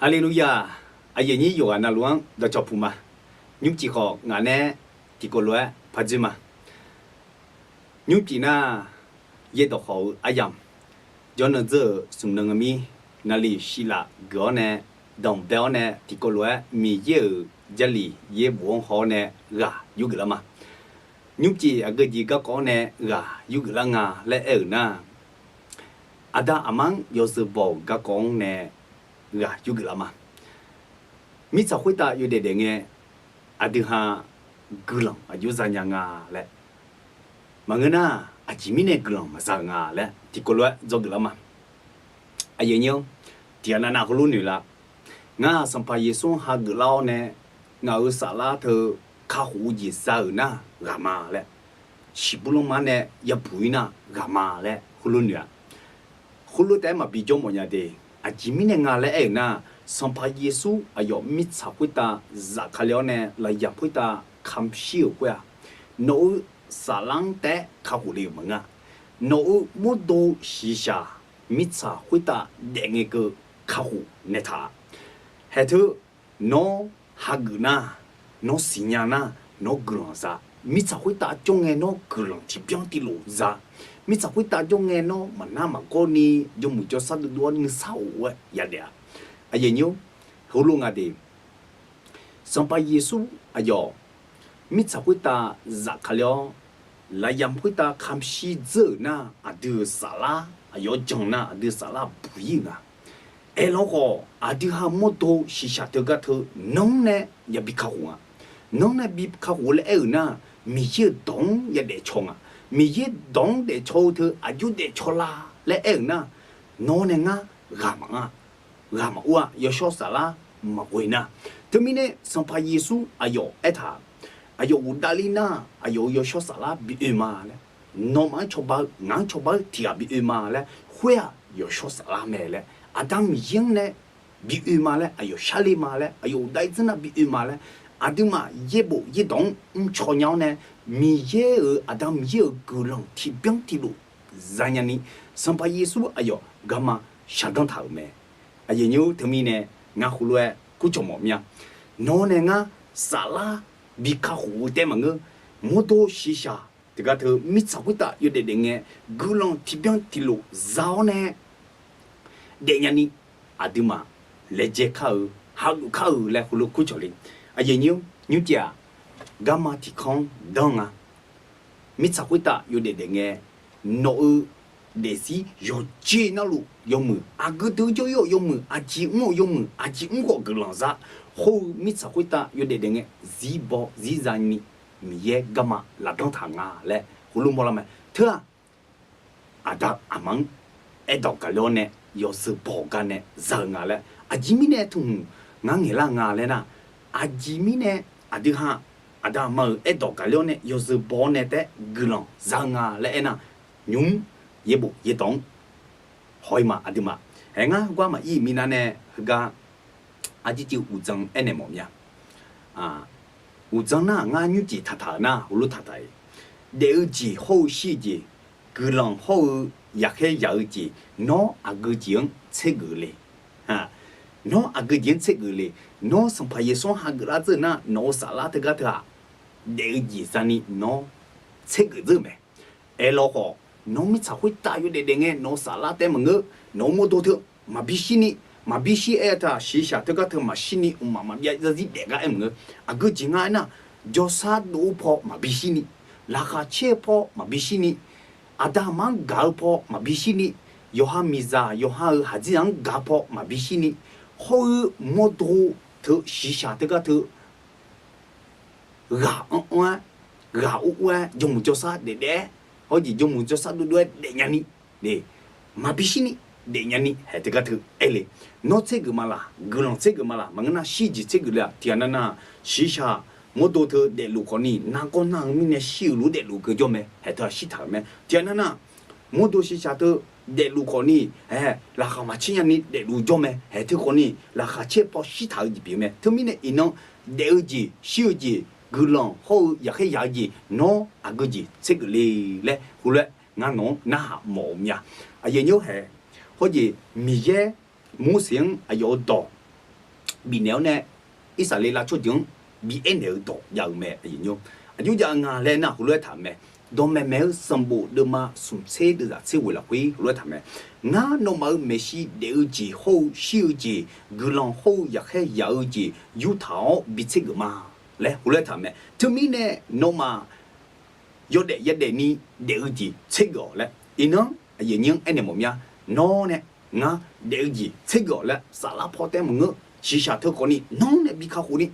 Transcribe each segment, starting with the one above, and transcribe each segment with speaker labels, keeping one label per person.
Speaker 1: 哈利路亚！阿爷你有啊那路的脚步嘛？牛几好，俺呢这个路拍子嘛？牛几呢也都好阿样，叫那这送那个米那里希腊个呢，当表呢这个路米有这里也不好呢啊有个了嘛？牛几啊个几个讲呢啊有个了啊来呢？阿达阿芒要是不个讲呢啊有个了嘛？米才回答有点点个，阿弟哈格朗啊有啥样啊嘞？嘛个呐，阿吉米呢格朗嘛啥啊嘞？提过来做个了嘛？阿爷娘，第二那个路女了，我上班也送哈个老呢，我有啥啦头卡户籍啥呢？干嘛嘞？西布隆嘛呢也不会呢，干嘛嘞？路女啊，路带嘛比较么样的，阿吉米呢我嘞呢？上怕耶稣啊有米查会打扎卡了呢，来也会打看笑个，no 沙朗的卡胡里门啊 ，no 么多西下米查会打另一个卡胡那他，还头 no 哈个那 no 西亚那 no 格朗啥，米查会打中个 no 格朗提边的路啥，米查会打中个 no 嘛那嘛个呢，就木叫啥的多你少个呀的。阿爷牛，好弄啊的，上把耶稣哎哟，米查会打扎卡了，来样会打看西子那阿的啥啦，哎哟讲那阿的啥啦不一样啊，哎老个阿的哈么多是下头个头，侬呢也比较红啊，侬呢比较红了那，米一动也得冲啊，米一动得抽头，阿就得抽啦，来那，侬呢啊干嘛啊？干嘛哇？要小啥啦？嘛会呢？他们呢，上怕耶稣，哎呦，哎他，哎呦，乌达里那，哎呦，要小啥啦？比嘛嘞？侬嘛吃饱，俺吃饱，第二比嘛嘞？会啊，要小啥啦没嘞？阿当人呢，比嘛嘞？哎呦，下里嘛嘞？哎呦，袋子那比嘛嘞？阿对嘛，一步一动，吵鸟呢？米耶尔阿当米耶尔个人提边提路，咱样呢？上怕耶稣，哎呦，干嘛下当头没？阿爷牛他们呢，俺葫芦古做么样？侬呢俺啥啦？比卡胡的么个，么多西下，这个头米查会打有点点个，古浪提边提路，早呢，点样呢？阿对嘛，来接考，好考来葫芦古做哩。阿爷牛牛家，干嘛提康当啊？米查会打有点点个，侬。那是要接那路要么阿个头就要么阿姐我要么阿姐我个人啥后米才会打有点点个自保自然呢米也干嘛拉当堂啊来葫芦么了没特啊阿达阿忙爱到个了呢要是保干呢啥啊嘞阿姐咪呢同俺个啦啊嘞呐阿姐咪呢阿的哈阿达嘛爱到个了呢要是保呢的个人啥啊嘞呐nhúng也不也懂，海嘛阿啲嘛，係啊，我嘛伊面呢，佢個阿啲叫烏鎮 N 麼樣啊？烏鎮那我女子太太那，好多太太，第二季好時節，個人好也係有節，孬阿個講切個咧啊，孬阿個講切個咧，孬上排嘢上下個啦子那，孬啥啦得個睇，第二季三年孬切個字咩？誒老好。侬咪才会打有点点个，侬啥啦带么个，侬么多头，嘛必须呢，嘛必须爱他写下这个头嘛心里嘛也是这个么个，啊个今爱呐，叫啥都跑嘛必须呢，拉下车跑嘛必须呢，啊大忙搞跑嘛必须呢，有下米咋有下还这样搞跑嘛必须呢，好么多头写下这个头，用叫啥的的。好似用門咗殺到嚟人呢，嚟嘛必須呢，嚟人呢係這個頭，哎嘞，攞這個嘛啦，個人這個嘛啦，嘛個那細節這個啦，天啊那時下冇到頭嚟路個呢，那個那面呢小路嚟路個做咩？係頭係頭咩？天啊那冇到時下頭嚟路個呢，誒，嗱下嘛錢人呢嚟路做咩？係頭個呢，嗱下車包細頭入邊咩？頭面呢，因為嚟字小字。個人好也係有嘢，孬啊個字識個嚟咧，後來我孬那下冇咩，啊嘢有係，好似米嘢冇成啊有多，比鸟呢，以色列拉出种比一鸟多有咩而用，有只牙咧那胡来谈咩，当咩咩生活的嘛，从车的啦车回来回胡来谈咩，牙那么没是了解好小姐，个人好也系有解，有头比这个嘛，来胡来谈咩，这面呢那么。有的一的你了解这个了，因呢，人人哎你么呀？孬呢？我了解这个了，啥拉跑点么个？其实头讲你孬呢比较好呢，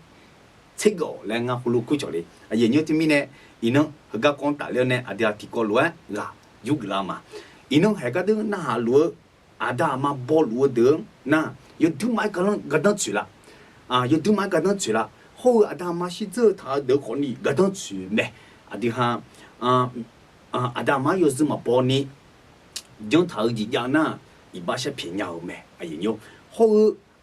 Speaker 1: 这个了我葫芦苦着哩。人人这面呢，因呢，佢家讲大了呢，阿啲提过来啦，有个啦嘛。因呢，係家啲那下路，阿达嘛波路的，那有都买可能嗰等去啦，有都买嗰等去啦。好阿达嘛是做他得讲你嗰等去咩？阿啲哈。阿达玛有什么包呢？用头一样呢，一把些便宜没？哎呦，好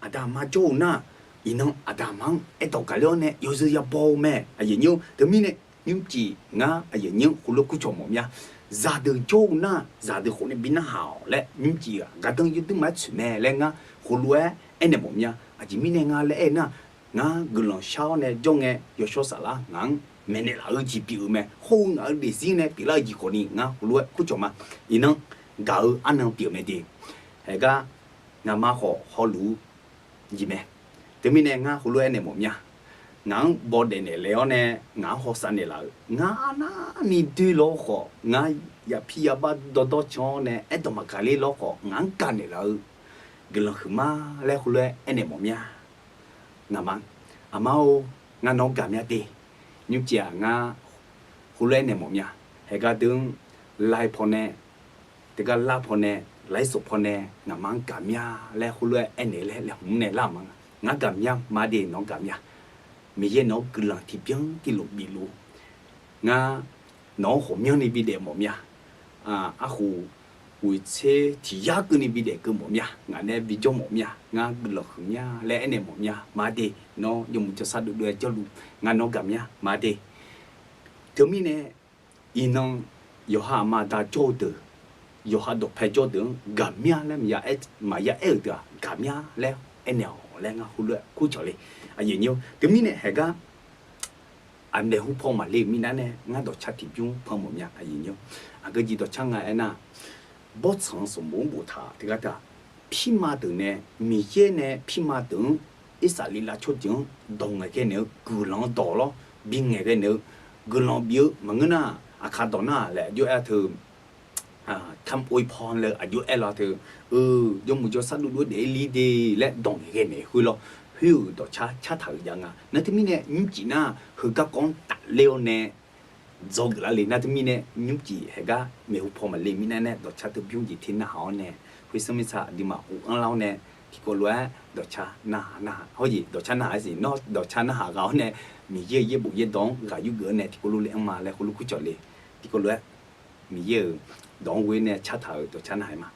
Speaker 1: 阿达玛做呢，伊能阿达玛一到个了呢，有时要包没？哎呦，对面呢，你记啊，哎呦，葫芦苦做么呀？咋的做呢？咋的可能比那好嘞？你记啊，个等有得买出咩嘞？啊，葫芦哎，哎那么呀？啊，前面呢啊嘞那，啊个人少呢，种哎要说啥啦？啊。咩呢？老子表咩？好我历史呢？比老子可能啊，葫芦苦做嘛？伊能搞安能表咩的？係個我媽好路二咩？對面呢？我葫芦呢冇咩？我冇定嚟了呢？我學生嚟啦，我那你對落學，我也批也把多錢呢？一度嘛家裡落學，我幹嚟啦，個人去嘛？嚟葫芦呢冇咩？我媽阿媽我弄幹咩的？nhưng chỉ nga hule ne mom ya he ga dung lai phone te ga la phone lai so phone na mang kam ya le hule ene le hum ne la mang nga kam ya ma de no kam ya mi ye no gla ti piang ti lo bi lu nga no ho myang ni bi de mom ya a hu wi che ti ya ku ni bi de ku mom ya nga ne bi jo mom ya nga gla hum ya le ene mom ya ma de no yung cho sa du cho lu nga no gam ya ma de to mi ne inong yo ha ma da cho de yo ha do pe cho de gam ya le ya et ma ya e de gam ya le ene le nga hu le ku cho le a yin yo to mi ne he ga an de hu po ma le mi na ne nga do cha ti byung po mo ya a yin yo a ge ji do chang nga na bo chang so mo bu ta de ga da pi ma de ne mi ye ne pi ma de ít xả lý là chốt tiếng đồng cái nữa cứ lòng đỏ lo biên cái nữa cứ lòng biểu mà ngân khá đó na là do ai thử thăm ôi phòn là do ai là thử do một chỗ sát đuôi để lý đi là đồng cái này hư lo hư đó cha thử rằng nó thì mình nè những chỉ na hư các con tạ leo nè do cái là liền nó thì mình nè những chỉ hay cái mấy hộp phòn mà liền mình nè đó cha từ biểu gì thì nào nè hư xong mình sao đi mà uống lâu nè thì có lẽ đó cha na hỏi gì đó cha na gì nó đó cha na hạ gạo nè mình dễ bộ dễ đón gạo dữ gỡ nè thì có lẽ mà lại có lúc cứ chọn liền thì có lẽ mình dễ đón quên nè cha thở đó cha na mà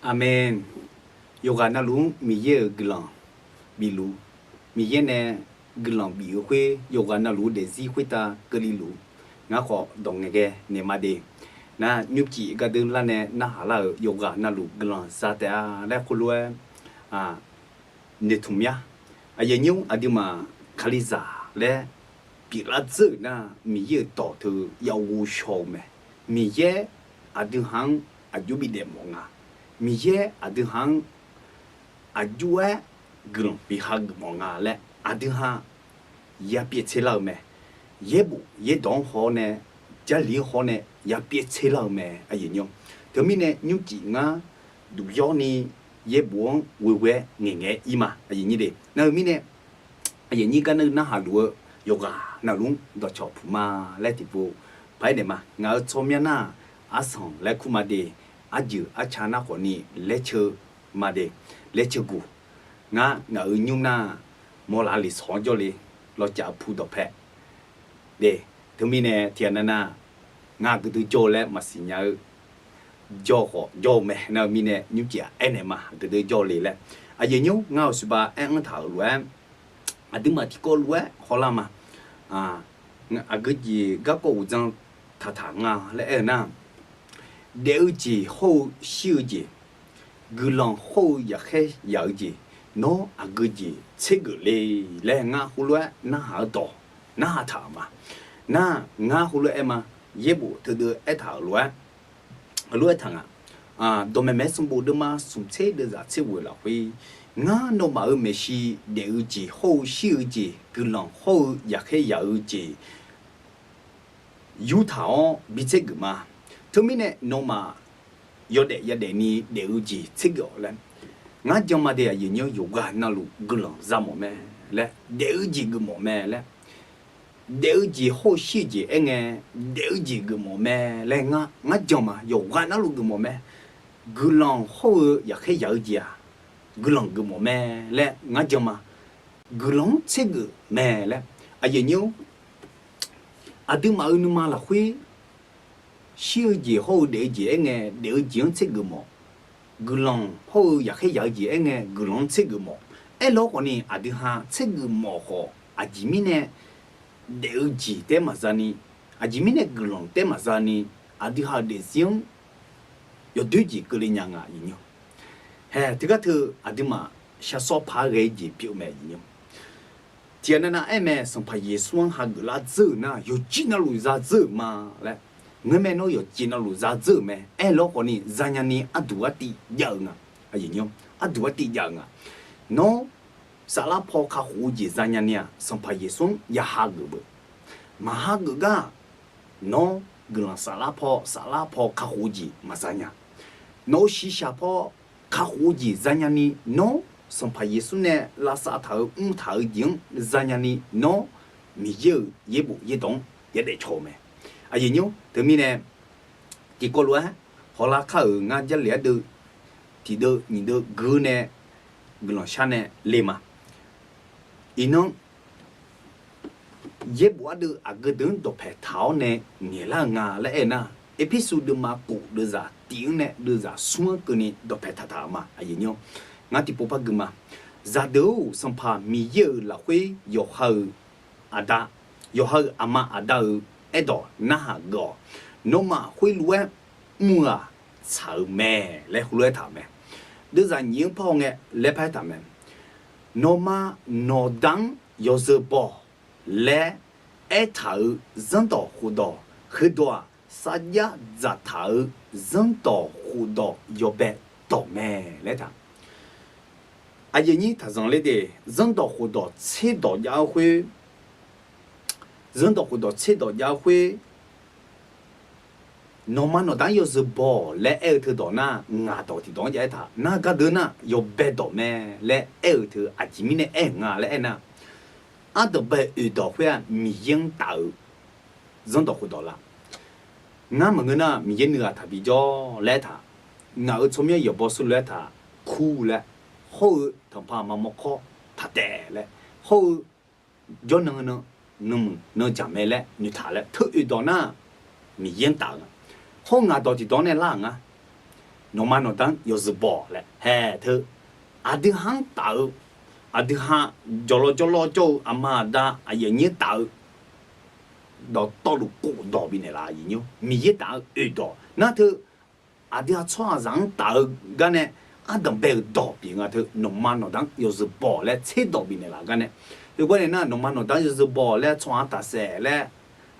Speaker 1: Amen. Yoga na lu mi ye glan bi lu. Mi ye ne glan bi hwe yoga na lu de zi hwe ta gli lu. Nga ko dong nge ne ma de. Na nyup chi ga de la ne na hala yoga na lu glan sa ta la ko lu a ne tumya. A ye nyu adima khaliza le bi la zi na mi ye to tu ya wu sho me. Mi ye adu hang ajubi de mo nga. Mi ye adu hang ajua grum bi hag mo nga le adu ha ya pi che lao me ye bu ye dong ho ne ja li ho ne ya pi che lao me a yin yong to mi ne nyu ji nga du yo ni ye bu we we nge i ma a yin ni de na mi ne a yin ni ga na ha lu yoga na lung do cho pu ma le ti bu pai de ma nga cho mya na a song le ku ma de a ju a cha na ko ni le che ma de le che gu nga nhung na mo la li so jo li lo cha pu do phe de thu mi ne thian na nga ku tu jo le ma si nya jo ho jo me na mi ne nyu chia ene ma de jo li le a ye nyu nga su ba an tha lu a du ma ti ko lu ho la ma a a ge ji ga ko u jang tha tha nga le e na de u ji ho xiu ji gu long ho ya khe ya ji no a gu ji che gu le nga hu lu na ha do na ha tha ma na nga hu lu e ma ye bu de de e tha lu thang a do me me sum bu de ma sum che de za che wu la hui nga no ma me shi de u ji ho xiu ji gu long ho ya khe ya u ji 有他哦，比这个嘛，他们呢，那么有的你了解这个了，俺讲嘛的也有个那路个人怎么么嘞，了解个么么嘞，了解好细节哎，了解个么么嘞，俺讲嘛有个那路个么么，个人好也可以了解啊，个人个么么嘞，俺讲嘛，个人这个么嘞，啊也有。ada mau malah hui siêu gì hô để dễ nghe để diễn thế cái mỏ gulong hô ya hay ya dễ nghe gulong thế cái mỏ ai lo còn ni ada ha thế cái mỏ ho ajimine để gì thế mà ra ni ajimine gulong thế mà ra ni ada ha để diễn yo đôi gì cái này nhang à nhỉ hè thứ cái thứ ada mà sẽ so phá cái gì biểu mẹ nhỉ tiền na em mẹ sống phải耶稣哈个啦子那有钱那路za子嘛嘞，我们那有钱那路za子咩？哎，老婆你咱家你阿多地样啊，阿爷娘阿多地样啊，no， 萨拉坡卡胡子咱家你sống phải耶稣也哈个不，嘛哈个个 ，no， 个人萨拉坡卡胡子嘛咱家 ，no 西下坡卡胡子咱家你 no。sống phải Giêsu nè là xã thở thở diễn ra nhà ni nó mi dơ dễ bộ dễ động dễ để cho mẹ à gì nhú từ mi nè thì có lúa họ là khởi nga giá lẻ được thì được nhìn được gư nè gư nó xa nè lên mà ý nó dễ bộ được à gư đứng đọc phải tháo nè nghĩa là nga là na episode mà cụ đưa ra tiếng nè đưa ra xuống cái này đọc phải tháo mà à gì nhú ngã thì bố bác gửi mà ra đâu xong phà mi dơ là khuê yo hờ ada yo hờ ama ada edo na ha go nó mà khuê lúa mua chở mẹ lấy lúa thả mẹ đưa ra những phong nghe lấy phải thả mẹ nó mà nó đắng yo dơ bỏ lấy thở dân tộc khu đỏ khứ đỏ sa giá giả thở dân tộc khu đỏ yo bé tỏ mẹ lấy thả à giờ nhỉ thằng rằng lấy để dân tộc hồ đỏ chế độ giáo huy dân tộc hồ đỏ chế độ giáo huy nó mà nó đang yêu sự bỏ lẽ eo thứ đó na ngã đó thì đó vậy thà na cái đó na yêu bé đó mẹ lẽ eo thứ à chỉ mình eo ngã lẽ na à đó bé eo đó huy mi yên tạo dân tộc hồ đỏ là ngã mà người na mi yên nữa thà bị cho lẽ thà ngã ở trong miệng yêu bỏ số lẽ thà khu lẽ hô thằng pa mà mọc khó thà đẻ lẽ hô do nó chả mẹ lẽ như thà lẽ thứ đó na mi yên tạo hô ngã đó thì đó này là ngã nó mà nó đang yêu sự bỏ lẽ hè thứ à đi hàng tạo à đi hàng cho lo ama đã à yên như tạo đó to được cổ đó bên này là gì nhá mi yên tạo đó na thứ à đi hàng xoa răng tạo cái này à đầm bèo đỏ biển à thứ nó mà nó đang yêu sự bỏ lẽ chế đỏ bên này là cái này如果你那nó mà nó đang yêu sự bỏ lẽ xoa ta sẽ lẽ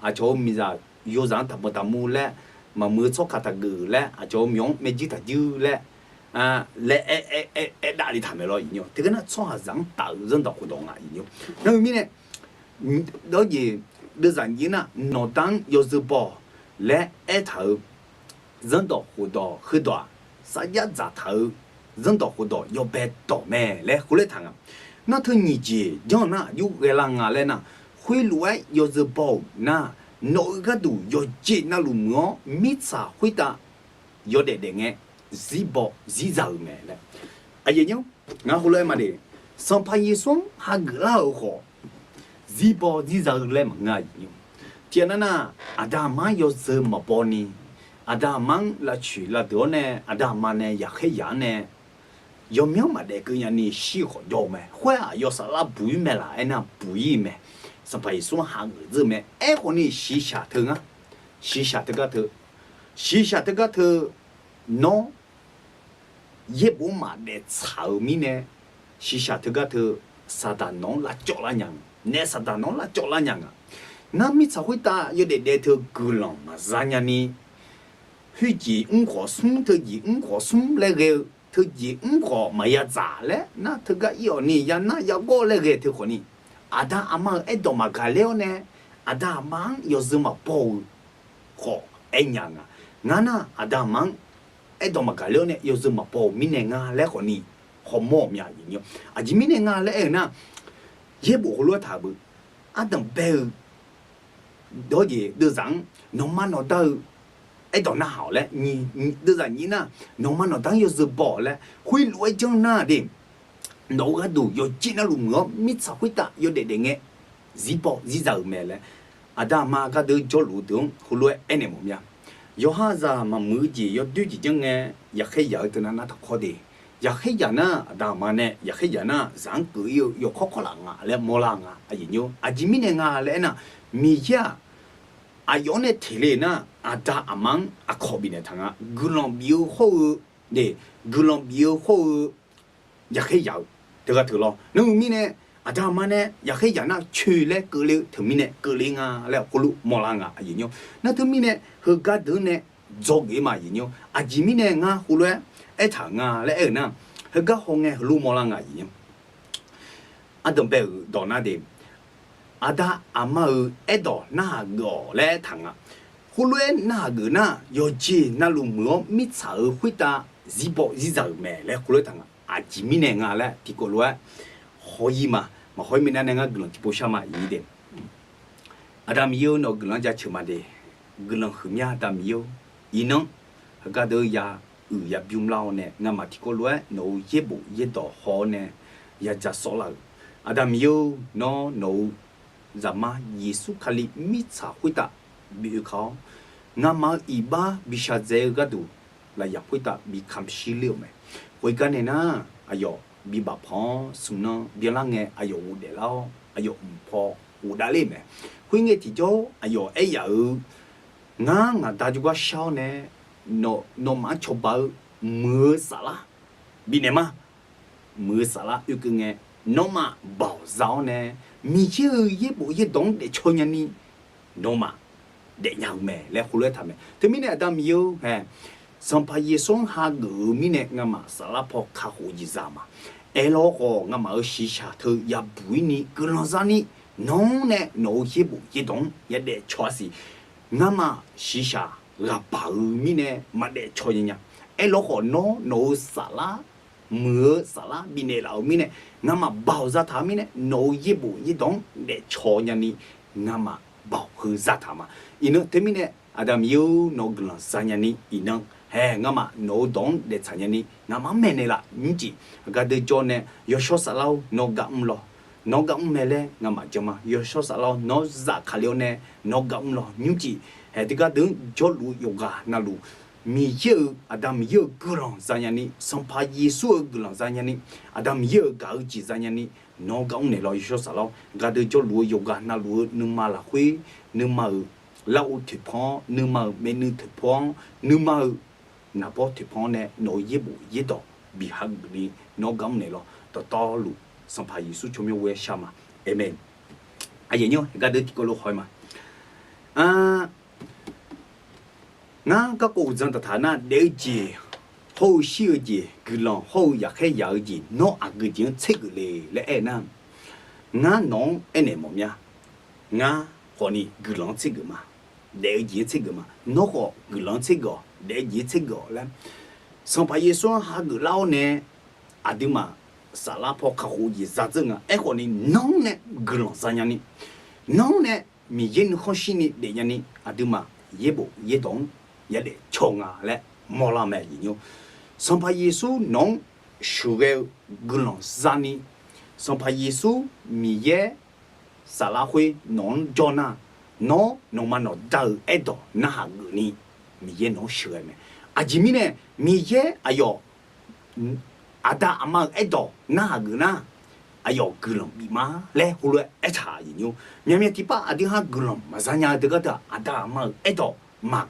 Speaker 1: à chỗ mi ra yêu rằng thầm mu lẽ mà mưa cho cả thằng gử lẽ à chỗ miếng mấy chỉ thằng dư lẽ à lẽ đã đi thầm rồi nhiều thì cái nó xoa răng tạo dân tộc của đồng à nhiều nó mi này đó gì đơn giản như là nó đang yêu sự bỏ lẽ thở dân tộc của đồng khơi đỏ sa giá giả thở dân tộc của đội yêu bé tổ mẹ lẽ khu lệ thằng nó thứ nhị gì do na yêu cái lăng à lẽ na khuy lúa yêu giờ bầu na nội cái đủ yêu chị na lùm ngó mít sa khuy ta yêu để nghe gì bỏ gì giàu mẹ lẽ à vậy nhá ngã khu lệ mà đi xong phải xuống hàng gỡ ở họ gì bỏ gì giàu lẽ mà ngay nhá tiền na Adam mà yêu giờ mà bỏ ni Adam mang là chỉ là đó nè Adam mà nè ya hay ya nè有没有嘛的个人你喜欢有没？会啊，有啥啦不没啦，哎那不没，是白说下个字没？哎，和你洗下头啊，洗下头个头，洗下头个头，喏，也不嘛的草米呢，洗下头个头，撒旦喏啦叫啦娘，那撒旦喏啦叫啦娘啊，那米才会打有点那头狗狼嘛，咱家呢，去几块松头几块松那个。thứ gì cũng có mà ya giả lẽ na thứ cái yêu ni ya na ya go lẽ cái thứ con ni ada ama edo mà cái leo nè ada mang yêu gì mà bầu 好哎娘啊，俺那阿达忙哎多么干了呢？有什么报明年啊来和你好莫面人哟，啊，今年啊来那也不好了他不，啊等白。đó gì đưa rằng nó mà nó đâu ấy đó nó hảo lẽ đưa rằng như na nó mà nó đang yêu dự bỏ lẽ huy lỗi cho na đi nó gắt đủ yêu chỉ nó lùm ngó mít sao huy ta yêu để nghe gì bỏ gì giàu mẹ lẽ à đa mà cái đứa cho lũ tướng huy lỗi anh em không ya yêu ha ra mà mưa gì yêu đưa gì chẳng nghe ya khi giờ từ nó thật khó đi ya khi giờ na đa mà nè ya khi giờ na sáng cứ yêu khó lắm à lẽ mua lắm à gì nhiêu à chỉ mình nghe lẽ na mi ya 아연의 텔레나 아다 아망 아코비네 당아 그런 미호우 네 그런 미호우 약해야 내가 들어 너미네 아다마네 약해야나 취레 끌레 터미네 끌링아 레 홀루 몰랑아 아니요 나 터미네 허가드네 조게마 아니요 아지미네 nga 홀레 에탕아 레나 허가 홍에 홀루 몰랑아 아니요 아덤베 도나데 아다 아마의 애도 나거 레탕아 홀로에 나거나 요지 나루 뭐 미차의 회다 지보 지자메 레 홀로탕아 아지미네가 레 디콜로에 호이마 마 호이미나네가 글런 티보샤마 이데 아담이요 너 글런 자치마데 글런 흠야 아담이요 이능 가더야 의야 뷸라오네 나마 디콜로에 노 예보 예도 호네 야자 솔라 아담이요 노 zama Yesu kali mitsa huita bi khao ngama iba bisha zegadu la ya huita bi khamshi liu me huika ne na ayo bi ba pho sumno bi la nge ayo u de lao ayo pho u da le me hui nge ti jo ayo e ya u nga da ju gwa shao ne no ma choba mưa sala bi ne ma mưa sala yu ke nge no ma bao zao ne mi chứ ye bộ ye đóng để cho nhân đi nó mà để nhau mẹ lẽ khu lẽ thầm mẹ thế mi này đam yêu hè xong phải ye xong ha gửi mi này ngắm mà sala po khá hồ gì ra mà elo ho ngắm mà ở xí xa thôi ya bùi ni cứ lo ra ni nó nè nó ye bộ ye đóng ye để cho gì ngắm mà xí xa là bảo mi này mà để cho nhân nhá elo ho nó sala mưa sala bi này là mi này ngắm mà bảo ra thà mi này nấu ye bộ ye đóng để cho nhân đi ngắm mà bảo hư ra thà mà ino thế mi này adam yêu nấu gần sa nhân đi ino hè ngắm mà nấu đóng để sa nhân đi ngắm mà mẹ này là những gì cái đứa cho này yo cho sa lau nấu gặm mẹ lên ngắm mà cho mà yo cho sa lau nấu giả khá liêu này nấu gặm lo những gì hè thì cái đứa cho lú yoga na lú mi ye adam ye gurang zanyani sampa yesu gurang zanyani adam ye ga ji zanyani no ga ne lo yosho salo ga de jo lu yoga na lu nu ma la hui nu ma la u ti pon nu ma me nu ti pon nu ma na po ti pon ne no ye bu ye do bi ha bi no ga ne lo to lu sampa yesu chomyo we shama amen aye nyo ga de ti ko lo hoi ma nga các cụ dân ta na để gì hậu siêu gì cứ lòng hậu ya hay ya gì nó cái chuyện chết lệ na nga nong anh em mồm nha nga họ ni cứ lòng chết mà để gì chết mà nó họ cứ lòng chết để gì chết lắm xong phải số ha cứ lao nè đi mà xả lá po khâu gì ra chân họ ni nong nè cứ lòng sao nhỉ nong nè mi yên không xin ni để nhỉ đi mà bộ đồng ya để chong lẽ mò la mẹ gì nhau xong phải Giêsu nong suge gulong zani xong phải Giêsu mi ye sala hui nong jona no mà nó đau edo na ha ni mi ye no suge me ajimi ne mi ye ayo ada ama edo na ha na ayo gulong bi ma le hulu echa gì nhau mẹ tipa adi ha gulong mazanya de ga ada ama edo ma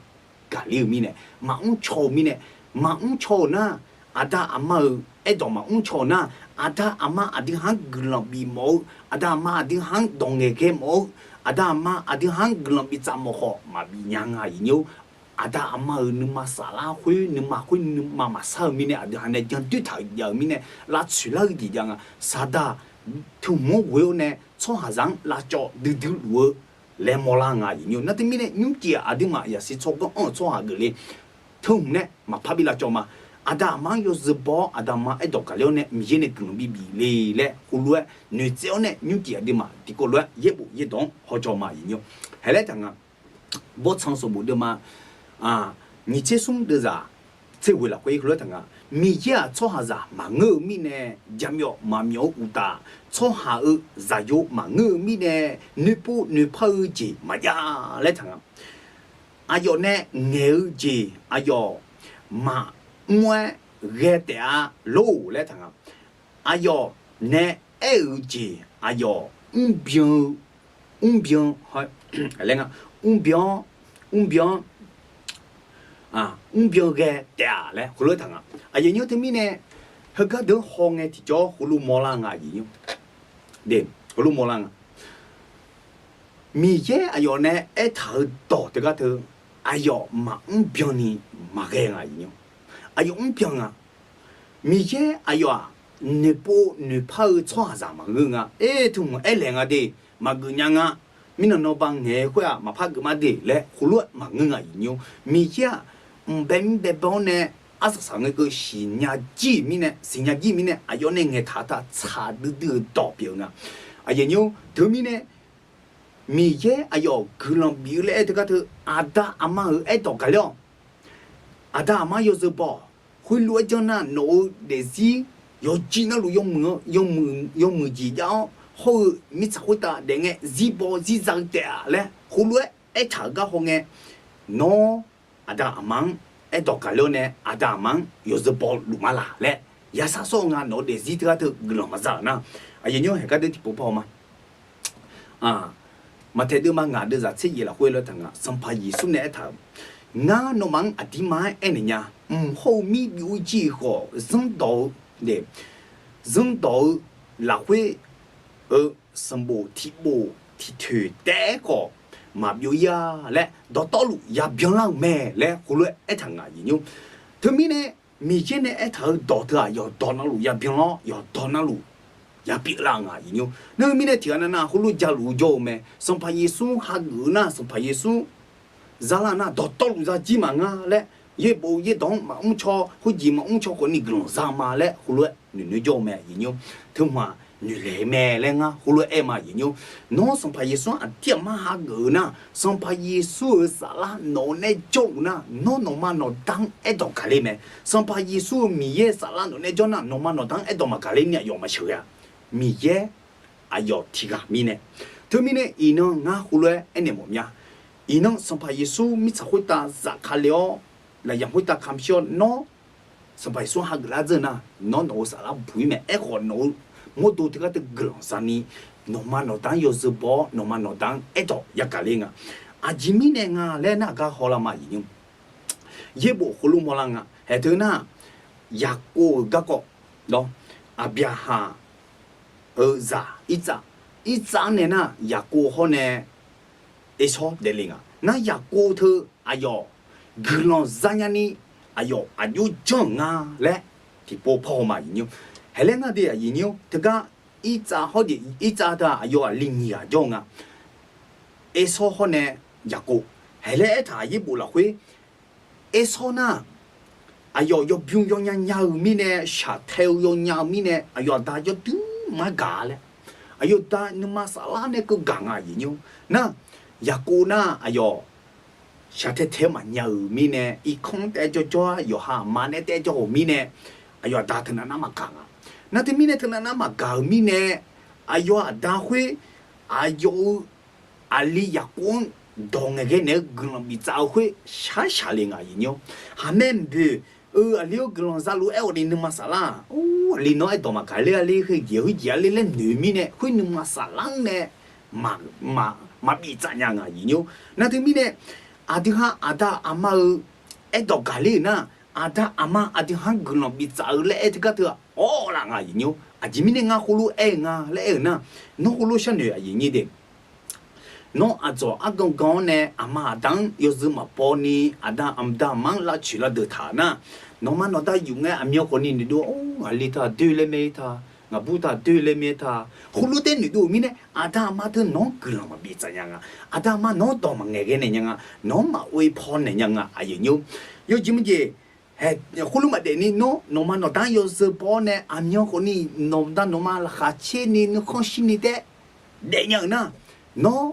Speaker 1: cả liều mi nè mà ông chồ na ada ama edo mà ông chồ na ada ama adi hang glam bi mo ada ama adi hang dong ke mo ada ama adi hang glam bi chamo ho mà bi nyang ai nhiêu ada ama nu ma sala hui nu ma sa mi nè ada han jang tu thai giờ mi nè la chu la di jang sada thu mo wo nè cho ha jang la cho du lu လဲမောလာငါညိုနတ်တမီနဲ့ညူကီအဒီမာယာစီချောကောချောဟာကလေးထုံနဲ့မဖဘီလာချောမအဒါမန်ယောဇဘောအဒါမအဲ့တော့ကလေးနဲ့မြင်းနဲ့ကလုံဘီဘီလေးလေဟူလွဲနေချောနဲ့ညူကီအဒီမာဒီကိုလွဲရေဘူးရေတော့ဟောချောမညိုဟဲလဲတန်ကဘောချောင်းစဘူဒမ你这送的啥？这为了回来的啊，米家炒下啥？嘛我米呢，家苗嘛苗有大，炒下啥油嘛我米呢，女不女泡子嘛呀来谈啊。哎呦呢，牛子哎呦嘛我热的啊路来谈啊。哎呦呢，二子哎呦病还来个病。标个嗲嘞，葫芦糖啊！有妞他们呢，那个都行的，叫葫芦毛浪啊，有对，葫芦毛浪啊。米耶有呢，头大这个头，嘛标呢，嘛个啊有标啊，米耶你泡穿啥嘛个啊？同两个的，嘛个样啊，米那帮黑会啊，嘛怕个嘛的嘞，葫芦嘛个啊有米耶。本包呢，上个新nhà机面呢，新nhà机面呢，有那个他差的代表呢，有头面呢，米耶可能比如这个头阿达阿妈到个了，阿达阿妈有时包，会落着那脑的是有几那路用木机了，好米才会打那个是包是长的嘞，后来他个好个喏。阿达阿芒，到个了呢，阿达阿芒有时包路马拉嘞，也啥说啊，拿的是这个头个嘛子呢？有妞还个的不跑吗？嘛睇到嘛，俺的在吃嘢啦，回来等啊，生怕耶稣呢一头，俺侬忙阿弟妈哎你呀，后面有几个人道的，人道拉回生活体腿带个。mà biểu ya lẽ đó tao lụ ya biểu lang mẹ lẽ hồ lệ ấy thằng ngài nhiều thứ mi này mi trên này ấy thằng đó thưa ya đó nó lụ ya biểu nó ya đó nó lụ ya biểu lang ngài nhiều nơi mi này thì anh na hồ lụ ya lụ vô mẹ xong phải Giêsu ha ngữ na xong phải Giêsu ra là na đó tao lụ ra chi mà ngà lẽ ye bộ ye đóng mà ông cho hồ gì mà ông cho con đi gần ra mà lẽ hồ lệ người vô mẹ nhiều thứ mà女来咩嘞啊？后来嘛有孬上怕耶稣啊，爹妈哈个呢，上怕耶稣啥啦，孬那做呢，孬嘛孬当一道咖喱咩？上怕耶稣米耶啥啦，孬那做呢，孬嘛孬当一道嘛咖喱呢，要么吃呀？米耶要提个米呢，特米呢，伊呢俺后来那么呀，伊呢上怕耶稣米才会打啥咖了，来也会打看笑孬，上怕耶稣哈个啦子呢，孬啥啦不咩？个孬。我都这个的格朗山呢，诺嘛诺当有时包，诺嘛诺当到也搞嘞啊，吉米呢啊，来那个好了嘛已经，也不葫芦莫浪啊，还头那，也过个喏，边哈，一扎呢那也过好呢，一撮的嘞啊，那也过头格朗山呀呢，有奖啊嘞，提波跑嘛已经。还那个的也有，这个一扎好的一扎的另一种啊，说好呢也过，还来他一步了会，说呢，要不用人家米呢，下头用人家米呢，大家都蛮嘎嘞，大你妈啥啦那个嘎啊也有，那也过呢，下头嘛人家米呢，一空带着哈嘛呢带着米呢，大头那么嘎啊。那这米呢？他那么高米呢？大会，阿里亚光，当个呢，可能比早会下令啊，有，还蛮不，里有可能在路里那么啥啦？里那一多嘛，开里会里女米呢，会那么啥啦呢？嘛比怎样啊？有，那这米呢？阿达阿妈一多开里呢？阿达阿妈阿丁汉可能比早嘞，这个的啦啊，有吉米呢，葫芦啊，嘞那葫芦小女啊，有的，做刚呢，阿妈当有时嘛包呢，阿达忙拉去了的他呢，嘛到用阿苗可能你都里他对了没他， ngà bu ta tê lê mê ta khu lu tên nữ tu mi nè ada ma thơ nó cứ làm mà bị sao nhá ada ma nó to mà nghe cái này nhá nó mà uy phon này nhá ai nhiều yo chỉ mình gì hè khu lu mà để ni nó mà nó đang yo sơ po nè anh nhau con ni nó đang nó mà là khá chế ni nó không xin ni thế để nhá na nó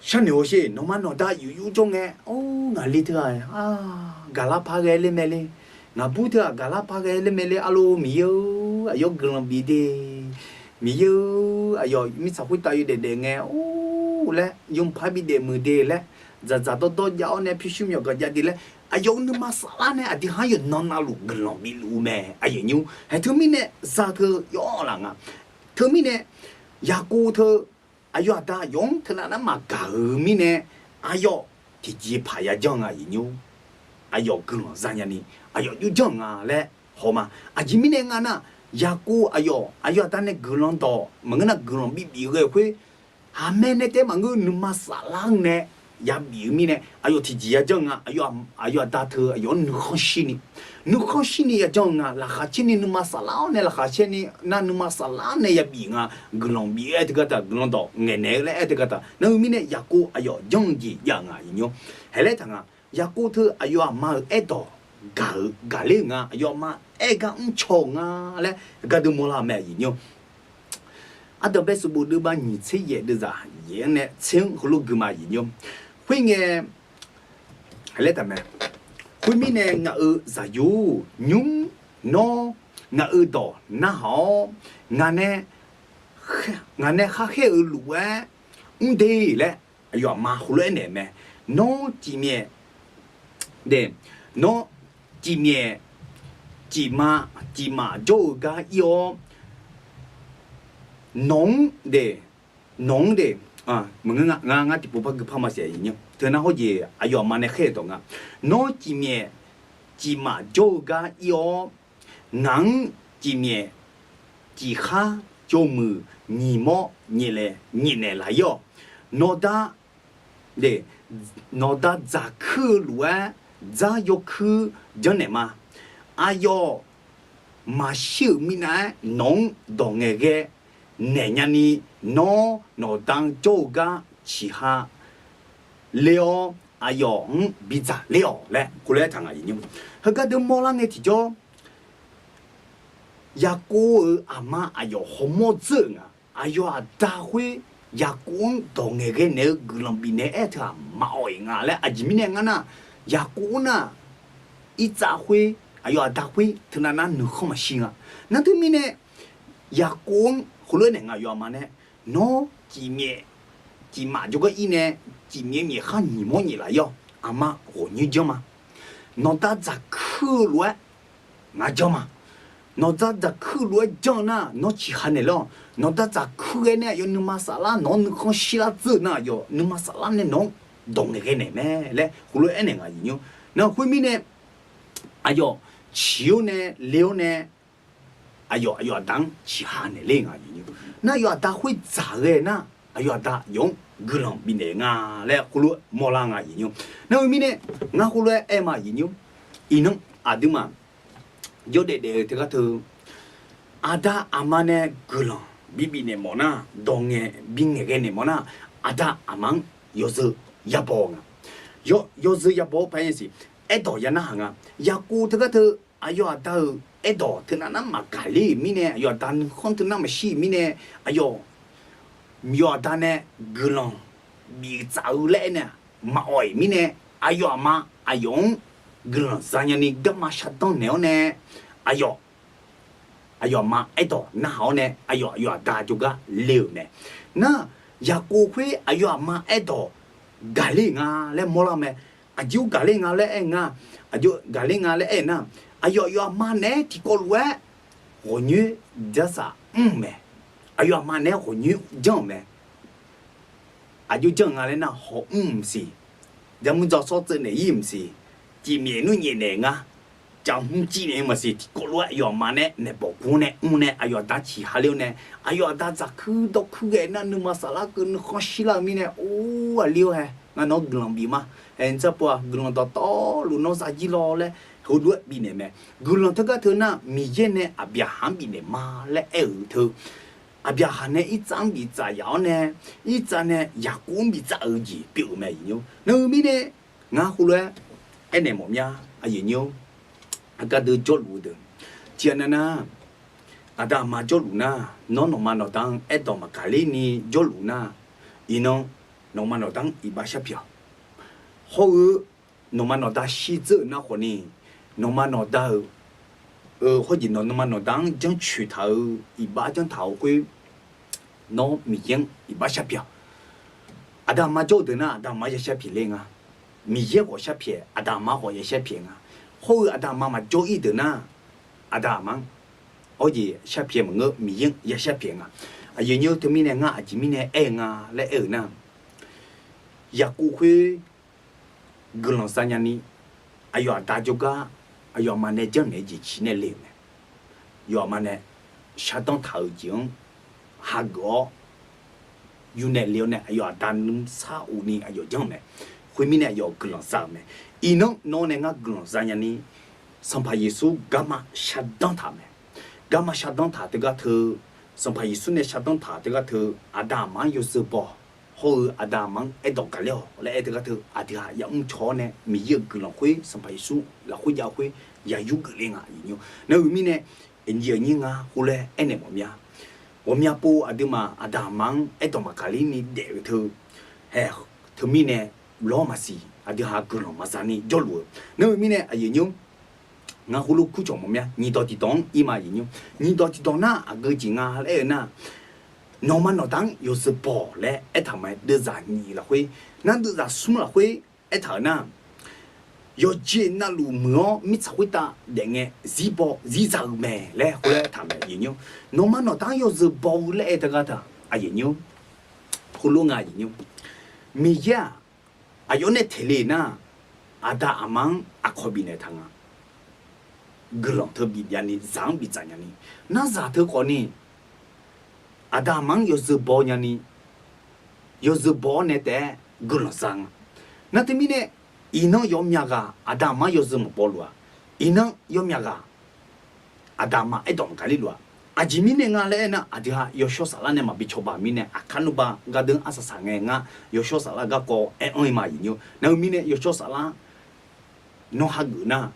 Speaker 1: sao nhiều gì nó mà nó đã yêu trong nghe ngà li thưa gà la pa cái lên mẹ lên ngà bu thưa gà la pa cái lên mẹ lên alo mi yêu ayo gần bị đi mi yêu ayo mi sao phải tay để nghe lẽ dùng phải bị để mưa để lẽ giờ tôi giáo nè phi sum cái gì lẽ ayo nó mà sao nè adi hay nó na lu gần bị lu mẹ ayo nhiêu hay thứ mi nè giờ thưa yo là ngà thứ mi nè ya cô thưa ayo ada yung thằng nào mà cả mi nè ayo thì chỉ phải ya chăng nhiêu ayo gần ra nhà ni ayo yu chăng lẽ hả mà chỉ mi nè ngà na ya cô ayo ta nè gần đó mà ngà gần bị cái quê mẹ nè thế mà ngư numa salang nè ya bị mi nè ayo thì chỉ ya chăng ayo ta thưa ayo nu không xin ya chăng là khá chín ni numa salang nè là khá chín ni na numa salang nè ya bị ngà gần bị cái cái ta gần đó nghe nè lẽ cái ta na mi nè ya cô ayo chăng gì ya ngà nhiêu hay lẽ thằng ya cô thưa ayo mà đó gà lên ayo mà gà chong lẽ gà du mua la mẹ nhiêu đó bây giờ bố đưa ba nhị chế dễ đưa ra dễ nè xem hồ lô gửi mà gì nhôm huy nghe hay lấy tạm mẹ huy mi nè ngã giả dụ nhung nó ngã đỏ na họ ngã nè khá khe lúa đi lẽ ayo mà hồ lô nè mẹ nó chỉ mẹ để nó chỉ mẹ chỉ mà cho cái yêu nông để mình ngã thì bố bác cứ phàm sẽ nhỉ thế nào vậy ayo mà này khé đó nó chỉ mà cho cái yêu ngang chỉ khá cho mù nhị mò nhị nè là yêu nó đã giả khứ lúa giả yêu khứ cho nè mà ayo mà siêu mi nè nông đồ nghề ghê nè nhà ni nó đang做个其他了ayo bị giả了lẽ cô lẽ thằng ấy nhung hơi cái đứa mua lăng này thì cho ya cô ama ayo homo zeng ayo đã huy ya cô đồ nghề cái này gần bị này thà mạo ngà lẽ mình nghe na ya cô na ít giả huy ayo đã huy thằng nào nó không mà xin nó thứ mình nè ya cô hồ lô này ayo mà nè nó chỉ mà cho cái ý nè chỉ miếng khá nhiều món gì lại yo mà hồ như chưa mà nó đã giả khứ lúa ngã chưa mà nó đã giả khứ lúa cho na nó chỉ hành này lo nó đã giả khứ cái này yo numa sala nó không xí la zư na yo numa sala này nó đồng cái này mẹ lẽ hồ lô này ngã nhiều nóhui mi nè ayo chiếu nè liêu nè ayo đang chỉ hành này lên ngã nhiều na yo đã huy giả cái na ayo đã dùng gần bị này ngà lẽ hồ lô mua la ngà nhiều na mi nè ngà hồ lô em mà nhiều inung adu mà yo để thì cái thứ ada amane gần bị này mà na dong nghe bị nghe cái này mà na ada amang yozu yabo yozu yabo phải gì edo ya na hanga yaku thì cái thứ ayo ada edo thì nó mà cái gì mi nè ayo dan không thì nó mà xí mi nè ayo yo dan nè gần bị giàu lẽ nè mà oi mi nè ayo mà ayo gần zanya ni đâm mà sát đông nẻo nè ayo mà edo na hao nè ayo da juga liu nè na yaku khui ayo mà edo gali nga le mola me ayu gali nga le nga ayu gali nga le na ayo mà nè thì có lúa hồ như giá sa mẹ ayo mà nè hồ như giống mẹ ayo giống nga le na hồ gì giờ muốn cho số tiền này im gì chỉ miễn nuôi nhẹ nga chẳng không chỉ này mà gì có lúa ayo mà nè nè bỏ cú nè ayo đã chỉ hà liu nè ayo đã giả khứ đọc khứ cái na nương mà sala cứ nó khó xí la mi nè liu hè nó gần bị mà em chấp qua gần to luôn nó giả gì lo le 好多比呢咩，古人他个头呢，米耶呢阿别喊比呢嘛来二头，阿别喊呢一张比咋样呢？一张呢牙光比咋二级表咩样？那米呢，俺后来哎呢么呀？阿样，阿个都做路的，这样呢。ada ma joluna no no mano tang eto makali ni joluna ino no mano tang ibasha pia ho no mano da shi zhe na ho ni no mano da ho ji no mano tang jang chu tao iba jang tao hui no mi yang ibasha pia ada ma jo de na ada ma ya sha pi le nga mi ye ho sha pie ada ma ho ya sha pie nga ho ada ma ma jo i de na ada ma ở gì sắp phía mà ngỡ miếng ya sắp phía à giờ nhiều thứ mình ngã chỉ mình ngã lại ở na ya cụ khuê gần sang nhà ni ayo ta juga ayo mà này chẳng này gì chỉ này liền ayo mà này sát đông thảo dưỡng hà gõ yu này liền này ayo ta nung sa u ni ayo chẳng này khuê mình ayo gần sang này nó này ngã gần sang nhà ni sang phải Giêsu gamma sát đông thảo này gama shadong ta te ga thu sampai Yesu ne shadong ta te ga thu adama yo se bo ho adama e dok ka leo le e te ga thu adia ya cho ne mi ye gu lo hui sampai Yesu la hui ya hui ya yu gu le nga yu na mi ne en ye ni nga hu le ene mo mya wo mya po adima adama e dok ma ka li ni de thu he thu mi ne lo ma si adia gu lo ma sa ni jo lu na mi ne a ye nyu ngã hulu khu chồng mà mẹ nhìn đó thì đón im mà nhìn nhìn đó thì đón na à cái gì ngã lẽ na nó mà nó đang有时bỏ lẽ ấy thằng mày đưa ra nhìn là huy na đưa ra sum là huy ấy thằng na有钱那路么咪才会打人个gì bỏ gì ra mẹ lẽ后来thằng mày nhìn nó mà nó đang有时bỏ lẽ这个他啊nhìn hulu ngã nhìn mi ya à有那天里na à đã amang à khó bị này thằng à gửi thơ bị nhà ni giang bị chán nhà ni na giả thơ có ni ada mang yo zu bo nhà ni yo zu bo ne te gửi sang na te mi ne ino yom nhà ga ada ma yo zu mo bo lua ino yom nhà ga ada ma e dom kali lua aji mi ne nga le na adia yo sho sala ne ma bi choba mi ne akanu ba ga den asa sange nga yo sho sala ga ko e oi ma yin na mi ne yo sho sala no ha gu na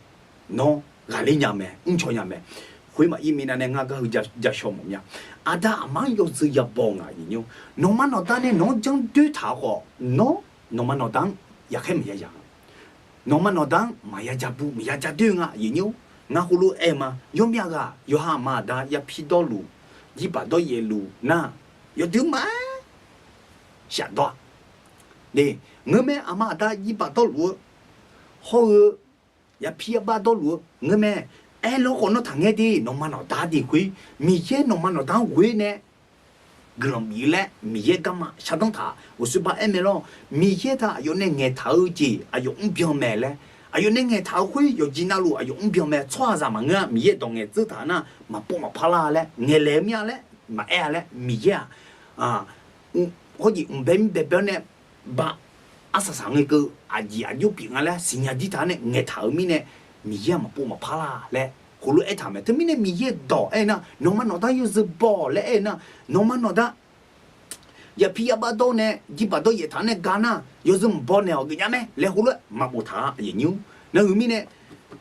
Speaker 1: no gà lên nhà mẹ, cho nhà mẹ, khi mà im mình anh ngã cái hơi già sầu mồm nha, ada mang yo sự nhập bong à, nhiều, nó mà nó ta này nó chẳng đối thảo họ, nó mà nó đang, ya khem ya ya, nó mà nó đang, mà ya jabu, ya jadu ngã, nhiều, ngã hulu em à, yom ya ga, yo ha ma da, ya pi do lu, yi ba do ye lu, na, yo du ma, xả do, nè, ngơ mẹ ama da yi ba do lu, ho ya pia ba do lu ngơ mẹ lo con nó thằng nghe đi nó mà nó đá đi quý mi ye nó mà nó đá quý nè gồm mi lẽ mi ye gamma sao đông thà我是把em lo mi ye ta yo nè nghe thấu gì yo biểu mẹ lẽ yo nè nghe thấu quý yo gì nào lu yo biểu mẹ xoa ra mà ngơ mi ye đồng nghe zư thà na mà bông mà pala lẽ nghe lẽ mi lẽ mà lẽ mi ye à có gì bên bên nè ba asa sang cái aji ayu pi ngala sinya di ta ne nge thau mi ne mi ya ma pu ma phala le hulu e thame te mi ne mi ye do e na no ma no da yu z bo le e na no ma no da ya pi ya ba do ne ji ba do ye ta ne ga na yo zum bo ne o ga me le hulu ma bu tha ye nyu na mi ne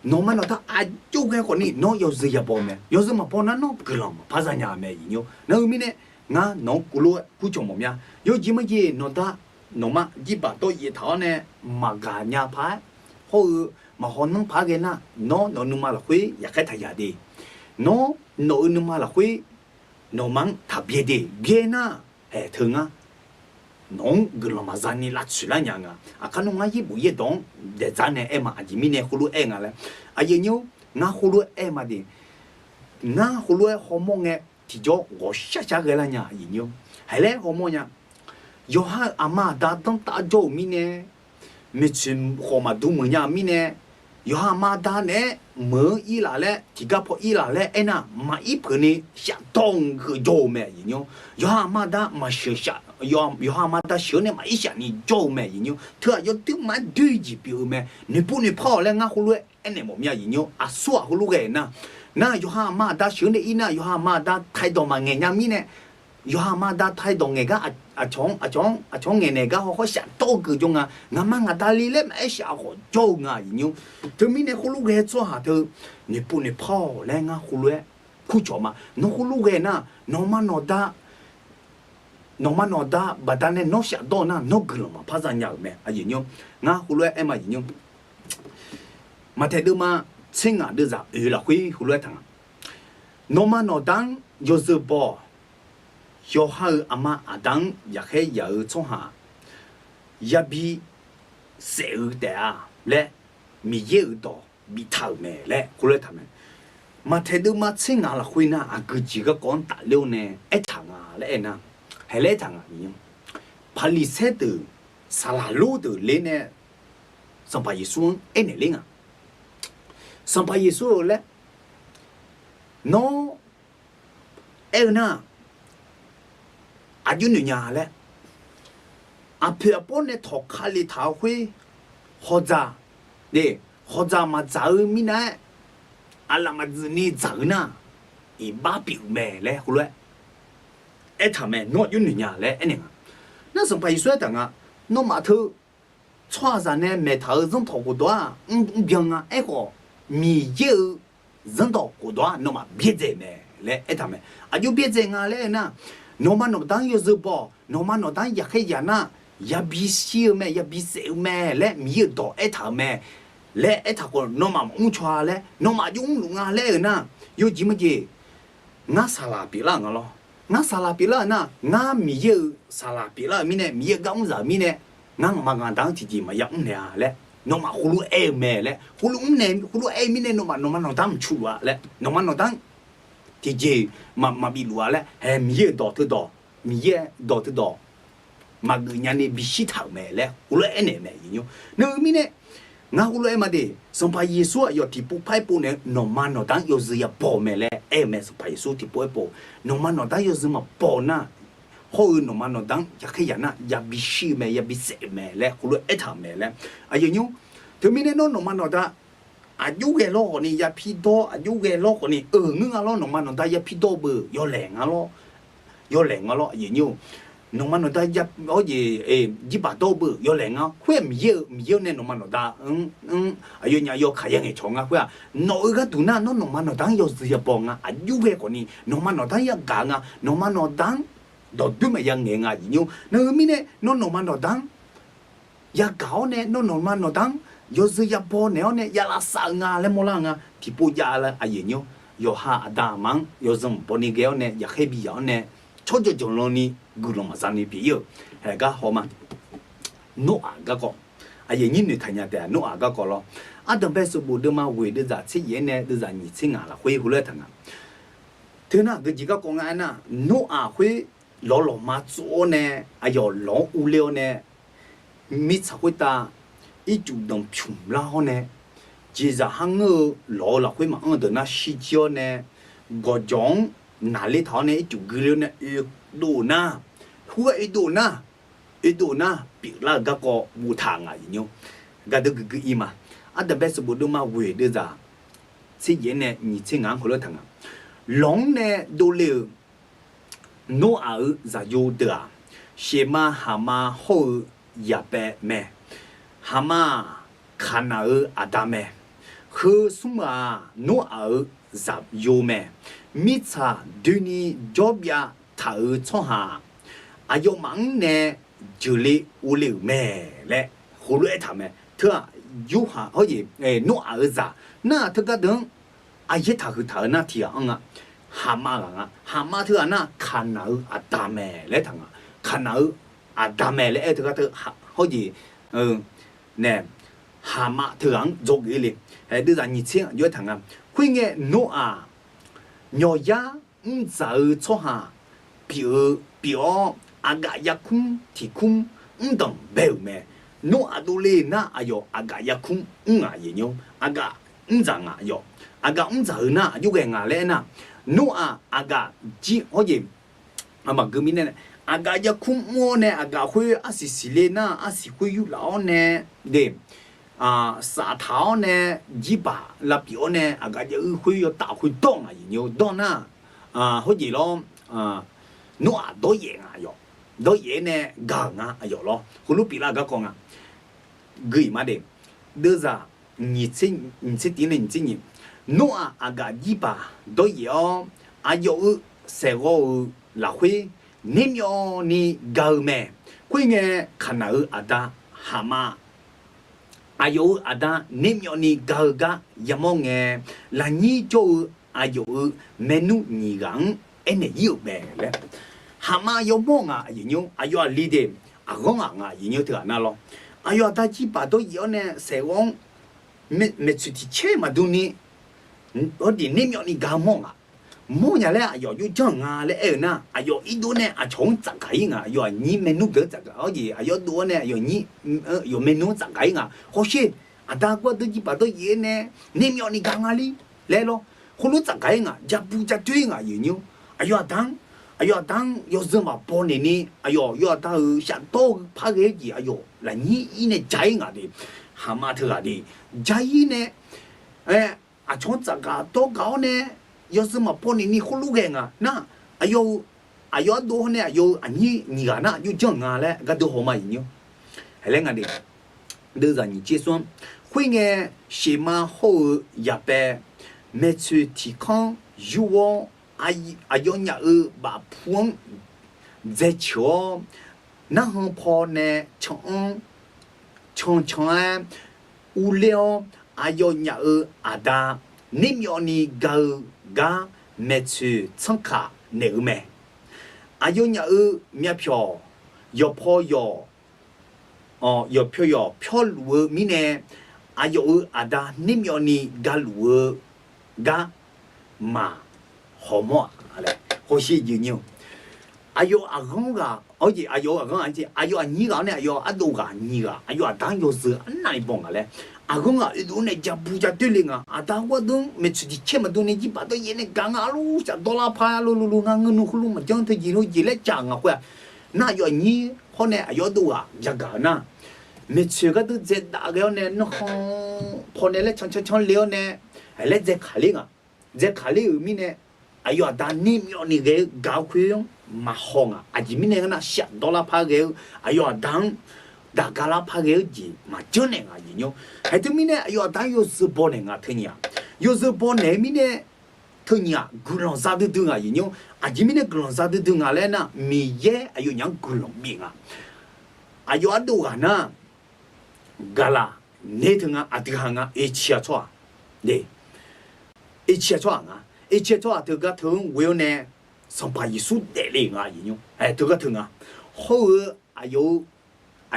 Speaker 1: no ma no da aju ke ko ni no yo z ya bo me yo zum ma bo na no glam pa za nya me nyu na mi ne nga no kulu ku chong mo mya yo ji ma ye no da nó mà chỉ bảo tôi vậy thọ nè mà gà nhà phá hồi mà họ nông phá cái na nó nung mà là quý ya cái thay đi nó nung mà là quý nó mang thập biệt đi ghê na thường á nó người mà ra ni lát xí lại nhang à cái nó ngay gì bụi đông để ra nè em mà chỉ mình nè hulu em à lẽ à giờ nhiêu ngã hulu em mà đi ngã hulu họ mong nghe thì cho我下下个了呀gì nhiêu hay lẽ họ mong nha yo ha ama da dong ta jo mi ne mi chim ho ma du mu nya mi ne 有哈马达呢，没伊拉嘞，几个破伊拉嘞，哎那马一盆呢，下东个肉咩人哟，有哈马达马小下，有哈马达小呢马一下你肉咩人哟，特要丢马对几表咩，你不你跑嘞，俺葫芦哎那么咩人哟，啊说葫芦个那，那有哈马达小呢伊那有哈马达太多嘛人家咪呢。有哈马达太多个从人家好想多个种啊，俺们俺大里嘞买下好做啊，因他们那葫芦个做下头，你不你跑来俺葫芦苦做嘛，那葫芦个那那么那大，把它呢那下多那那个了嘛，怕啥样没啊？因俺葫芦哎嘛因，嘛太多嘛，青啊的啥，了会葫芦汤，那么那当就是包。小孩阿妈阿当也系有从下，一比十二代啊，来米有多米头咩来，过来他们，嘛睇到嘛青牙啦会呐，啊佢自个讲大了呢，一堂啊来呐，系来堂啊，帕里塞的沙拉路的来呢，上巴耶稣一年零啊，上巴耶稣咧，no，哎呐。阿就女伢嘞，阿婆婆呢头卡里头会，或者，对，或者嘛走咪呢，阿拉嘛子你走呢，伊把表妹嘞，好嘞，哎他们诺有女伢嘞，哎你啊，那是白说的啊，诺码头，穿上呢眉头人头过多啊，平啊，哎个米酒人头过多啊，诺嘛别在咩嘞，哎他们，阿就别在啊嘞那。诺嘛诺当有时包，诺嘛诺当也可以那，也比小咩，也比小咩嘞，没有多一头咩，嘞一头个诺嘛唔错嘞，诺嘛用路啊嘞那，有几么子，俺沙拉比啦我咯，俺沙拉比啦那，俺没有沙拉比啦，咪呢没有讲啥咪呢，俺嘛俺当自己嘛也唔俩嘞，诺嘛葫芦爱咩嘞，葫芦唔呢，葫芦爱咪呢诺嘛诺当唔出啊嘞，诺嘛诺当。ที่เจมาบิลัวแล้วเฮ้มีเยดอทดอมีเยดอทดอมาเกญานี่บิชิทาแม่แล้วอุลเอเนแม่ยิโยเนมีเนี่ยงาอุลเอมาเดสัมภาเยซูยอที่ปุไผปุเนี่ยนอมานอตังยอซึยาปอแม่แล้วเอแม่สัมภาเยซูที่ปุไผปอนอมานอตังยอซึมาปอนะฮอนอมานอตังยาขยานะยาบิชิแม่ยาบิเสแม่แล้วอุลเอทาแม่แล้วอะยิโยถึงมีเนี่ยนอมานอตังอายุแกล้อนี่ยาพี่โตอายุแกล้อนี่งึงอะล้อน้องมันน้องตายาพี่โตเบอยอแหลงอะล้อยอแหลงอะล้ออย่างนี้น้องมันน้องตายาโอ้ยยี่บาโตเบอยอแหลงอะเพื่อมีเยอะเนี่ยน้องมันน้องตาอายุเนี่ยยอขยันไอ้ชงอะเพื่อน้องก็ดูน่ะน้องมันน้องตายอสิยาปองอะอายุแกนี่น้องมันน้องตายากางอะน้องมันน้องตังดอดดูไม่ยังเงงอะอย่างนี้นั่นมีเนี่ยน้องมันน้องตังยากาวเนี่ยน้องมันน้องตัง有时也包呢呢，也拉上啊，来么啦啊，提不呀了，哎呀妞，有哈大忙，有什么包呢个呢，也黑必要呢，吵就讲了呢，古龙马上呢必要，系个好嘛，诺啊个个，哎呀你看人家诺啊个个咯，啊等白是不的嘛，为的啥吃盐呢，的啥你吃啊了，回回来疼啊，听那个几个公安呐，诺啊会老嘛做呢，哎哟老无聊呢，没才会打。一主动穷了呢，其实行个老了会嘛，的那西郊呢，各种哪里头呢，就个了呢，多呢，或多呢，别了个个无糖啊，因为，个都个伊嘛，啊，特别是不都嘛为的咋，这些呢，你这样可了糖啊，龙呢都了，诺尔咋有的啊，些嘛蛤蟆好也白咩。蛤蟆看那阿达咩，和什么诺尔杂有咩，米查对你脚边他从下，阿有忙呢就来屋里咩嘞，后来他们他有下可以诺尔杂，那他个等阿一他和他那天啊，蛤蟆啊，蛤蟆他那看那阿达咩嘞他啊，看那阿达咩嘞，他个他可以nè hà mã thường dọc cái liền hay đưa ra nhị chiếc nhớ thằng à khuyên nghe nô à nhỏ ya giờ cho hà biểu à gà ya khung thì khung đồng bèo mẹ no adole na ayo aga yakum nga yenyo aga nza nga yo aga nza na yuge nga le na no aga ji oye ama gumine aga yakum mo ne aga hui asisile na asikui yu lao ne de sa thao ne jiba la pio ne aga yu hui yo ta hui dong a yenyo dong na ho ji lo no do ye nga yo do ye ne ga nga ayo lo hulu pila ga ko nga gửi mà để đưa ra nhị sẽ tiến lên chính nhị nó aga đi bà đối với ayo sẽ có là huy nếu như ni gạo mẹ quy nghe khả năng ở đó hama ayo ở đó nếu như ni gạo ga yamo nghe là nhị cho ayo menu nhị gang em nhiều bè lẽ hama yamo ngà nhiều ayo leader agon ngà nhiều thứ nào lo ayo ta chi ba do yo ne se won me chu ti che ma du ni o di ni myo ni ga mo nga mo nya le ayo yu jong nga le e na ayo i do ne a chong za kai nga yo ni me nu ge za ga o ji ayo do ne yo ni yo me nu za kai nga ho shi a da kwa do chi ba do ye ne ni myo ni ga nga li le lo ho lu za kai nga ja bu ja tui nga yu nyu ayo当有什么包呢呢？要到想多拍个gì？là你呢摘我的，蛤蟆头啊的，摘呢，从这个多高呢？有什么包呢？你葫芦个啊？那多呢？你个那有讲啊嘞，个都好嘛人哟，还来我的，都让你结算，会个什么好也白，每次提康有我。ayo nhà bà phuong dễ cho nó không phò nè chong u leo ayo nhà ada nim yoni ga mẹ chữ chăng cả nè mẹ ayo nhà mẹ pyo yo pho yo pyo lúa mi nè ayo ada nim yoni ga lúa ga mà họ mua là họ sẽ nhiều nhiều ayo agon ga ở gì ayo agon anh chị ayo anh nhỉ cái này ayo ăn đồ ga nhỉ ga ayo đang yo sự anh này bông cái agon ga đồ này já bu já tuyệt linh à đang qua đông mấy chuyện gì mà đồ này chỉ bắt đầu yên này gang alu chả đô la pa lu ngang ngân lu mà chẳng thấy gì lấy chẳng à quên na ayo nhỉ họ này ayo đồ à já ga na mấy chuyện cái đồ dễ đã cái này nó không họ này lấy chọn liều này lấy dễ khali ở mi này ayo da ni myo ni ge ga khuyong ma honga aji mi ne na sha dollar pa ge ayo dang da gala pa ge ji ma jone nga yin yo hai tu mi ne ayo da yo su bo ne nga thnya yo su bo ne mi ne thnya gulong za du nga yin yo aji mi ne gulong za du nga le na mi ye ayo nyang gulong mi nga ayo adu ga na gala ne thnga adha nga e chia chwa de e chia chwa nga一切做这个疼，我呢上把艺术带领啊，应用，这个疼啊，后有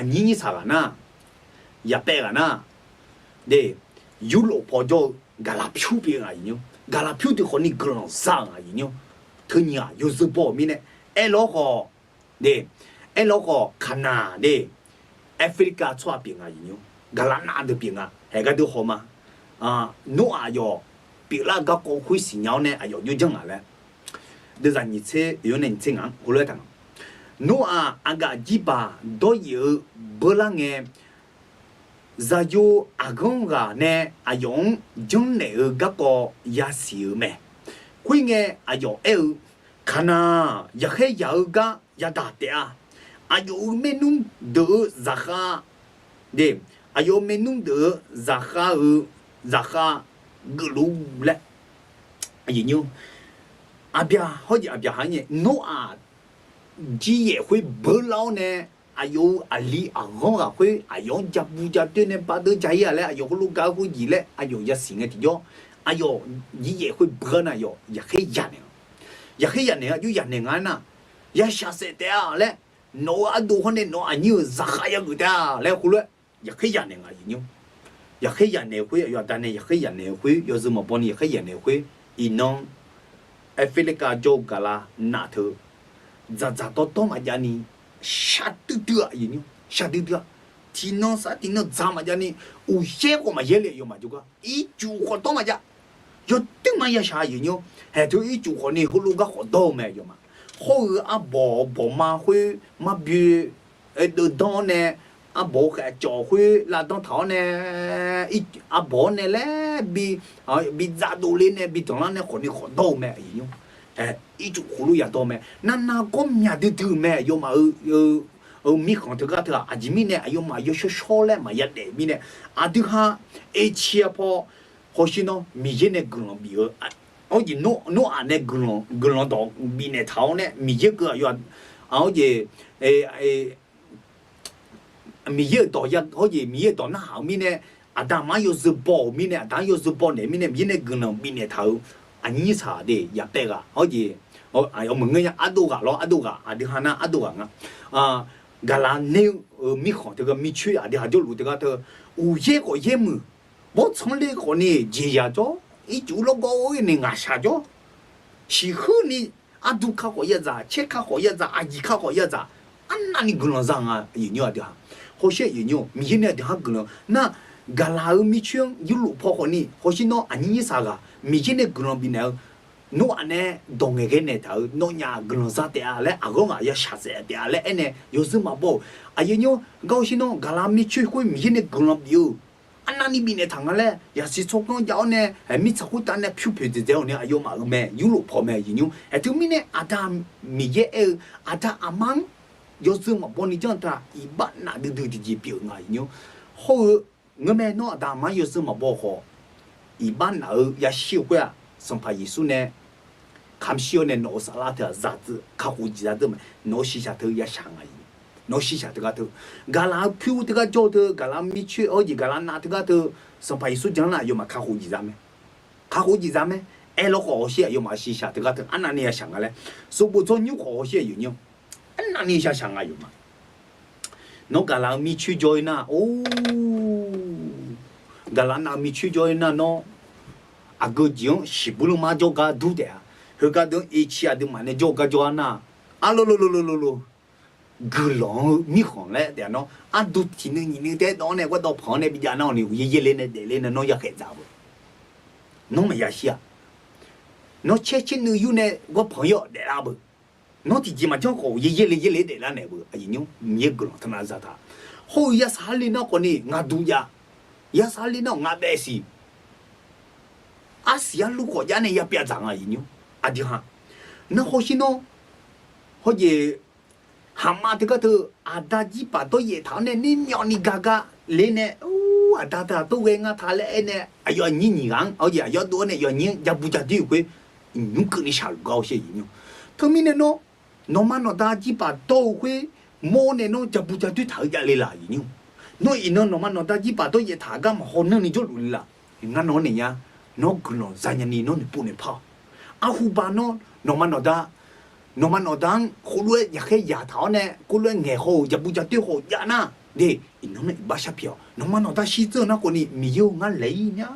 Speaker 1: 你啥个呢？也白个呢，对，有老婆叫嘎拉票边啊，应用，嘎拉票的和你个人上啊，应用，疼你啊，有时报名呢，老个，对，老个看哪的，Africa 错边啊，应用，嘎拉哪的边啊，个都好嘛，诺啊哟。别那个高会洗尿呢，有证啊嘞，这让你吃有人证啊，胡来讲，侬个几把都有不啷个，再有公个呢，用种那个也少咩，会个看呐，也系有个也大的有咩弄得咋哈的，有咩弄得咋哈。gulu le yin yo abia ho ji abia han ye no ji ye hui bo lao ne ayo ali agon ga hui ayo ja bu ja de ne ba de ja ya le ayo lu ga hu ji le ayo ya sing ti yo ayo ji ye hui bo na yo ya he ya ne yu ya ne nga na ya sha se de le no adu ho ne no anyu za ha ya gu da le hu le ya he ya ne nga yin yo也黑眼内灰，要但呢也黑眼内灰，要什么帮你黑眼内灰，一弄，菲律宾做个啦，那头，咋到嘛家呢，傻嘟嘟啊，一妞，傻嘟嘟，
Speaker 2: 听侬啥听侬咋嘛讲呢？有些个嘛也来用嘛，就讲一句活动嘛讲，要对嘛也下有妞，还头一句话呢，后路个活动嘛有嘛，后个阿伯嘛会嘛比都当呢。阿伯还教会拉当头呢，一阿伯呢嘞比扎多哩呢，比当然呢活到咩用，一就葫芦也到咩，那个面的头咩，要嘛米行头个头啊，前面呢要嘛要少嘞嘛一来面呢，啊对哈一切破，好像喏米一呢个比个，好似侬啊呢个到米呢头呢米一个要，好似米一到一，好似米一到那后面呢，啊，但嘛又是包面呢，但又是包那面呢，米呢个人米呢头，啊，你查的也白个，好似我啊要问个呀，阿多个咯，阿多个，啊，你看那阿多个啊，个啦你米行这个米区啊，你还就路这个头，有一个也么，我从来个呢节日着，一就那个呢俺下着，是后呢阿多卡好一咋，切卡好一咋，阿姨卡好一咋，啊那你个人上啊，有鸟的哈。好些有妞，米呢的哈个了，那个拉米圈一路跑好呢，好些喏，你啥个米呢个了比呢，喏安呢当个呢头，喏呀个了啥的啊嘞，阿个嘛要下子的啊嘞，呢有时嘛不，啊有妞，高些喏个拉米圈会米呢个了比哦，啊那你比呢堂个嘞，也是从讲要呢，米吃会单呢飘飘的这样呢，哎有嘛个咩，有路跑咩有妞，哎对面呢阿他米也阿他阿忙。有时嘛，帮你讲他一般那都的表啊，妞，后我们那大妈有时嘛不好，一般那也喜欢生怕艺术呢，看小呢拿啥拉头啥子，看胡子啥子嘛，拿西下头也想啊，拿西下头个头，噶拉飘这个脚头，噶拉米去，而且噶拉拿这个头，生怕艺术讲啦，要么看胡子啥么，看胡子啥么，哎，老好些，要么西下这个头，俺那你也想个嘞，说不做牛好些有妞。那你想想啊，有嘛？侬个人米去join那哦，个人那米去join那喏，啊个讲是不能嘛做个都的啊，那个等一起啊，等嘛呢做个做那，啊咯，个人米行嘞的喏，啊都听你在当呢，我到旁呢比较闹呢，一来呢，来呢，侬也开咋不？侬没也是啊，侬切侬有呢，我朋友来啦不？侬自己嘛讲好，一来的啦那不，哎妞没个了，他那啥他，后也啥哩那个呢，俺都呀，也啥哩那俺白是，啊是呀，如果家呢也别长啊，妞，啊的哈，那好些喏，好似蛤蟆这个头，啊大鸡巴都也头呢，你鸟你嘎嘎来呢，哦啊大都为俺他来呢，哎呀你讲，而且要多呢，要你也不加对会，你跟你下路高些妞，他们呢喏。侬嘛侬大几把都会，莫呢侬就不就对头家来啦，妞。侬一侬嘛侬大几把都也他干嘛好弄你就路啦。俺侬呢呀，侬个侬三年你侬你不能跑。啊胡巴侬嘛侬大葫芦也可以牙头呢，葫芦眼好也不就对好呀那，嘞，侬呢把下票，侬嘛侬大西走那个呢没有俺来呢，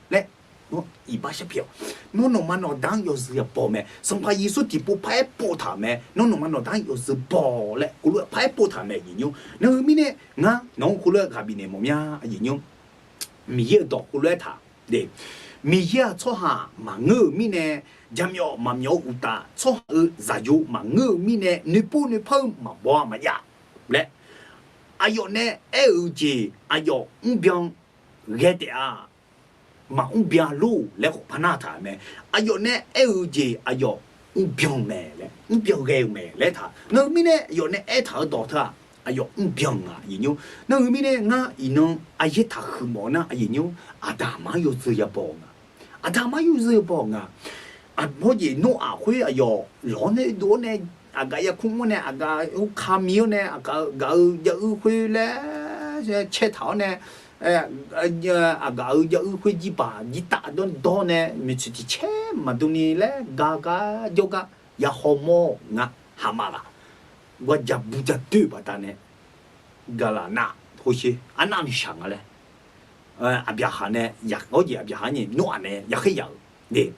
Speaker 2: 来。侬一把些票，侬嘛侬当有时要报咩？生怕艺术地不派报他们，侬嘛侬当有时报嘞，咕噜派报他们应用。那后面呢，啊，侬咕噜下边呢么样应用？米一到咕噜他，对，米一错下嘛后面呢，家苗嘛苗有大，错下就嘛后面呢，你不跑嘛บ่嘛呀，嘞，哎呦呢，哎呦姐，哎呦，边热的啊。mà ông bia lu lấy của pana thà mẹ ai yo nè eo gì ai yo ông biang mẹ lẽ ông biang ghê mẹ lẽ thà nó mi nè yo nè ai thà đỏ thà ai yo ông biang à gì nhiêu nó mi nè ngã gì nó ai hết thà khử mỏ na gì nhiêu à đà má yo zư ya bong à đà má yo zư bong à bao gì nó à khuya ai yo lõ nè đố nè à cái ya khung nè à cái cam miêu nè à cái ya khuya lẽ chết thảo nè aga ya khui ji ba ji ta don do ne mi chi ti che ma du ni le ga yoga ya homo nga hamara wa ja bu ja tu ba ta ne gala na ho shi ana ni shang le a bia ha ne ya go ji a bia ha ni no ne ya he ya de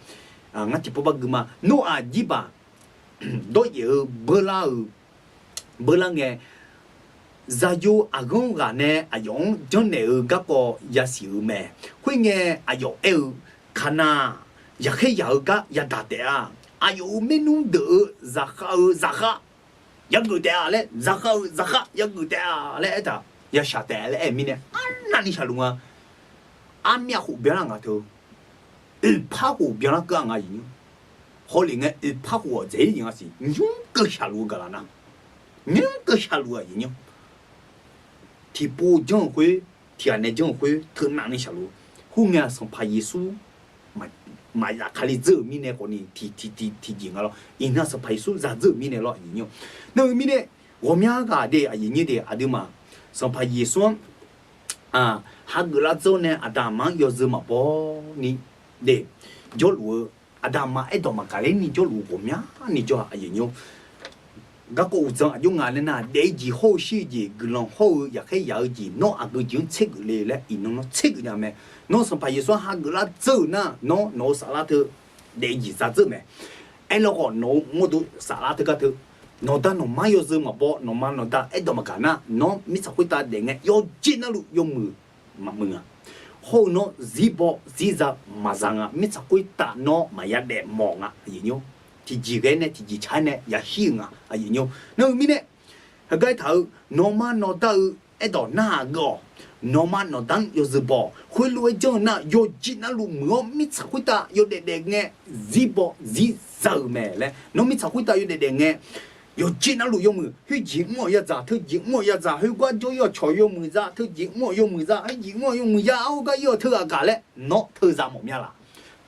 Speaker 2: nga ti po ba guma no a ji ba do ye bơ la nghe za yo agon ga ne ayong jon ne ga ko ya si me hui nge ayo kana ya he ya ga ya da de a ayo menu de za kha ya gu de a le za kha ya gu de a le ta ya sha de le mi ne na ni sha lu nga a mia hu bia nga to pa hu bia nga ga nga yin ho li nge pa hu ze yin a si nyu ge sha lu ga la na nyu ge sha lu a yin thì bố dân huế thì anh ấy dân huế thường nặng như sao hú nghe xong phải Giêsu mà là khai giữ mi này còn thì gì ngalo in ha xong phải Giêsu ra giữ mi này lo gì nhỉ nơi mi này 我们个的啊，人家的啊的嘛，xong phải Giêsu à ha gửi lá dâu này Adam mà yêu dư mà bỏ ni để cho lúa Adam mà ấy đó mà cái này cho lúa của mình ni cho à gì nhỉ các cô dân dùng ngài là để gì hậu sự gì cái lòng hậu ya hay ya gì nó à cái chuyện chết cái này là in nó chết cái này nó xong phải说哈个啦走呢nó啥啦的để gì啥子没哎那个nó么都啥啦的个的nó ta nó mai yo zơ mà bỏ nó mà nó ta ấy đó mà cả na nó mi sao会ta để nghe yo chín nó yo mừ mà mừ à hậu nó gì bỏ gì ra mà rằng à mi sao会ta nó mà ya để mong à gì nhá thì gì cái này thì gì trái này ya hiền à gì nhá nó mi này cái thằng nó mà nó ta ấy đó na go nó mà nó đang yo zơ bỏ khui lui cho na yo chín nó lu mưa mi sao会ta yo để nghe gì bỏ gì giờ mẹ lẽ nó mi sao会ta yo để nghe有钱那路用么？去钱么一扎，去钱么一扎，去关就要财用么扎，去钱么用么扎，去钱么用么扎，我个要特啊干嘞，喏特啥么样啦？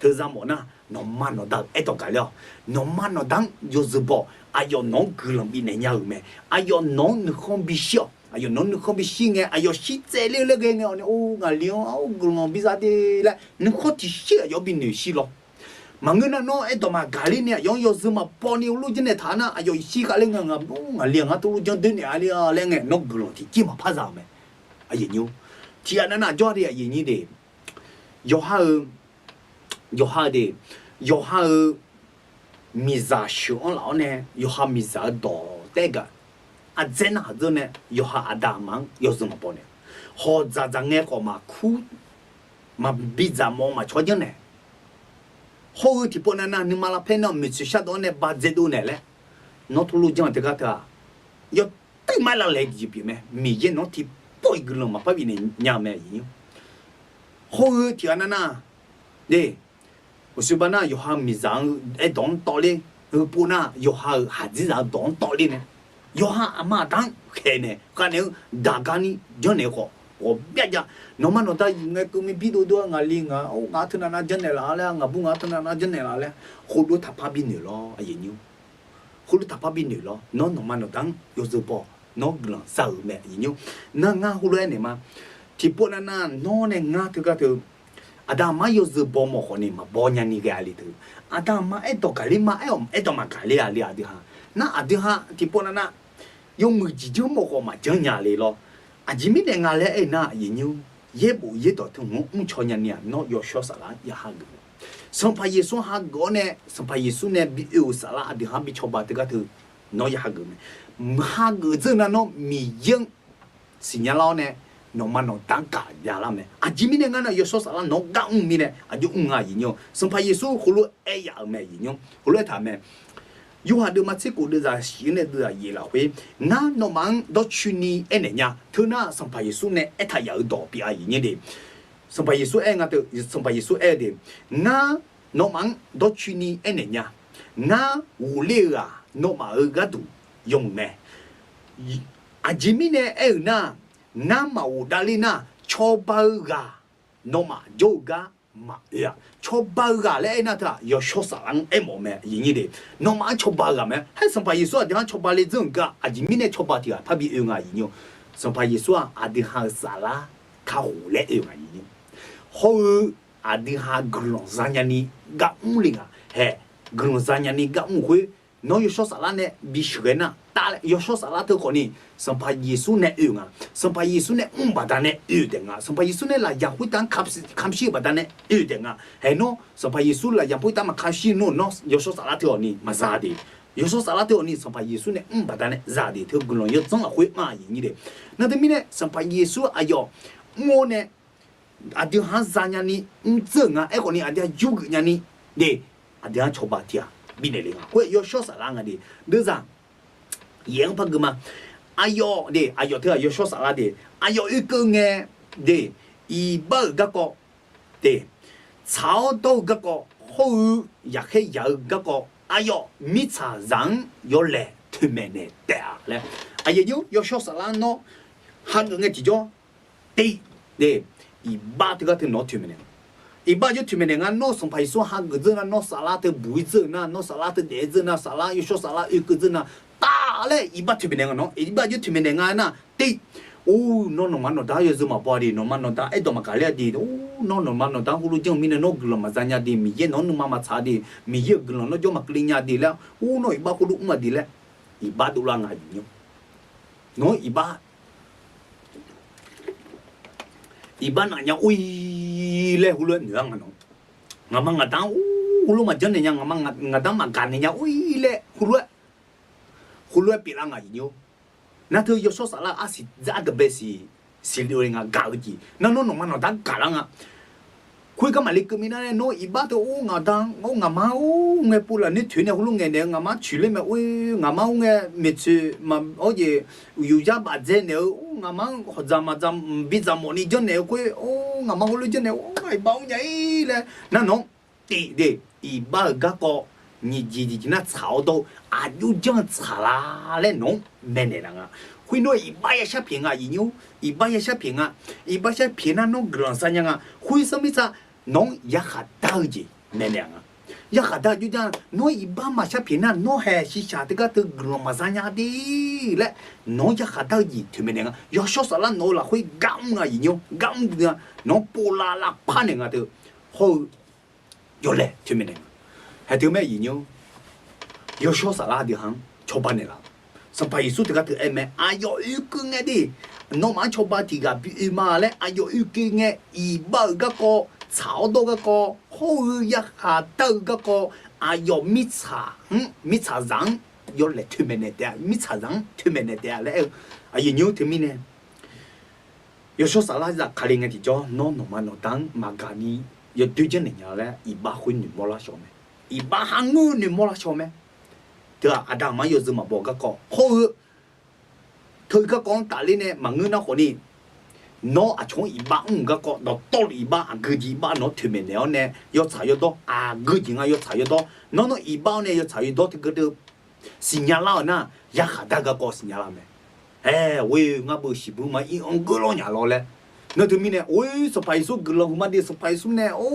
Speaker 2: 特啥么呢？喏慢喏当，哎都干了，喏慢喏当就是不，哎哟喏个人比人家有咩？哎哟喏你看比小，哎哟喏你看比细个，哎哟细在了那个个哦，俺俩哦个人比啥的嘞？你看的细要比女细咯。Mangena no eto ma gali ne yong yo zuma poni ulu jene thana ayo isi kale nga nga lianga tu jong de ne ali lenge no gulo ti ki ma phaza me aye nyu ti anana jo de aye ni de yo ha de miza shu lao ne yo ha miza do de ga a zena zo ne yo ha adamang yo zuma poni ho za za nge ko ma khu ma biza mo ma cho jeng ne hou thì bọn anh nhưng mà là phải nó mình sẽ đó này ba giờ đó này lẽ nó thu lưu chẳng được cả thà yo tới mai là lấy gì bị mẹ mình giờ nó thì bôi cái lồng mà phải bị này nhà mẹ gì hou thì anh na để我说吧那有哈米长哎当道理不那有哈还是让当道理呢有哈阿妈当开呢看呢大家呢就那个我别讲nó mà nó ta nghe cứ mình biết đồ ngà li ngà ô ngà thằng nào chân này là ngà bu ngà thằng nào chân này là hồ đồ tháp pin nữa lo ai nhiêu hồ đồ tháp pin nữa lo nó mà nó đang yêu giờ bỏ nó là sợ mẹ nhiêu na ngà hồ đồ này mà thì bọn nó này ngà thứ cái thứ ada mà yêu giờ bỏ một này mà bỏ nhà này cái ali thứ ada mà ấy to cái mà ấy to mà cái ali adi ha na adi ha thì bọn nó dùng mười chỉ cho một mà chân nhà li lo à chỉ biết ngà lẽ ấy na nhiêu ye bu ye to thung mu cho nya nia no yo sho sala ya ha gu som pa yesu ha go ne som pa yesu ne bi u sala di ha bi cho ba te ga thu no ya ha gu me ha gu zhe na no mi yeng sin ya lao ne no ma no dang ka ya la me a ji mi ne nga na yo sho sala no ga un mi ne a ju un nga yi nyo som pa yesu hu lu e ya me yi nyo hu lu ta me yêu hà đưa mà chết của đưa ra xí này đưa ra gì là huế na nó mang đó chuyên ni em này nha thứ na xong phải Giêsu này em thay ở đó bị ai như thế xong phải Giêsu em ngắt từ xong phải Giêsu em đi na nó mang đó chuyên ni em này nha na u lê à nó mà ở gạt đủ dùng mẹ à chỉ mi này em na mà u đa li na cho bao gà nó mà yoga mà ya cho bao gà lẽ na ta yo cho sang em mẹ như thế nó mà cho bao gà mẹ hay xong phải Giêsu à đi cho bao lê dương gà à chỉ mi này cho bao thì à phải bị yêu ngài nhiều xong phải Giêsu à đi hàng xả la khâu lẽ yêu ngài nhiều hầu à đi hàng gương zanya ni gà linh à hè gương zanya ni gà huế nó yo cho xả la này bị sửa na ta lại yo cho xả la thứ còn đi xong phải Giêsu này yêu ngài xong phải Giêsu này bà ta này yêu đến ngài xong phải Giêsu này là Yahweh đang khám sĩ bà ta này yêu đến ngài hay nó xong phải Giêsu là Yahweh đang mà khám sĩ nó yo cho xả la thứ còn đi mà ra đi 有时候啥啦都你上把耶稣呢，把他呢咋的，他个人要怎了会骂你的，那对面呢上把耶稣哎哟，我呢。ada hazanya ni nzenga eko ni ada juga ni de ada coba dia bine lenga ko yo sho sala nga de de za yang pa gema ayo de ayo te yo sho sala de ayo iko nge de i ba ga ko de cao do ga ko ho ya he ya ga ko ayo mi cha zang yo le tu mene de le ayo yo sho sala no han nge ji jo de 이바 같은 노트면은 이바 저 투면은 너 선파이소 하거든 너 살라트 부이즈나 너 살라트 내즈나 살라 유쇼 살라 이거즈나 따래 이바 투면은 너 이바 저 투면은 나 띠 오 너만 너 다여즈마 버리 너만 너 다 에도 마갈야디 오 너만 너다 후루 정 미네 너 글로 마자냐디 미예 너 누마마 차디 미예 글로 너 좀 마클리냐디라 오너 이바 후루 마디래 이바 둘랑아디뇨 너 이바 iban anya ui le hulu nyang ano ngamang ngatang hulu ma jan nya ngamang ngatang makan nya ui le hulu pilang ayo na tu yo so sala asi za de besi siluringa galgi na no man no dan kalanga kui ka malik mina ne no iba to o ngatang o ngama o nge pula ni thune hulu nge ne ngama chule me ui ngama nge mechu ma oje yuja ba je ne ngama hojama jam bizamoni jone ko o ngama hulu jone o ngai bao nhai le na no ti de iba ga ko ni ji ji na cao do a yu jang cha la le no me ne la nga hui no iba ya sha ping a yin iba ya sha ping a iba sha ping na no gran sa nya nga hui so mi cha no ya ha da ji me ne nga ya ha da ju jang no iba ma sha ping na no he shi sha de ga de gran ma sa nya di le no ya ha da ji tu me ne nga yo sho sa la no la hui gam nga yin gam de no po la la pa ne nga de ho yo le tu me ne还得咩研究？有小啥啦的行，错半年了。上百数这个的哎咩？哎呦，一个眼的，侬买错半的个比嘛嘞？哎呦，一个眼一百个个，炒到个个，好一下到个个，哎呦，米茶，米茶瓤，要来推面的，米茶瓤推面的嘞，哎研究推面呢？有小啥啦子卡林个的叫，侬嘛侬当马嘎尼，要对着人家嘞，一百回你莫拉小咩？iba hangu ni mola chome ta ada ma yo zuma bo ga ko ho thoi ka kong ta li ne mangu na ho ni no a chong iba ga ko do to iba a ge ji ba no thu me ne ne yo cha yo do a ge ji nga yo cha yo do no no iba ne yo cha yo do ge de signala na ya ha da ga ko signala me we nga bo shi bu ma i on go lo nya lo le nó tụi mình này ôi số phải số gửi lòng mà đi số phải số này ô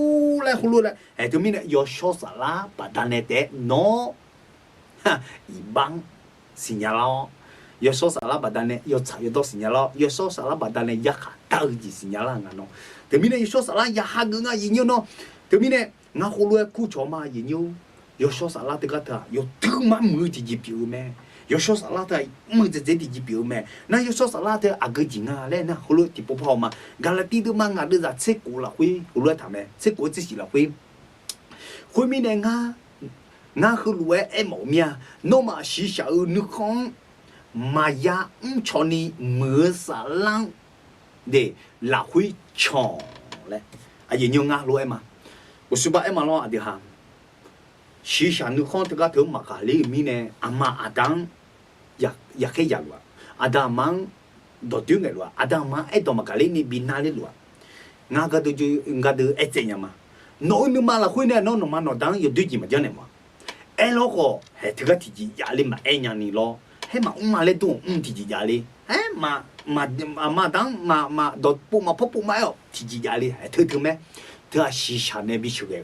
Speaker 2: lại hulu lại tụi mình này yo số sa la bà đàn này thế nó ibang sinyalo yo số sa la bà đàn này yo chạy yo đó sinyalo yo số sa la bà đàn này yak tao gì sinyalo ngano tụi mình này yo số sa la yak hang nga gì nhiêu nó tụi mình này nga hulu cu chó mà gì nhiêu yo số sa la tự cái thà yo tự mà mười gì biểu mẹ有说啥啦的，么子这地几表咩？那有说啥啦的啊个钱啊嘞，那后来地不跑嘛，干了地都嘛俺都在吃过了会，后来他们吃过这些了会，后面呢俺后来哎毛面，那么是小女康，嘛呀瞧你没啥浪的拉会抢嘞，啊也有俺路嘛，我说吧哎嘛咯的哈。是小女康这个头马卡里面呢，阿妈阿当。ya ke ya lua ada mang do tu nge lua ada mang do makali ni binali lua nga ga do ju nga do nya ma no ni ma la hui ne no ma no dang yo du ji ma jane ma lo ko he te ga ti ji ya li ma nya ni lo he ma ma le tu ti ji ya li ma dang ma do pu ma pu ma yo ti ji ya li he te me te a shi sha ne bi shu ge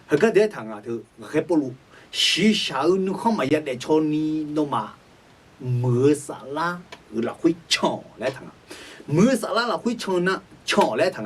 Speaker 2: he ga de thang a te he pu lu shi sha nu kho ma ya de cho ni no ma mưa xả la là khuy chọn lại thằng mưa xả la là khuy chọn na chọn lại thằng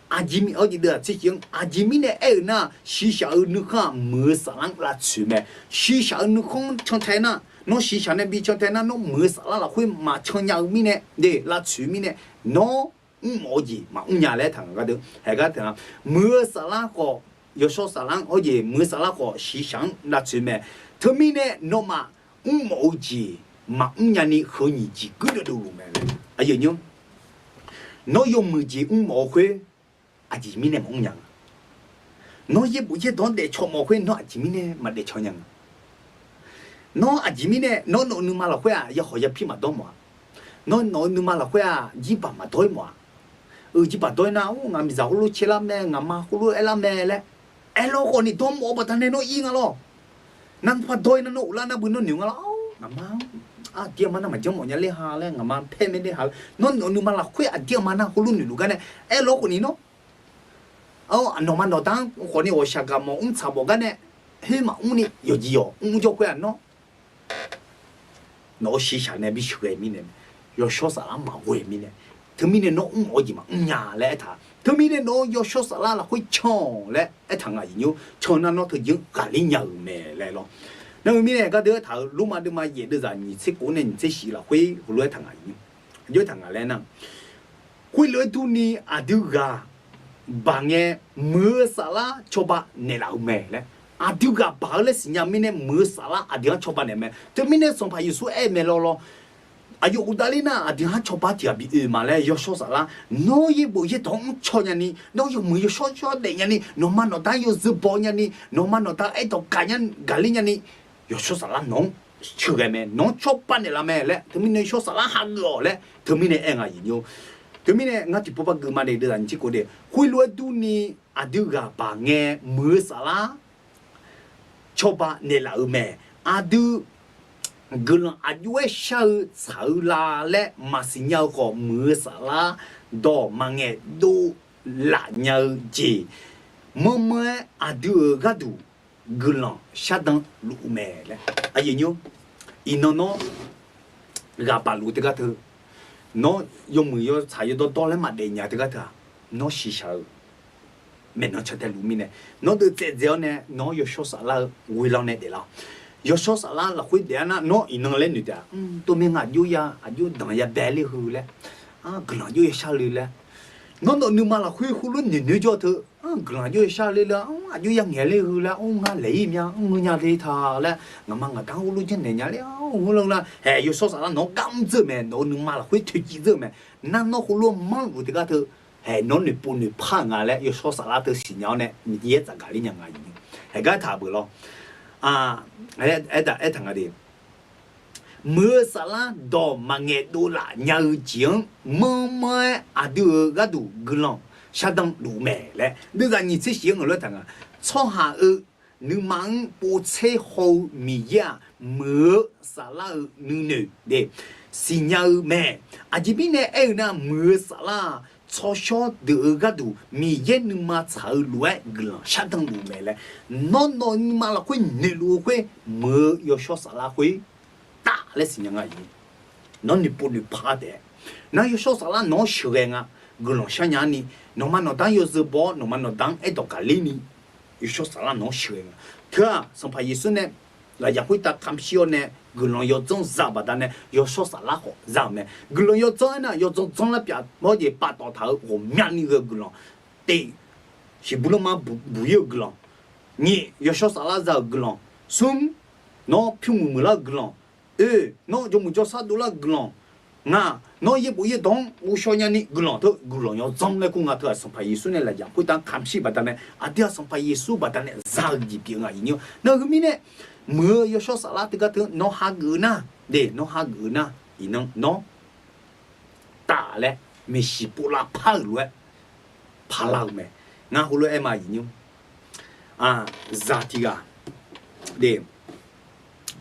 Speaker 2: ajimi ở gì đó chỉ tiếng ajimi này ở na xí xả ở nước khác mưa xả la là chữ mẹ xí xả ở nước không chọn thế na nó xí xả này bị chọn thế na nó mưa xả la là khuy mà chọn nhau mi này để là chữ mi này nó mỏ gì mà nhà lại thằng cái đó hay cái thằng mưa xả la có有说xả la ở gì mưa xả la có xí xả là chữ mẹ thứ mi này nó mà 毛几嘛年你和你几个的都买了，哎呀妞，那有么几毛会，啊几米呢毛娘，那也不也当得炒毛会，那几米呢没得炒娘，那啊几米呢，那你嘛了会啊，也好也皮嘛多嘛，那你嘛了会啊，一把嘛多嘛。一把多那我咪咋呼噜吃了咩，俺妈呼噜哎啦咩嘞，哎咯个你多么不谈的那硬啊咯，那把多那那那不那牛啊咯，俺妈啊爹妈那么讲么样厉害嘞，俺妈配没厉害，那你嘛啦会啊爹妈那呼噜牛干呢，哎咯个你喏，哦那嘛那当个你我下个么差不干呢，嘿嘛你有几哟，就会啊喏，那西下那比学米呢，要学啥嘛会米呢？他明年弄我gì mà nhà lại thà他明年弄要说啥啦啦会抢来哎thằng啊nhiều抢那nó thời gian cả lý nhờ mẹ lại lo那明年cái đứa thằng lúc mà đứa mà về đứa ra nhị sẽ cố nên sẽ xí là会lưỡi thằng à nhiều thằng à lại nè会lưỡi tu ni à đứa gà bà nghe mưa啥啦cho bà nè lão mẹ lại à đứa gà bà lại sinh nhà明年mưa啥啦à đứa cho bà nè mẹ他明年送把耶稣哎mẹ lo lo ayo udalina adiha chopati abi male yo shosa la no ye bo ye dong chonya ni no yo mu yo sho de nya ni no ma no ta yo zubo nya ni no ma no ta e to kanya galinya ni yo shosa la no chuge me no chopa ne la me le tumi ne shosa la ha go le tumi ne enga yin yo tumi ne ngati popa gu ma de de an chi ko de hui lo du ni aduga ba nge mu sa la chopa ne la me adu gần ai sao sao la lẽ mà xin nhau có mưa xả la đó mà nghe đô là nhau gì mơ à đưa gà đủ gần sát đăng lũ mẹ lẽ à gì nhung nó gà bà lũ thì gà thơ nó dùng mưa yo xài yo đó lẽ mà để nhà thì gà thơ nó xì sao mẹ nó cho theo lũ mình này nó được dễ dễ này nó yo số xả la vui lòng này để lo yo so sala la khui de na no inang le ni da to me nga yu ya ayu dang ya ba le hu le gla yu ya sha le le no no nu ma la khui hu lu ni ni jo tho gla yu ya sha le le ayu ya nge le hu la nga le mya nya le tha le nga ma nga dang hu lu chen ne nya le hu lo la he yo so sala no gam ze me no nu ma la khui thu ji ze me na no hu lu ma wu de ga tho he no ni pu ni pha nga le yo so sala tho si nyao ne ni ye za ga li nya nga yi he ga tha bu lo ai thằng ở đi mưa xả lá đỏ mà nghe đô là nhờ tiếng mơ à đưa gà đủ gừng sa đăng đủ mẹ lẽ đưa ra nhìn thấy tiếng ở đó thằng à cho hà nữ mang bộ xe hậu mì ya mưa xả lá nữ để xin nhờ mẹ à chỉ biết nè na mưa xả lá cho số được gà đủ mì yên nhưng mà chở lúa gừng sa đăng đủ mẹ lẽ nó nhưng mà là quên nè lúa quên mưa yo số xả lá quên ta lấy xin nhờ ngay nó nị bù nị phá đấy nó yo số xả lá nó sửa ngay gừng sa nhà nị nó mà nó đang yo dự bỏ nó mà nó đang ấy đó cả lý nị yo số xả lá nó sửa ngay thế à xong phải yesu nè là ya huy ta tham siêu nè gừng yo trong giả bà ta nè yo số xả lá họ giả nè gừng yo trong nè yo trong là bịa mỗi gì bắt đầu tháo họ miễn đi cái gừng để chỉ bù lông mà bù yêu gừng nhỉ yo số xả lá giả gừng sum nó phim mù là gừng nó dùng một chỗ sát đồ là gừng nga nó ye bu ye dong u sho nya ni gulong to gulong yo zong le ku nga to sang pa yesu ne la ya pu tang kham si ba ta ne a dia sang pa yesu ba ta ne za ji pi nga yin yo na gu mi ne mưa yo sho sa la ti ga tu no ha gu na de no ha gu na yin no ta le mi si pu la pa lu pa la me nga hu lu e ma yin yo za ti ga de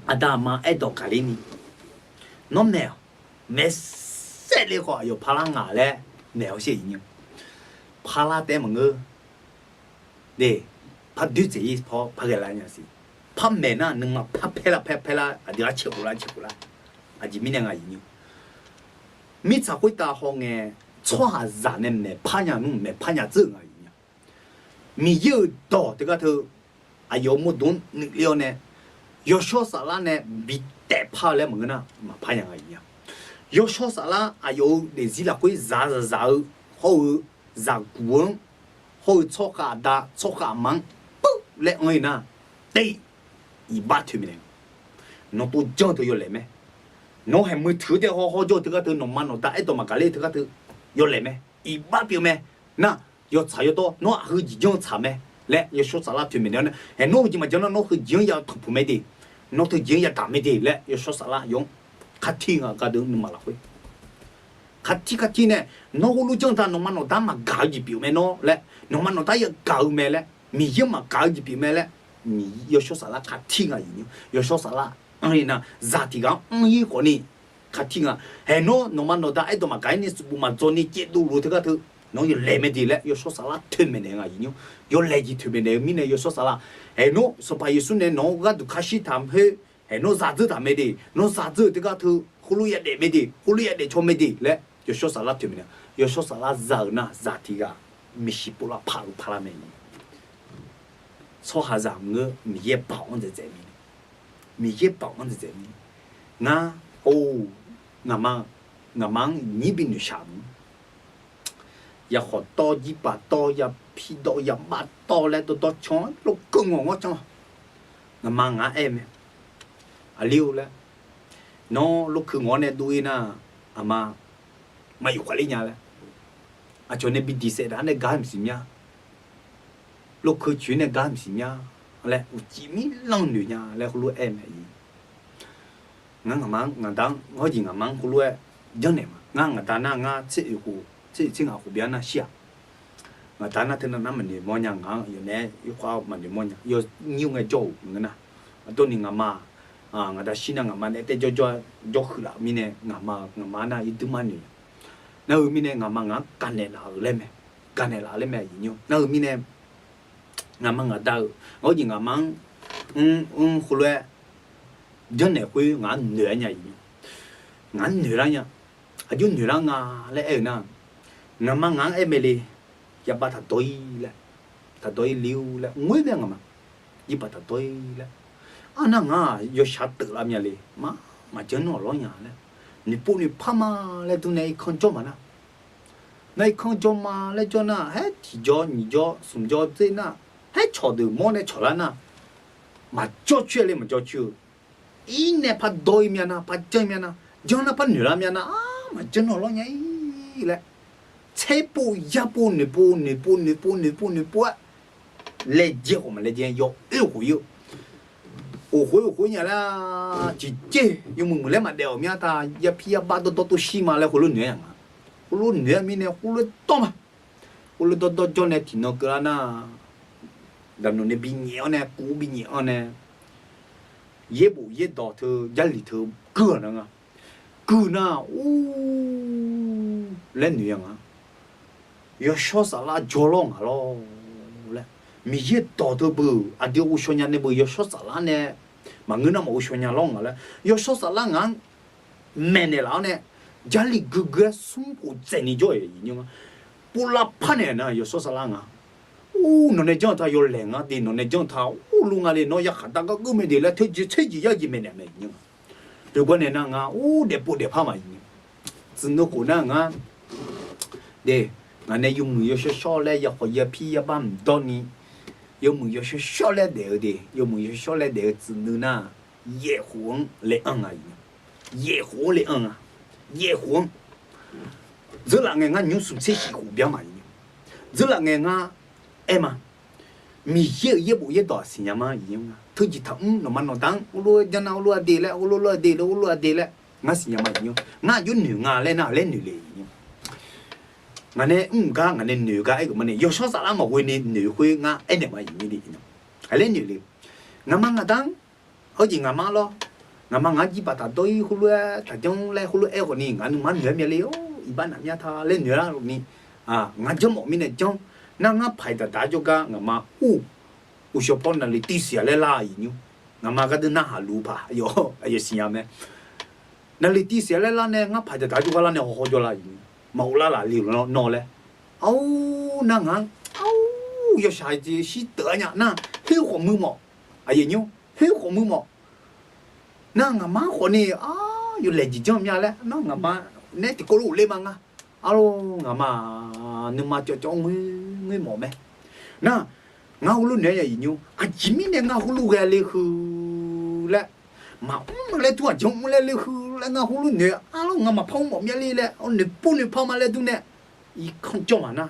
Speaker 2: adama e do ka le ni no ne mais c'est les quoi yo pala nga le ne o xie yin pala de meng ge de pa du zi po pa ge la nya si pa me na neng ma pa pe la a dia chi la a ji mi ne nga yin mi cha hui ta ho nge chua za ne me pa nya nu me pa nya zi nga yin mi yu do de ga thu a yo mo don ni liao ne yo sho sa la ne bi te pa le meng na ma pa nya nga yin yo so sa la a yo de zi la koi za ho za guan ho cho ka da cho ka mang pu le ngoi na dei i ba tu mi nó tu cho tôi vô lệ mẹ nó hay mới thử để họ cho tôi cái thứ nó mà nó ta ấy tôi mà cái lấy thứ cái thứ vô lệ mẹ ý ba biểu mẹ na vô xài vô to nó hơi gì cho xài mẹ lẽ vô số sala thì mình nói hay nó chỉ mà cho nó hơi gì ya thục mẹ đi nó thứ gì ya đảm mẹ đi lẽ vô số sala dùng 같이 가 되는 말라고 같이 네 너 홀로 정타 너만 너 담아 가지 비메노 레 너만 너 다야 가우메레 미여마 가지 비메레 미 여쇼살라 같이가 이니 여쇼살라 아니나 자티가 이거니 같이가 해노 너만 너다 에도마 가이니 수부마 존이 제도로 들어가 너 레메디레 여쇼살라 트메네가 이니 요 레지 트메네 미네 여쇼살라 해노 소파이수네 너가 두카시 담해 해노 자즈 담메디 너 자즈 들어가 홀로야 데메디 홀로야 데 초메디 레 여쇼살라 트메네 여쇼살라 자나 자티가 미시불라 파루 파라메니 소하장의 미에 바원의 재미 미에 바원의 재미 나오 나망 니비누 샴 야호 또지바 또야 피도야 마또래도 또총 로更我 총 나망 아에메 알리우래 너 로更我네 두이나 아마 마유 관리냐래 아 전에 비디세다네 감심냐 lúc khơi chuyến này gam gì nha lẽ chỉ mi lòng nữa nha lẽ không em này ngang ngang đang có gì ngang mang không dân này mà ngang ta na nga chỉ ngạo của biển na xia mà ta na thế nào mình đi mua nhà ngang giờ này yêu khoa mình đi mua nhà giờ nhiều người châu người na tôi nhìn ngang mà người ta xin ngang mà để cho khử lại mi này ngang mà na ít thứ mà nữa nào mi này ngang mà ngang can này là lên mẹ gì nhiêu nào mi này ngamang ada ngó gì ngamang khule dân này quy ngán nửa nhà gì ngán nửa nha ajú nửa nga lẽ ở na ngamang ngán emeli ya ba thật tôi liu lẽ nguy cái ngama gì ba thật tôi lẽ anh nga yo sát tự làm nhà li mà chân nó lo nhà lẽ ni pama lẽ tu này không cho mà na này không cho mà lẽ cho na hết thì cho sum cho thế na hay cho được món này cho là mà cho chuyện lên mà cho chuyện ý này phải đôi miệng na phải chơi miệng na cho nó phải nửa miệng na mà chân nó lo nhảy lại chế bộ ya bộ nửa bộ lấy gì mà lấy gì yêu hối nhà là chỉ chơi nhưng mình lấy mà đều miệng ta ya pia ba to xí mà lấy hối nửa mình này hối to mà hối to cho này thì nó cứ na đàn nó bị nhẹ nè cú bị nhẹ nè dễ bộ dễ đỏ thơ giá lì thơ cửa nữa cửa na lên nữa yo cho sa la jolong alo le mi dễ đỏ thơ bự à điều u nhà này bự yo cho sa la nè mà người nào mà u nhà long là yo cho sa la ngang mẹ này là nè giá lì gờ sung bộ chạy đi chơi nhưng mà bù la pan nè yo cho sa la ngang nó này cho ta vô lẻng á thì nó này cho ta luôn à nó ya khát ta cứ mấy điều là thấy gì ya gì mấy nè mấy nhưng rồi quan này na đẹp bộ đẹp mà nhưng nó cũng na để anh này dùng người cho lại ya khỏi ya pi ya bám đón ni dùng người cho lại để dùng người cho lại để nó na dễ huống lệ ăn à dễ huống lệ ăn à dễ huống giờ là ngày nhung sum sẽ chỉ hủ béo mà giờ là ngày em à mi ye bộ ye đỏ xí nhà mà gì mà thứ gì thằng nó mà nó tăng ulu cho nào ulu đi lại ngã xí nhà mà gì ngã yun nửa ngã lên nào lên nửa lì ngã này ngã này nửa cái của mình này yo sao sao mà quên này nửa quên ngã em này mà gì đi cái lên nửa lì ngã mà ngã tăng ở gì ngã mà lo ngã mà ngã chỉ bắt ta tôi ulu ta trong lại ulu em của ni ngã mà nửa miếng liu iban nhà ta lên nửa là ni ngã trong một mình này trong ngã phải ta cho cả ngã mà usho pon na litisia le la yin ngã mà cái na ha lu pa yo ai xin ya me na litisia le la ne ngã phải ta cho cả la ne ho cho la yin mau la liu no le na ngã yo sai ji si de nya na hiu ho mu mo ai yin hiu ho mu mo na ngã mà ho ni yo le ji jom ya le no ngã mà ne ti ko lu le ma ngã alo ngã mà nhưng mà cho người mỏ mẹ na ngau lu ne ya yin à chỉ mi ne ngau lu ga le khu la 嘛来多种来来喝来俺葫芦女，阿拉俺嘛泡馍面里来，我你不能泡嘛来都呢，一看叫嘛呢，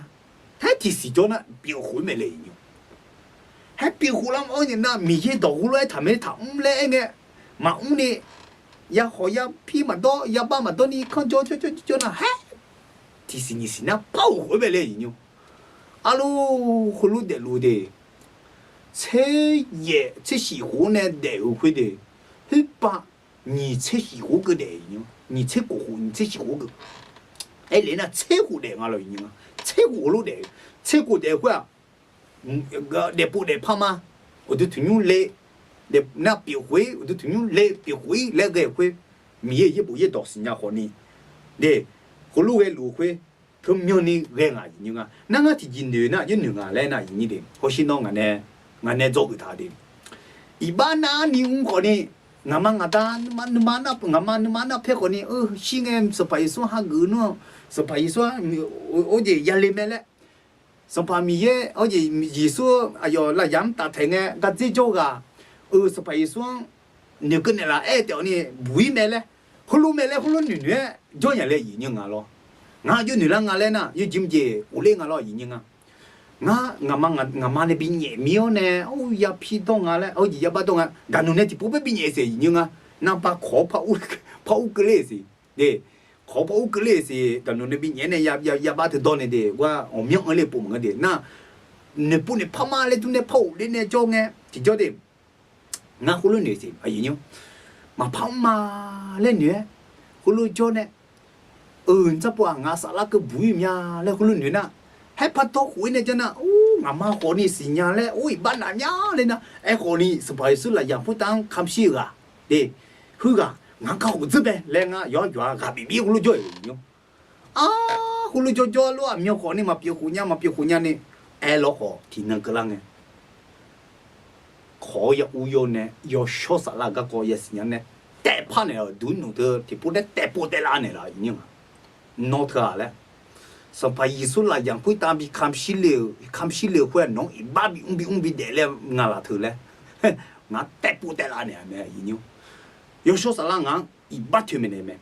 Speaker 2: 他提示叫呢，别回没来呢，还别回了我呢那米些豆葫芦他们他来呢，嘛呢，呀好呀皮嘛多呀巴嘛多你看叫那嗨，提示你是那泡回没来呢，阿鲁葫芦的路的。菜叶这西湖呢，带回的，很把你吃西湖个带呢，你吃过湖，你吃西湖个，哎，连那菜湖带俺了呢，菜湖路带，菜湖带回啊，个来不来怕吗？我都听用来，来那别回，我都听用来别回来个回，米也不也到时间好呢，对，葫芦个芦回。他苗呢个啊，呢啊，那个提进牛呢，有牛啊来那呢的，好些孬个呢。俺那做给他的，一般那你可能，俺们俺他那配合呢，西安是白说哈个呢，是白说，我就压力没了，是白米耶，我就一说，哎呦，那养大太呢，个这做个，是白说，你跟你啦，哎掉呢，不会没了，葫芦没了，葫芦女女，叫人来引领俺咯，俺就女人俺来呢，有经济，我来俺咯引领啊。俺妈那边也没有呢，哦呀批动啊嘞，哦呀把动啊，但侬那就不被别人谁用啊，那把靠跑个来噻，对，靠跑个来噻，但侬那边人呢也把头当呢的，我命我来不忙的，那你不能跑嘛嘞，都那跑嘞那叫呢，就叫的，俺葫芦那噻，哎呀，嘛跑嘛嘞女，葫芦叫呢，这不俺啥那个不一样嘞葫芦女呢。还怕到回呢？真的哦，俺妈和你是伢嘞，哦，一般那伢嘞呢，哎，和你是不好意思了，也不当看戏个，对，好个，俺搞胡子呗，来俺要俺比葫芦叫用，啊，葫芦叫咯，苗和你嘛比胡伢呢，哎，老好，听那个啷个，可以乌有呢，要小啥那个搞也是伢呢，带怕呢，都弄得提不得带不得拉呢了，伢，闹特啊嘞。sampai isu lah yang pun tapi kam sile kau nong iba umbi deh le ngala tu le ngat tepu telah ni ame ini yo so salah ngang iba tu mene me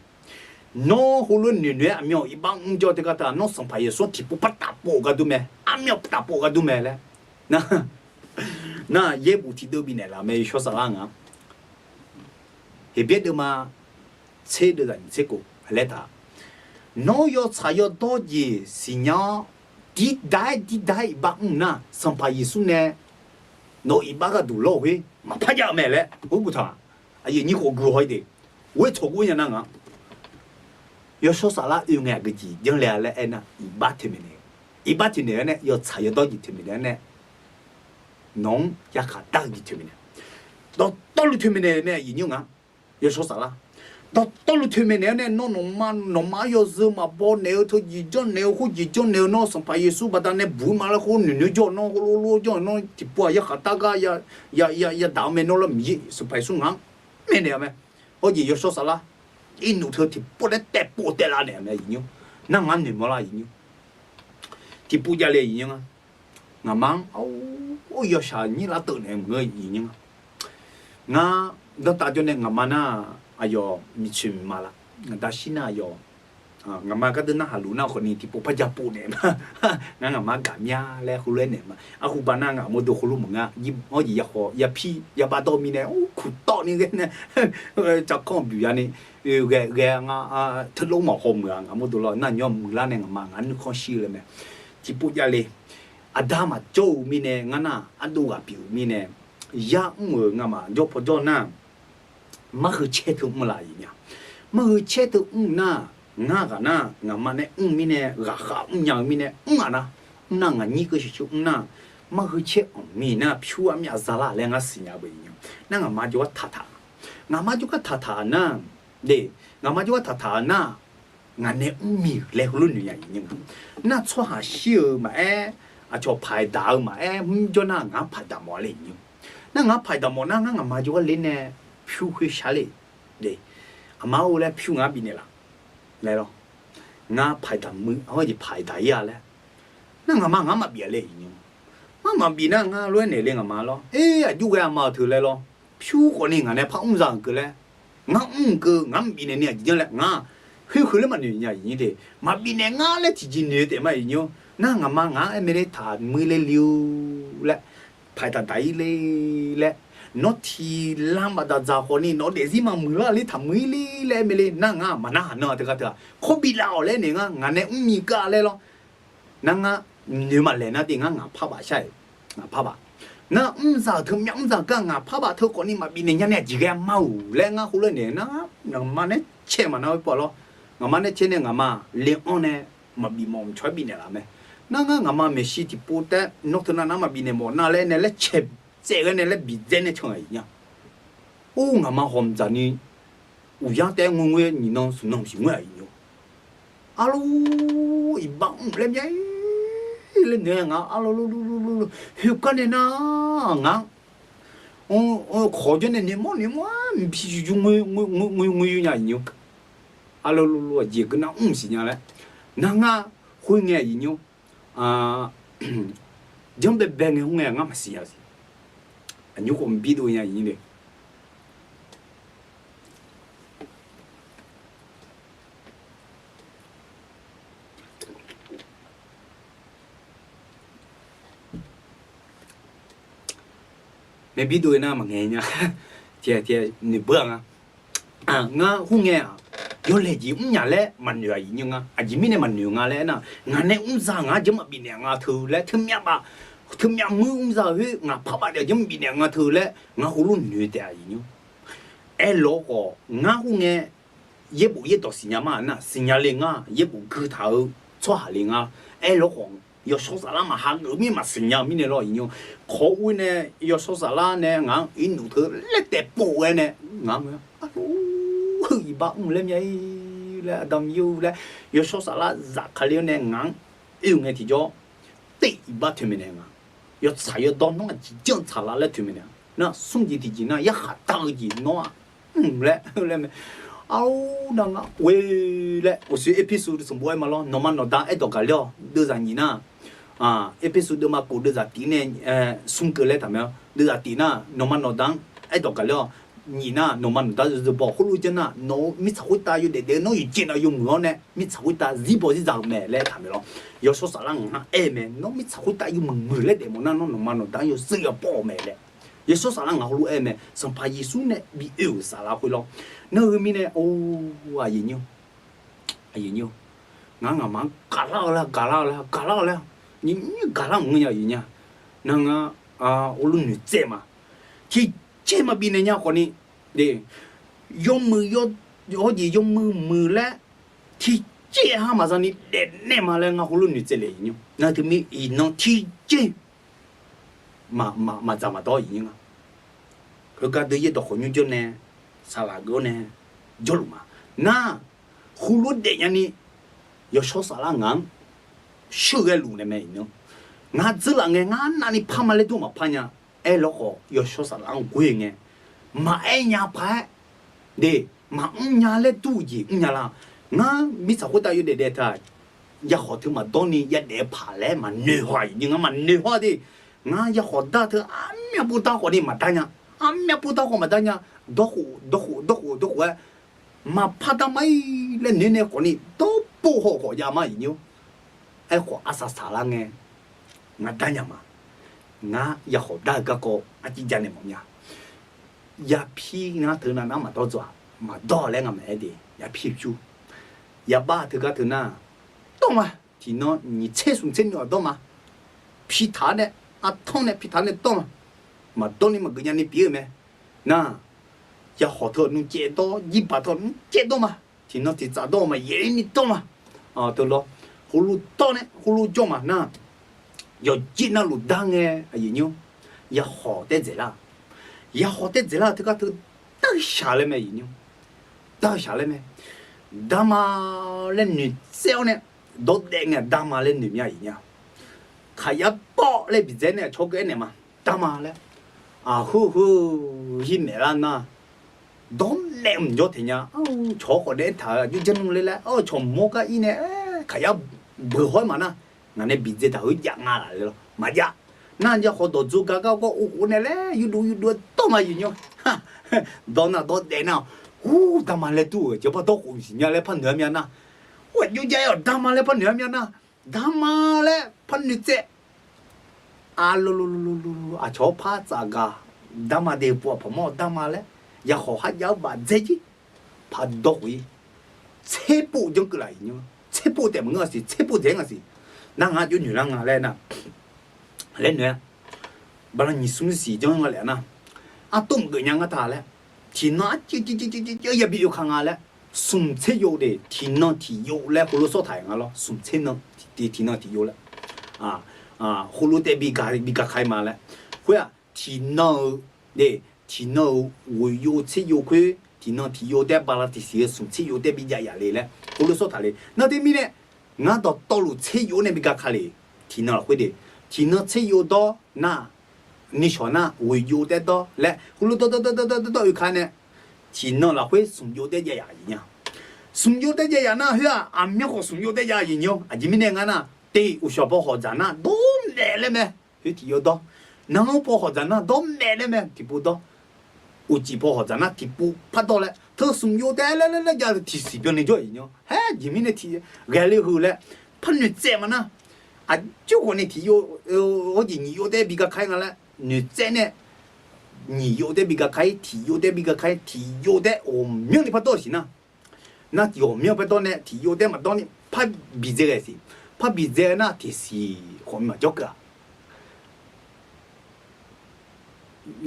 Speaker 2: no hulun ni ni amyo iba umjo te kata no sampai so tipu patapo ga du me amyo patapo ga du me le na ye bu ti do bi ne la me so salah ngang he be de ma che de dan che ko le ta no yo chayo doji sinya di dai ba na sampai isu ne no ibaga du lo he ma pa ya me le bu bu ta ai ni ko gu hoi de we cho gu ya na nga yo so sala yu nga ge ji jeng le le na iba te me ne yo chayo doji te me ne nong ya ka da gi te me ne do lu te me ne yin yu nga yo so sala到了前面呢，弄嘛要是嘛包牛头一张牛或一张牛喏，上排耶稣把他那布嘛了和牛叫喏，罗叫喏，就不也哈大个也打没喏了米，是排送行，没呢没，我也要说啥啦，一路头就不能带不带啦呢没影，那俺你没啦影，就不家来影啊，俺妈我要啥你拉到呢我影啊，那大家呢俺妈那。哎呦，你去嘛啦？但是呢，哟，俺妈个的那哈路那可能提不怕家不呢嘛，俺妈干呀来胡来呢嘛，胡把那俺们都胡路么啊，我也好也批也把到米呢，苦到那个呢，就讲比啊呢，特路嘛好么啊，俺们都了，那要么啦呢，俺妈俺看戏了没？提不家嘞，ada嘛做米呢，俺那都个表米呢，呀俺嘛做不做那。mà hơi chết thôi mà lại nhỉ mà hơi chết thôi na nga cả na nga mà này mi gà khá nhà mi này na nga nhỉ cái chuyện na mà hơi chết mi na phiu am ya zala lên nga xí nhà bây giờ na nga mà cho thà thà na để nga mà cho thà na nga này mi lấy luôn như vậy nhưng na cho hà siêu mà cho phải đào mà cho na nga phải đào mà lên nhưng na nga phải đào mà na nga mà cho lên nè phiêu hơi xa lệ để mà ô là phiêu ngã bị này là này rồi ngã phải đầm mưa hoặc gì phải đáy à lẽ nó ngã mà bị lệ nhưng mà bị nó ngã luôn này lên ngã mà lo ê à chú cái mà thử lại lo 퓨 거니 안에 파움상 그래 나그 남비네 니 진짜 나 흐흐르만 니냐 이데 마비네 나래 지진네 데마 이뇨 나가마 나 에메레 다 무레 리우레 파이다 다이레레 노티 람바다 자호니 노 데지마 무라리 타무이리레 메레 나가 마나 너 데가다 코빌라올레 네가 나네 우미까레로 나가 뉴말레나 띵가 파바 샤이 나 파바 나 음사 덤명사 강아 파바 더 거니 마비네 냐네 지게 마우 레가 홀레네 나 나마네 체마 나올 뻔로 나마네 체네 나마 레온네 마비몸 쳐비네라메 나가 나마 메시티 포테 노트나 나마 비네모 나레네레 체 제가네레 비제네 청아이냐 오 나마 홈자니 우야테 응외 니노 수놈시 뭐야이뇨 알로 이방 레미야이 lên nè ngã alo lu lu lu lu hiểu cái này na ngã khó cho nên niệm mò bị dùng người nhà nhiều alo lu lu gì cái nào gì nhà đấy na ngã hồi nghe gì nhiều giống bé bé nghe không nghe ngã mà xì gì anh nhớ cũng biết đôi nhà gì này mẹ biết đôi na mà nghe nha thì nửa bữa ngã không nghe yo lệ gì cũng nhà lẽ mà nửa gì nhưng gì mình mà nửa ngã lẽ na ngã này cũng ra ngã giống mà bị nè ngã thử lẽ thơm nhẹ mưa cũng ra hết ngã phá bát để giống bị nè ngã thử lẽ ngã hồ luôn nửa để gì nhung em lo có ngã không nghe ye bộ ye đó xin nhà mà na xin nhà liền ye bộ cứ thảo cho hà liền em lo có yo số sa la mà hàng ở mi mà sinh nhà mi này lo nhiều khó uy nè yo số sa la nè ngang in đủ thứ lết đẹp bộ nè ngang mà hư ba lên nhảy là đầm yêu là yo số sa la giặc khali nè ngang yêu nghe thì cho tị ba thôi mình nè ngang yo xài yo đón nó chỉ chân xài la lên thôi mình nè nó sung gì thì chỉ nó ya hạt tao gì nó lên đang quê lẽ ở dưới episode xong bữa mà lo nó mà nó đang ở đó cả lo đưa ra nhìn na episode mà cô đưa ra tí này sung cơ lẽ thằng mèo đưa ra tí na nó mà nó đang ở đó cả lo nhìn na nó mà nó đang rồi bỏ khối chân na nó mi sao ta yêu để nó yêu chuyện nó yêu mưa nè mi sao ta gì bỏ gì giàu mẹ lẽ thằng mèo yêu số sao lăng em mẹ nó mi sao ta yêu mưa lẽ để mà nó mà nó đang yêu sự bỏ mẹ lẽ yêu số sao lăng họ lu em mẹ xong phải Giêsu nè bị yêu sao là khối lo nơi mi nè ô gì nhiêu ngã mà cả lao la những cả lao người nhà gì nha năng ô luôn người chế mà thì chế mà bị này nhau còn đi để dùng mưa gì dùng mưa lẽ thì chế ha mà sao đi để nè mà là ngã luôn người chế lại nhiêu nơi thì mi nó thì chế mà sao mà đó gì nha cái đứa gì đó không như chỗ nè sao là cái nè rồi mà na khu lúa để nhà ni yo số sao là ngang sure cái lúa này mày nhá ngã chỉ là nghe ngã nani phá mà lấy tu mà phá nha ai lo có yo số sao là quê nghe mà ai nhà phá để mà nhà lấy tu gì nhà là ngã mi sao có ta yo để ta ya họ thứ mà đón ni ya để phá lấy mà nề hoài nhưng mà nề hoài đi ngã ya họ ta thứ mẹ bố ta họ đi mà ta nha mẹ bố ta họ mà ta nha đó mà phát ra mấy lên nè còn đi đâu bố họ nhà mà nhiều ai họ asa sala nghe ngã ta nhà mà ngã ya họ đã cái cô anh chỉ nhà này mà nhà ya phi ngã thứ nào mà đó rồi mà đó lên ngã mẹ đi ya phi chú ya ba thứ cái thứ nào đó mà thì nó nhị chế xuống trên nhỏ đó mà phi thà này thông này phi thà này đó mà đó này mà cái nhà này biết mẹ na ya họ thợ nó chế đó, y bà thợ nó chế đó mà, thì nó thì trả đó mà dễ như đó mà, từ đó, hồ lô đó này, hồ lô cho mà na, ya chỉ na lô đang nghe, gì nhiêu, ya họ thế gì là, thì cái thứ đa xả lên mày gì nhiêu, đa xả lên mày, đa mà lên nụ xéo này, đốt đèn này, đa mà lên nụ nhà gì nhau, khai ya bỏ lên bị thế này, cho cái này mà, đa mà lên, hi mẹ lan na đón lẹm cho thế nhá cho có để thà như chân lên lại chồng mua cái này cái bữa hỏi mà na ngài này bị gì thà hơi giang à lại rồi mà dạ na giờ họ tổ chức cái có này lẽ you do to mà gì nhá 到那到在那，呜，他妈来多，就把到红心伢来拍牛面呐，我就这样他妈来拍牛面呐，他妈来拍牛仔，啊噜噜噜噜噜，啊瞧拍咋个，他妈的不拍毛他妈嘞，也好还要把自己拍到回，车步就过来呢，车步在么事，车步在么事，那俺就女人啊来呐，来女，把那你送西装我来呐。啊，东个人个他嘞，天那就也比有看下嘞，送车有的，天那天有嘞，葫芦烧太阳咯，送车呢，天那天有嘞，葫芦得比较开嘛嘞，会啊，天那的天那会有车有亏，天那天有得把那这些送车有得比较压力嘞，葫芦烧太嘞，那对面嘞，俺到道路车有呢比较开嘞，天那会的，天那车有到那。你说呢？会有得到来，葫芦到有看呢，天那了会送有得家一样，送有得家那是啊，俺们好送有得家一样，啊，今年俺那对有小包好咱那都买了没？有提有到，能包好咱那都买了没？提不到，有几包好咱那提不拍到了，他送有得来家提随便你做一样，哎，今年的提来了后来，拍你怎么呢？啊，就可能提有我今年有得比较开个了。女仔呢，你有的比较开，体有的比较开，体有的我没有你拍多少呢？那有没有拍多呢？体有的嘛多呢，拍比这个是，拍比这个呢，体是后面就个。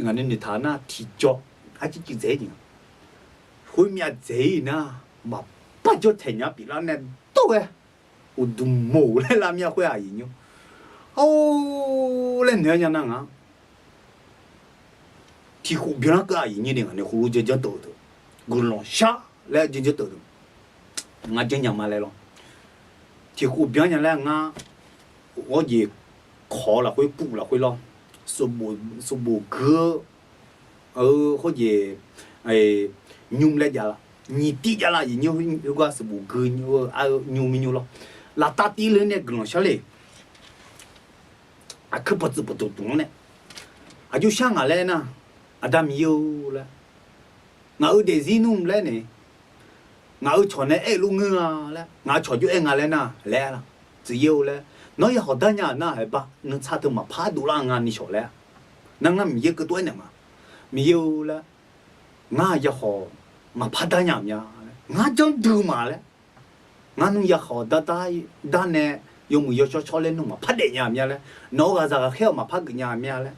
Speaker 2: 俺那女他呢，体脚还是就这样，后面这呢，嘛不就太阳比那呢多哎，我都冇了那面会啊人哟，哦，那女人那啊。提壶别人个阿姨你的那葫芦就抖抖，咕隆下来就抖抖，俺今年嘛来了，提壶别人来俺，我也考了会补了会了，说不个，或者用来家了，你地家了，你有个是不个你用没用了，那大地人呢咕隆下来，可不知不都懂呢，就想俺来呢。ada mio lah ngau de zinum la ne ngau chone lu nga la ngau cho ju nga la na la chỉ yêu la nó ya hoda nya na hai ba nó cha tu ma pha du la nga ni cho la nang na mi ke tu ne ma mio la nga ya ho ma pha da nya nya nga jong du ma la nga nu ya ho da ne yo mu yo cho le nu ma pha de nya nya la no ga za ga kheo ma pha nya nya la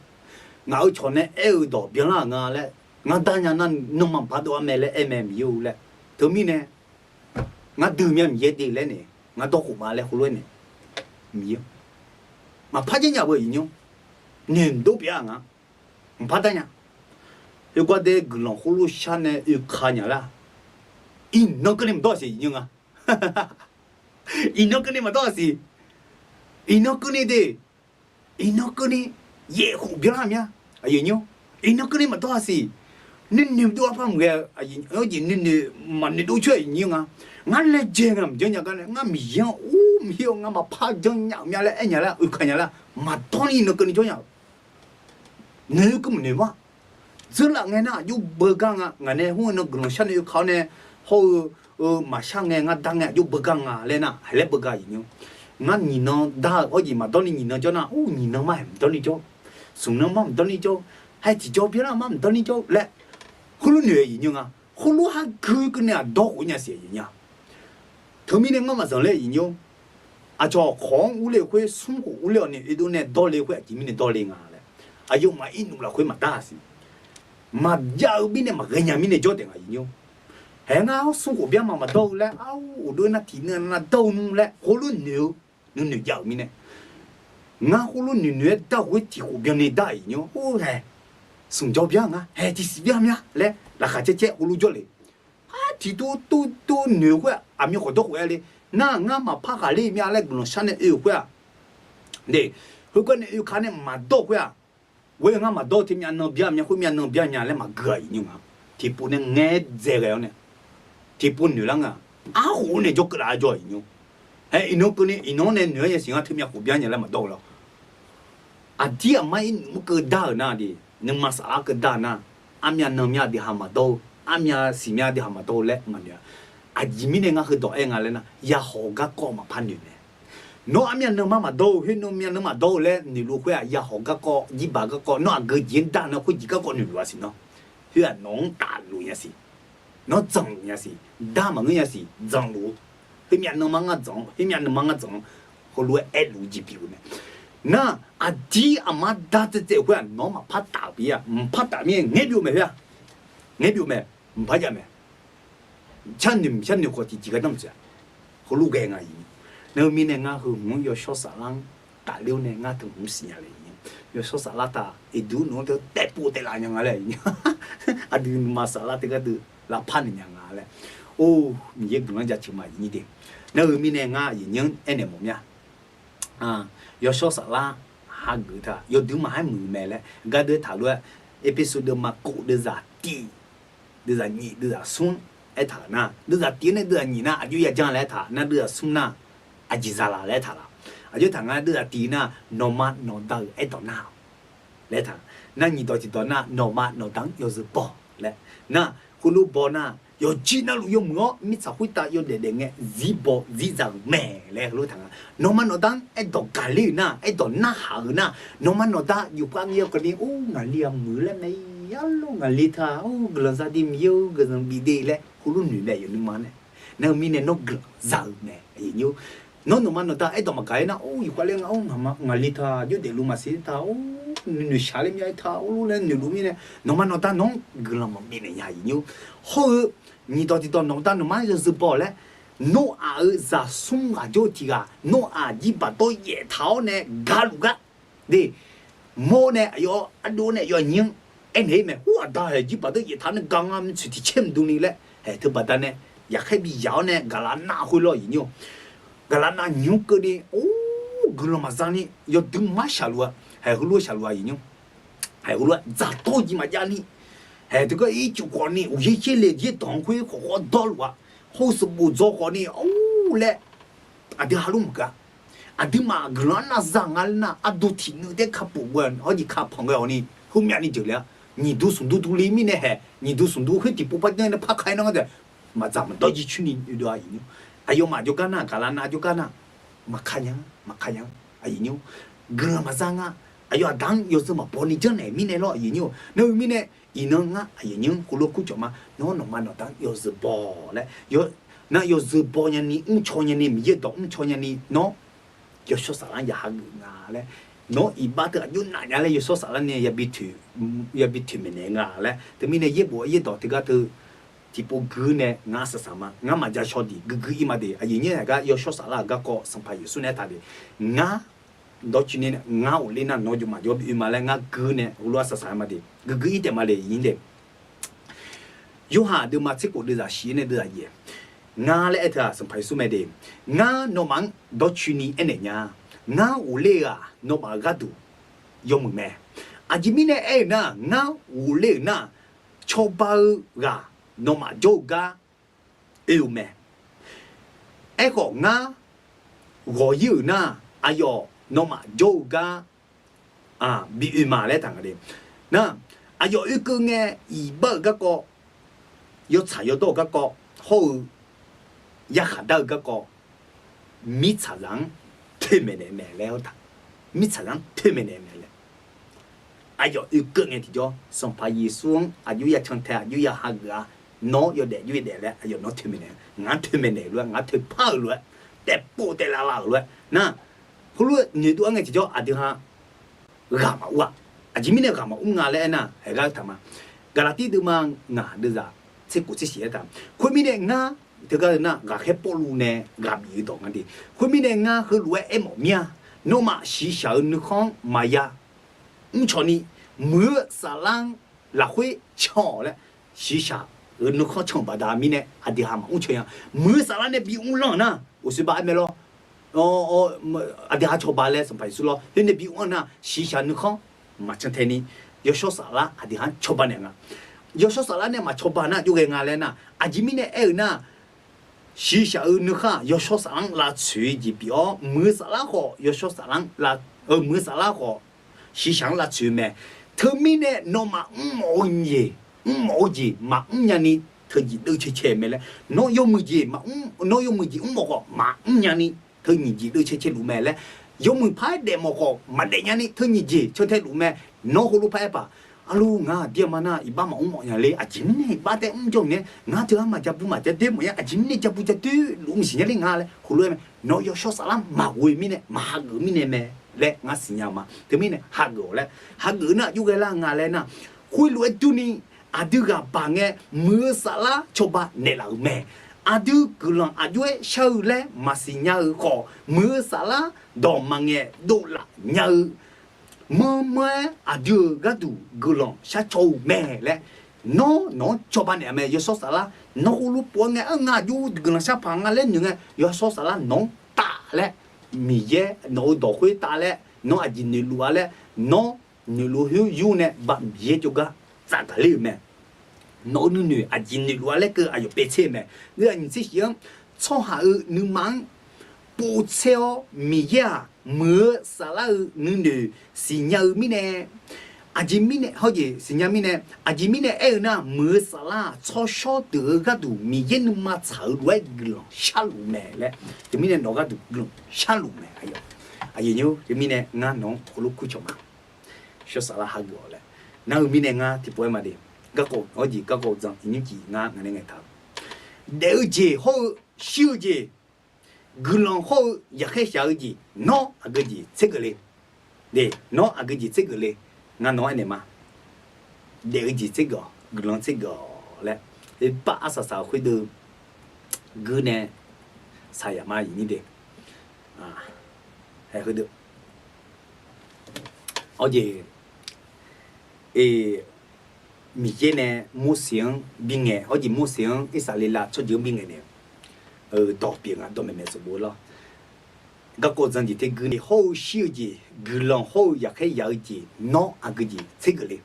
Speaker 2: ngao cho ne do bien la nga le nga da nya na no ma pa do me le yu le to mi ne nga du mi ye de le ne nga do hu ma le hu lo ne mi ma pa nya bo yin yo ne do bia nga pa da nya yo kwa de glon hu lo sha ne yu kha nya la in no ke ni do si yin nga in no ke ni ma do si in no ke ni de in no ke ni ye hu bia la mia ayo nyo ino kene ma to asi nin do apa mge ayo nin man ni do chue nyi nga le je ngam je nya ka nga mi yang mi yo nga ma pha jong nya mya le nya la u kha nya la ma to ni no kene jo nya ne ku ne ma zela nge na yu be ga nga ne hu no gno sha ne yu kha ne ho ma sha nge nga dang yu be ga nga le na le be ga yin nga ni no da o ji ma to ni no jo na ni no ma to ni jo sung nó mắm tao đi cho hay chỉ cho biết là mắm tao đi cho lẽ hulu nhiều gì nhưng hulu ha cứ cái này đó của nhà sẽ gì nhá thứ mình nghe mà giờ lẽ gì nhung cho khong u lệ quê sung u lệ này ít này đó lệ quê chỉ mình đó lệ ngà lẽ dùng mà ít là quê mà ta xí mà giờ bên này mà cái nhà mình này cho tiền gì nhung hẹn áo sung của biết mà đâu lẽ áo đôi nó thì nó đâu lẽ hulu nhiều giờ mình này nga hulu ni ne da wi ti hu bian ni dai nyo o he sung jo bian nga he ti si bian ya le la kha che hulu jo le ti tu ne hu a mi ho do hu le na nga ma pha ka le mi ale gno shan ne e hu ya de hu ko ne yu kha ne ma do hu ya we nga ma do ti mi an no bian mi hu mi an no bian nya le ma ga yi nga ti pu ne nge ze ga ne ti pu ni la nga a hu ne jo ka jo yi nyo he ino ko ni ino ne ne ye singa ti mi hu bian nya le ma do lo dia main muka dah na di nang masalah ke dah na 阿面能面的哈嘛都，阿面西面的哈嘛都嘞嘛呢，啊，伊米呢个多哎个嘞呢，也好个高嘛判断呢。no 阿面能嘛都，嘿 no 面能嘛都嘞，你如果也好个高，一百个高，那个简单呢，会几个高你如是喏，嘿啊，农大路也是，喏整也是，大门也是整路，嘿面能嘛个整，嘿面能嘛个整，后路哎路几标呢？那阿弟阿妈打这块，喏嘛怕打别啊，唔怕打面，眼标没呀？眼标没？唔怕呀没？像你好几个东西，好路个啊！那明年啊，和我要小啥人打6年啊，都唔是呀嘞。要小啥啦打，一度侬都带不带啦样啊嘞。啊，对嘛啥啦，这个都拉怕你样啊嘞。哦，你也不能讲起码一点。那明年啊，一年1年么呀？啊，要小啥啦？哈个他，要对嘛还没买嘞？个对他说，episode 嘛过的是低，的是你，的是松。哎，他呢？那个爹呢？那个你呢？就也讲来他，那个孙呢？啊，几啥啦？来他了，啊，就他那个爹呢？no 嘛 no 当哎到哪？来他，那你到底到哪 ？no 嘛 no 当又是包来，那葫芦包呢？要记那路用我，米才会打要点点个几包几张买来葫芦汤啊。no 嘛 no 当哎到咖喱呢？哎到哪行呢 ？no 嘛 no 当有帮要个哩哦，我哩啊没了没。ya lo ngali tha o glan sa di mio glan bi de le hulu ni le yu ma ne na mi ne no glan za ne ai nyu no no ma no ta ai to ma kai na o yu kwa le o ma ngali tha yo de lu ma si tha o ni sha le mi ai tha o lu le ni lu mi ne no ma no ta no glan ma mi ne ya nyu ho ni to ti to no ta no ma yo zu bo le no a za sum ga jo ti ga no a ji ba to ye thao ne ga lu ga de mo ne yo adu ne yo nyin anh ấy mà hoa đại chỉ bắt đầu gì thằng nó gang am chỉ thì chém đúng này hệ thứ bắt đầu này, ya hay bị giáo này, gà lá na hồi lo gì nhung, gà lá na nhung cái đi, ô, gà lá mà sao này, yo đừng mà xả lúa, hệ hồi lúa xả lúa gì nhung, hệ hồi lúa giá to gì mà giá này, hệ thứ cái ý chú con này, ôi cái lệ gì đóng khuya khó đo lúa, hồ sơ bộ gió con này, ô lệ, à đi halum cả, à đi mà gà lá na giang al na, à đôi thì nữa để khắp bộ quần, họ đi khắp phòng cái này, hôm nay đi chơi了。你读书读里面的还，你读书读会第不把那拍开那个的，嘛咱们到底去年有多少年？哎呦嘛就干那，干那就干那，嘛看样，哎呦，个嘛啥啊？哎呦当有什么帮你讲呢？米呢咯，哎呦，那米呢？伊能啊，哎呦，咕噜咕叫嘛，喏喏嘛喏当有是包嘞，有那有是包人呢，朝人呢米也到，朝人呢喏，要说啥人也还个啊嘞。no ibadah yun na nya le yo sa la ne ya bitu me ne nga le te mi ne ye bo ye do te ga te tipo gu ne nga sa sama nga ma ja shodi gu i ma de a yin ye ga yo sa la ga ko sam pa yu su ne ta de nga do chi ne nga o le na no ju ma jo bi ma le nga gu ne u lo sa sa ma de gu i de ma le yin de yo ha de ma che ko de za shi ne de za ye nga le eta sam pa yu su me de nga no mang do chi ni ene nya nga ule a no ba gadu yo mu me ajimi ne e na nga ule na choba ga no ma joga e me e ko nga go yu na ayo no ma joga a bi ma le tang de na ayo yu ku nge i ba ga ko yo cha yo do ga ko ho ya ha da ga ko mi cha rang推没来买了他，没才让推没来买了。哎呦，有个人提着上爬一双，啊有也成台，有也哈个啊，孬有点了，哎呦孬推没来，俺推没来了，俺推跑了，得不得啦啦了，那后来你都俺提着啊，对哈，干嘛哇？啊，今年干嘛？我俺来那，还个他妈，格拉蒂都嘛俺的啥？这股这些的，后面的俺。这个那个黑波路呢，个比多安的。后面呢，俺和路爱毛面，那么西小女行买呀，瞧你没啥人来回抢了，西下女行抢把大米呢，还得还嘛，瞧呀，没啥人呢比我浪呢，我是把没咯，还得还抢把嘞，什么意思咯？人家比我呢，西下女行嘛，像天呢，要说啥啦，还得还抢把呢啊，要说啥啦呢嘛，抢把呢，就给俺来呢，阿吉米呢，哎呢。西夏女哈要说啥人拉吹的表，没啥拉好要说啥人拉没啥拉好，西夏拉吹咩？他们呢，那么毛耶，毛节嘛年呢，他你都去前面了，侬有么节嘛侬有么节么个嘛年呢，他你节都去路面了，有么拍的么个嘛的年呢，他你节就在路面，侬好路拍吧。阿鲁nga dia mana iba ma ummo nya le ajimne iba te umjong ne nga te ma jabu ma te mo ya ajimne jabu te tu lu msinya le nga le hulu me no yo sho salam ma we mi ne ma ha gu mi ne me le nga sinya ma te mi ne ha gu le ha gu na yu ge la nga le na hui lu tu ni adu ga ba nge mu sala choba ne la me adu gulang ajue shau le ma sinya ko mu sala do ma nge do la nya mơ adieu gadu gulong sa chou me le no choba ne me yo so sala no ulu po nge nga ju gulong sa phang le nyu nge yo so sala no ta le mi ye no do hui ta le no ajin ni lu le no ni lu hu yu ne ba ye juga sa ta le me no nu ajin ni lu le ke ayo pe che me le ni si xiang cho ha nu mang bu cheo mi ya mưa xả la nữ xì nhờ mi nè à chỉ mi nè hỏi gì xì nhờ mi nè à chỉ mi nè na mưa xả la cho số từ cái đủ mi yên mà chở đuôi glòng xa lù mẹ lẽ chỉ mi nè nó cái đủ glòng xa lù mẹ ayo ayo nhiêu chỉ mi nè ngã nó có lúc cúi chồng mà số xả la hai người lẽ nào mi nè ngã thì bữa mà đi các cô hỏi gì các cô rằng những gì ngã ngày ngày thằng đều gì họ siêu gì gulong ho ya khe sha ji no agaji tsigale de no agaji tsigale nga no ane ma de ji tsigo gulong tsigo le e pa asa sa hui de gu ne sa ya ma yi ni de hai hui de o ji e mi je ne mu xiang bing e o ji mu xiang e sa le la cho ju bing e ne đặc biệt là tôi mình sẽ bố lo các cô dân thì thấy cái này hậu siêu gì cái lòng hậu ya cái ya gì nó à cái gì thế cái này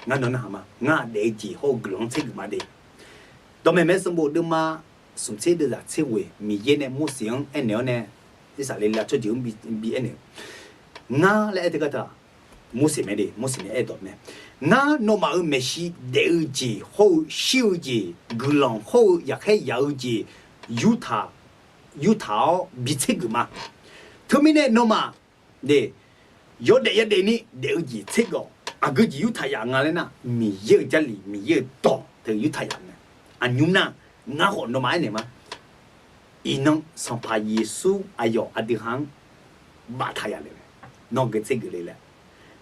Speaker 2: ngã nó nào mà ngã để gì hậu cái lòng thế cái mà đấy tôi mình sẽ bố được mà sum thế được là thế vậy mi yên này mua xiang anh nhớ này cái sao lại là cho chữ bị anh ngã lại thế cái đó mua xiang này mua xiang này đó này ngã nó mà ở Messi để gì hậu siêu gì cái lòng hậu ya cái ya gì 유타 미체그마 터미네 노마 네 요데 데니 데우지 체고 아그지 유타 양알레나 미예 잘리 미예 또더 유타 양네 안윤나 나호 노마네마 이능 선파 예수 아요 아디항 바타야레 노게 체그레레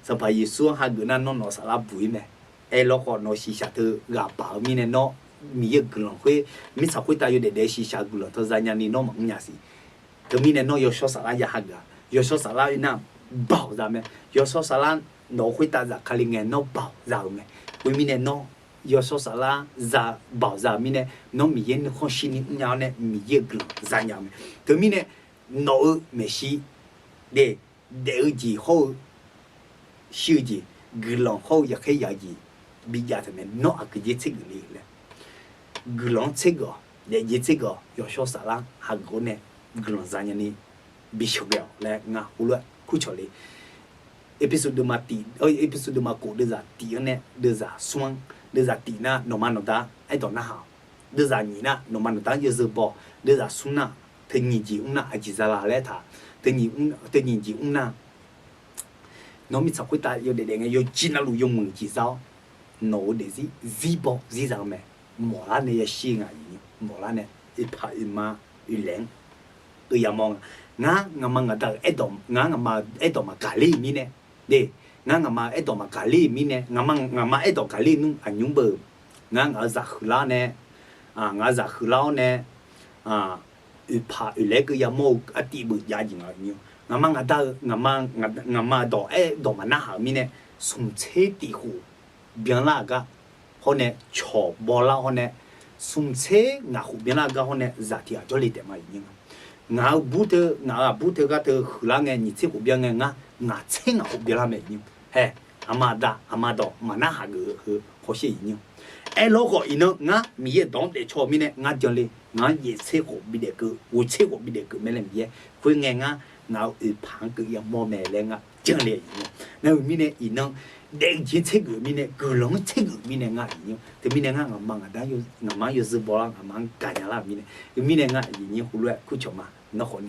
Speaker 2: 선파 예수 하그나 노노사라 부이메 엘로코 노시샤트 가바미네 노 mi ye gulong hui mi sa hui ta yo de shi sha gulong to za nya ni no mang nya si to mi ne no yo sho sa la ya ha ga yo sho sa la na bao za me yo sho sa la no hui ta za kali nge no bao za me hui mi ne no yo sho sa la za bao za mi ne no mi ye ni khon shi ni nya ne mi ye gulong za nya me to mi ne no me shi de ji ho shi ji gulong ho ya ke ya ji bi ya ta me no a ke je chi gli le gulong tsego de ji tsego yo sho sa la ha go ne gulong za nya ni bi sho ge le nga hu lo ku cho le episode ma ti episode ma ko de za ti ne de za suang de za ti na no ma no da ai do na ha de za ni na no ma no da ye ze bo de za su na te ni ji un na a ji za la le ta te ni ji un na no mi sa ku ta yo de nge yo ji na lu yo mu ji sao no de zi bo zi za me mỏ lá này xí ngà gì mỏ lá này ít phải mà ít lén ya mong ngã mà ngã ta ít đồng ngã mà ít đồng mà cà li mi nè đi ngã mà ít đồng mà cà li mi nè ngã mà ít đồng cà li nung anh nhung bờ ngã già khử lá nè ngã già khử lá nè ít phải ít lén cái ya mong ít đi bự ya gì ngà nhiều ngã mà đỏ ít đồng mà na hả mi nè sum chế đi hồ biến là cái hôm nay chọ bò la hôm nay sum chế ngã hồ biến là cái hôm nay giả thiệt cho lấy tiền mà nhiều ngã bút thơ cái thơ khử nghe nhị chế hồ biến nghe ngã chế ngã hồ biến là mấy nhiều hè amada mà na hà gỡ khó xí nhiều ai lo gọi ino ngã mi ye đón để cho mi nè ngã cho lấy ngã ye chế hồ bị để cứ u chế hồ bị để cứ mấy lần ye khuyên nghe ngã ngã phẳng cứ yang mò mè lên ngã chân lấy nhiều nếu mi nè ino để chỉ thích người mình cứ lòng thích người mình ngại nhiều thì mình ngại ngắm mang đã yêu ngắm mang yêu sự bỏ ngắm mang cả nhà là mình ngại nhiều hulu cứ chọn mà nó khó đi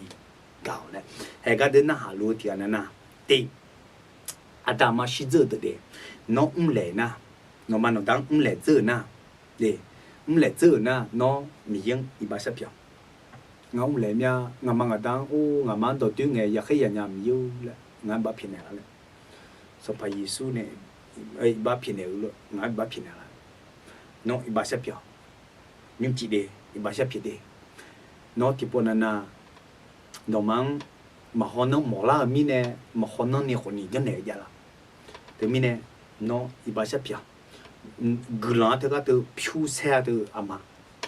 Speaker 2: cao đấy hay cái đến na hà lô thì anh na thì Adama shi zơ de nó lệ na nó mà nó đang lệ zơ na để lệ zơ na nó mi yang iba sa piao ngõ lệ mia ngắm mang đang ngắm mang đầu tiên ngày ya khi ya nhầm yêu là ngắm ba phiền này là so phải Giêsu này ấy ba phiền này luôn ngắm ba phiền này là nó iba sa piao nhưng chỉ để iba sa phiền để nó thì bọn na nó mang mà họ nó mỏ la mi nè mà họ nó nhiềuคนนี้จะไหนya la thì mi nè nó iba sa piao gula thì cái từ phiu xe từ ama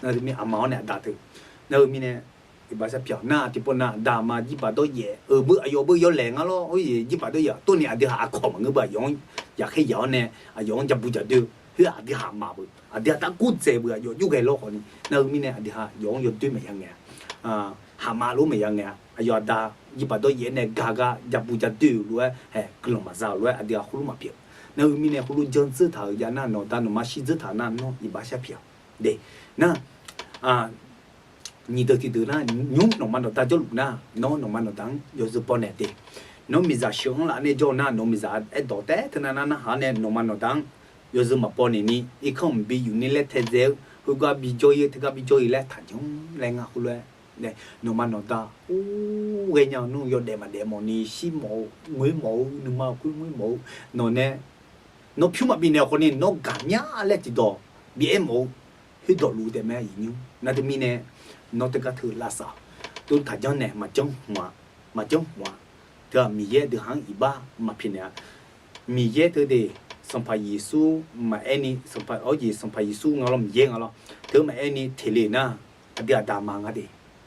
Speaker 2: nó thì mi ama nè đã từ nó mi nè iba sa piao na thì bọn na đã mà iba đó ye bữa yo lẹ ngalo ôi iba đó ya tôi nè đi hạ khó mà người bà yong ya khi yo nè yongจะbuจะดื้อคือđi hạ mà bữa đi ta cút chế bữa yo cái loคนนี้nó mi nè đi hạ yong yoดื้อmàยังไงhạ mà luôn màยังไงyo đã iba đó ye nè gagaจะbuจะดื้อรู้เฮ้กลงมาซารู้đi hạ khulu mà piao那明年葫芦江子头呀，那老大那嘛西子头那喏一把下票，对，那你都记得那牛农嘛老大就路那，喏农嘛老当有时帮那的，喏米咋想啦？你叫那喏米咋哎到的，他那哈呢农嘛老当有时嘛帮你，一看唔比有你来太早，佢个比较嘢，佢个比较嘢来谈中来啊葫芦。này nó mà nó ta cái nhau nó vô để mà ni xí mẫu mấy mẫu nhưng mà cứ mấy mẫu nó nè nó phiêu mà bị nèo con này nó cả nhá lấy chỉ đó bị em mẫu hết đó lú để mẹ gì nó thì mình nè nó tất cả thứ là sao tôi thấy cho nè mà trong hoa thì mình dễ được hàng iba mà phiền nè mình dễ từ để xong phải Giêsu mà anh xong phải ở gì xong phải Giêsu ngalo mình dễ ngalo thứ mà anh thì liền na đi đàm mang cái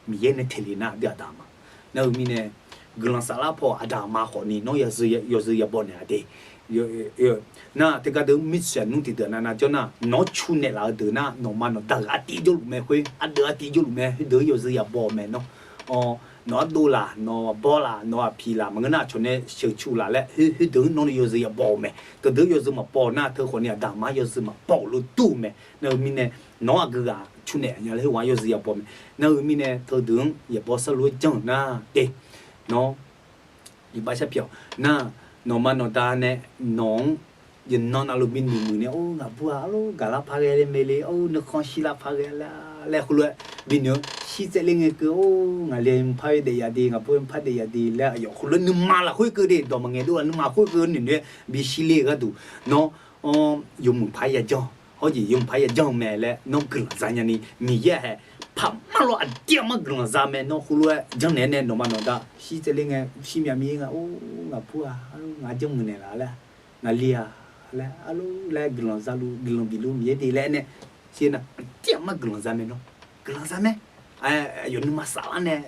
Speaker 2: mi ye ne theli na dia dama na mi ne glan sala po adama ho ni no ya zu ya bon ya de yo na te ka de mi sha nu ti de na cho na no chu ne la de na no ma no da ga ti jo me hui a de ti jo me de yo zu ya bo me no nó đô la nó bò la nó phi la mà cái nào cho nên sự chu la lẽ hư đứng nó yo zu ya bo me từ từ yo zu mà bo na thơคนเนี่ยดามาyo zu mà bo lu tu me na mi ne nó a ga chu ne nya le wa yo zu ya bo me na mi ne thơ đứng ya bo sa lu chang na de nó đi ba sa piao na nó mà nó ta ne nó yên non alumin mù nè ô ngà bùa alo gà la phá ghê mê lê ô nó con xí la phá ghê la lẹ khulu vì nhớ xí sẽ lên cái ô ngà lên phá để ya đi ngà bùa phá để ya đi lẹ yo khulu nư mà là khối cơ đi đó mà nghe đua nư mà khối cơ nè bị xí lê cái đủ nó dùng phá ya cho họ chỉ dùng phá ya cho mẹ lẹ nó cứ là gì nhỉ mi ya phá mà lo ăn tiệm mà cứ là gì mẹ nó khulu chẳng nè nó mà nó đã xí sẽ lên cái xí mẹ mi ngà ô ngà bùa alo ngà trong người này là lẹ ngà lia là alo là glan zalu glan bilu mi de la ne sina tia ma glan zame no glan zame yo ni masala ne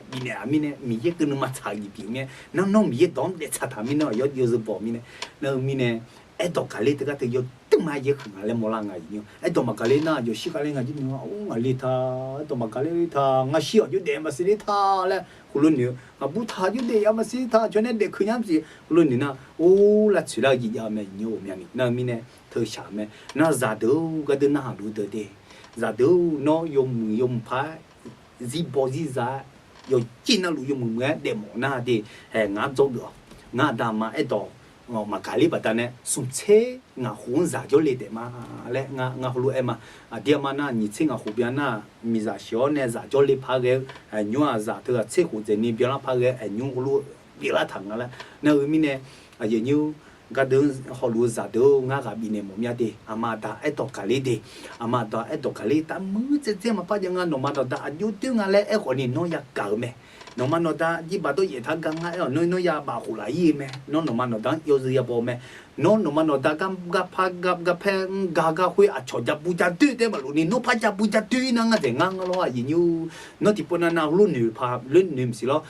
Speaker 2: mi ne mi ye ke ni ma cha gi bi ne no mi ye don de cha ta mi no yo zo bo mi ne no mi ne e do ka le te ka te yo te ma ye khang le mo la nga yi e do ma ka le na yo shi ka le nga ji no o nga le ta do ma ka le ta nga shi yo de ma si le ta le kulun ni nga bu ta yo de ya ma si ta cho ne de khnyam si kulun ni na o la chi la gi ya me nyo me ni na mi ne thơ sha me na za do ga de na lu de de za do no yom pa zi bo zi za yo chin na lu yom me de mo na de he nga zo do nga da ma e do mà cái lý bát này sum chế ngà huống giả cho lệ mà lẽ ngà hulu em mà dia mà na nhị chế ngà hú biên na mi giả xíu nè giả cho lệ phá cái nhung giả thứ chế hú chế ni biên la phá cái nhung hulu biên la thằng là nè mi nè giờ như cái đường hulu giả đồ ngà cái bi nè một miếng đi ama ta ấy to cái lý đi ama ta ấy to cái lý ta mới chế mà phá cái ngà nó mà ta yêu tiếng ngà lẽ ấy còn ni nó ya cào mẹ nó mà nó ta chỉ bảo tôi vậy thằng gang ngay ở nó ya bảo hủ lại gì mẹ nó mà nó ta yêu gì bảo mẹ nó mà nó ta gặp phe gà huy à cho chập bùi chả tươi thế mà lúc này nó phải chập bùi chả tươi năng cái ngang nó à gì như nó thì bọn nào luôn nửa pha luôn nửa xí lo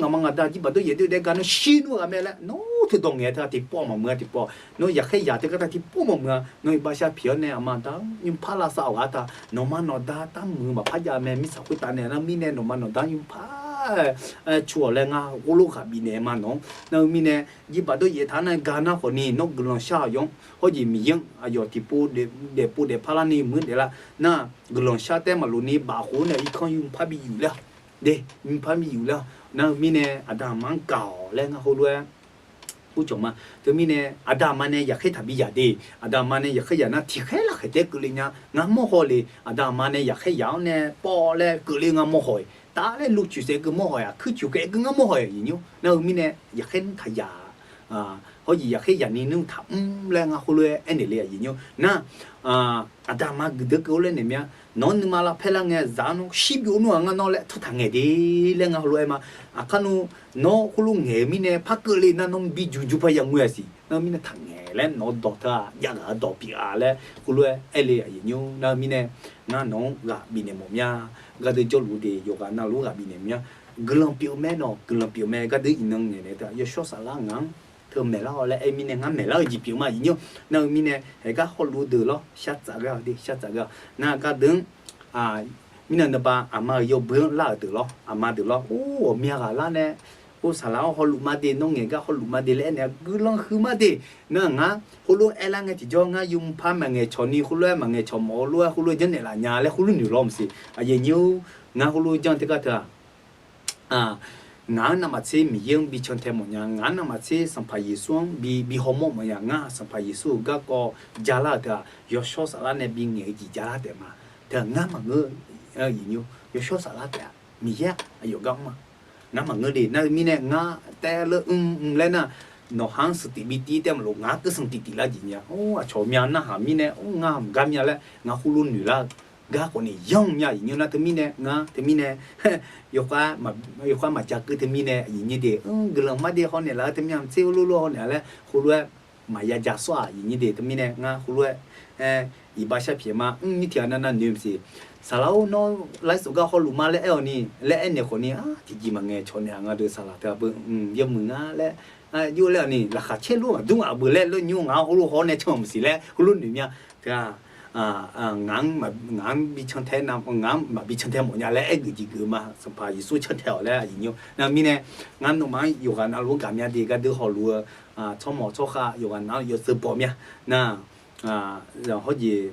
Speaker 2: ngà mà ngà ta chỉ bảo tôi vậy tôi cái nó xin nữa mẹ lại nó thì đồng nghe ta thì bỏ mà mưa thì bỏ nóอยากให้อยากthì cái ta thì bỏ mà mưa nó bà sa phiền nè mà ta nhưng pha là sao à ta nó mà nó ta ta mưa mà pha ya mẹ mi sao cái ta nè nó mi nè nó mà nó ta nhưng pha ชัวร์เลยงาโอลูขาบีเนมาน้องนามีเนยิบาดเยทานันกานาคนนี้นกกลอนชายองเขาจีมียังอายอติปูเดพาลานี่มือเดละน่ากลอนชาเตมาลูนี่บาโหเนี่ยอีกคนยุงพาบีอยู่แล้วเดยุงพาบีอยู่แล้วนามีเนอดามันเก่าแล้วงาเขาด้วยผู้ชมมาจะมีเนี่ยอาดามันเนี่ยอยากให้ทำบิยาดีอาดามันเนี่ยอยากให้ยานะที่ให้ละให้เด็กกุลิญญางามโมโหเลยอาดามันเนี่ยอยากให้ยาวเนี่ยปอเลยกุลิงามโมโหตาเลยลูกจุเสกโมโหอ่ะคือจุเกกงามโมโหอย่างนี้แล้วมีเนี่ยอยากให้ขยาเขาอยากให้ยานี่นุ่งทำแล้วงาเขาเลยอันนี้เลยอย่างนี้นะอาดามันกึกเลยเนี่ยนอนมาละเพลังเงี้ยจานุชิบอยู่นู่นงั้นนอนเลยทุกทางเงี้ยดีเลยงาเขาเลยมาคันน้องคุณลุงเงี้ยมีเนี่ยพักเลยนั่นน้องบีจูพยังงวยสิน้องมีเนี่ยทางเงี้ยแล้วน้องดอกตาอยากดอกปีอะไรคุณลุงเอเลยอย่างนี้น้องมีเนี่ยน้องก็มีเนี่ยมั่วก็ได้จดรู้ดีอยู่กันน้าลูกก็มีเนี่ยกลังเปียวแม่น้องกลังเปียวแม่ก็ได้อินงเนี่ยแต่ยศสารงังเธอแม่เราแล้วไอ้มีเนี่ยงั้นแม่เราจีบอยู่มาอย่างนี้น้องมีเนี่ยไอ้ก็เขารู้ดีแล้วชัดจักรดิชัดจักรน่าก็ดึงมีเนี่ยนะบ้าอามาโยเบื้องล่าดีแล้วอามาดีแล้วโอ้เมียกันล่ะเนี่ยโอ้สาวเขาลุมาดีน้องเงี้ยก็เขาลุมาดีแล้วเนี่ยกลังคือมาดีเนี่ยงั้นเขาลุเอลังเงี้ยที่จงงั้นยุ่งพามันเงี้ยชนนี่เขาลุมันเงี้ยชนหมอลุเขาลุจันเนี่ยละเนี่ยแล้วเขาลุหนูล้อมสิยังอยู่งั้นเขาลุจันที่ก็เถอะงานน่ะมาเชมียังบิชนเทมอนยังงานน่ะมาเชสัมภายิสุงบีฮอมอนยังงาสัมภายิสุก็จาลาเถอะยศสารเนี่ยบิงเงี้ยจีจาลาเถอะมาเถอะงานมันเงยอย่างนี้ยศสารเถอะมีเยอะอายุกังมางานมันเงยดีนั่นมีเนี่ยงาแต่ละแล้วน่ะน้องหันสติบิตีเต็มโลงาก็สังติติละจีเนี่ยโอ้ชอบมีอันน่ะหามีเนี่ยโอ้งามกันเนี่ยแหละงาคุณลุนอยู่ละกาคนนี้ย่องเนี่ยอย่างนี้นะที่มีเนี่ยงาที่มีเนี่ยยกว่ามาจากคือที่มีเนี่ยอย่างนี้เดีกลังมาเดียวเขาเนี่ยแล้วที่มีอันเซลลูเนี่ยแหละคุณรู้มายาจัสวาอย่างนี้เดีที่มีเนี่ยงาคุณรู้อีบาชาเพียมามีเทียนนั่นนี่สิสาวน้องไลฟ์สุกเขาลุมาแล้วนี่และไอ้เนี่ยคนนี้ที่มันเงี้ยชนเนี่ยงาดูสลัดแต่เบิ่งยมืองาและอยู่แล้วนี่ราคาเช่นรู้ดุงเบื่อแล้วยุ่งเขารู้เขาเนี่ยชมสิแล้วคุณรู้นี่เนี่ยงานบิชันเทนงานมาบิชันเทหมดเนี่ยแล้วไอ้กี่มาสัมภาระสู้ชันเทแล้วอย่างนี้นะมีเนี่ยงานน้องมาอยู่กันอารมณ์การเนี่ยดีก็ดูเขารู้ชอบหมอชอบข้าอยู่กันนะอยู่สืบปอมเนี่ยนะ然后也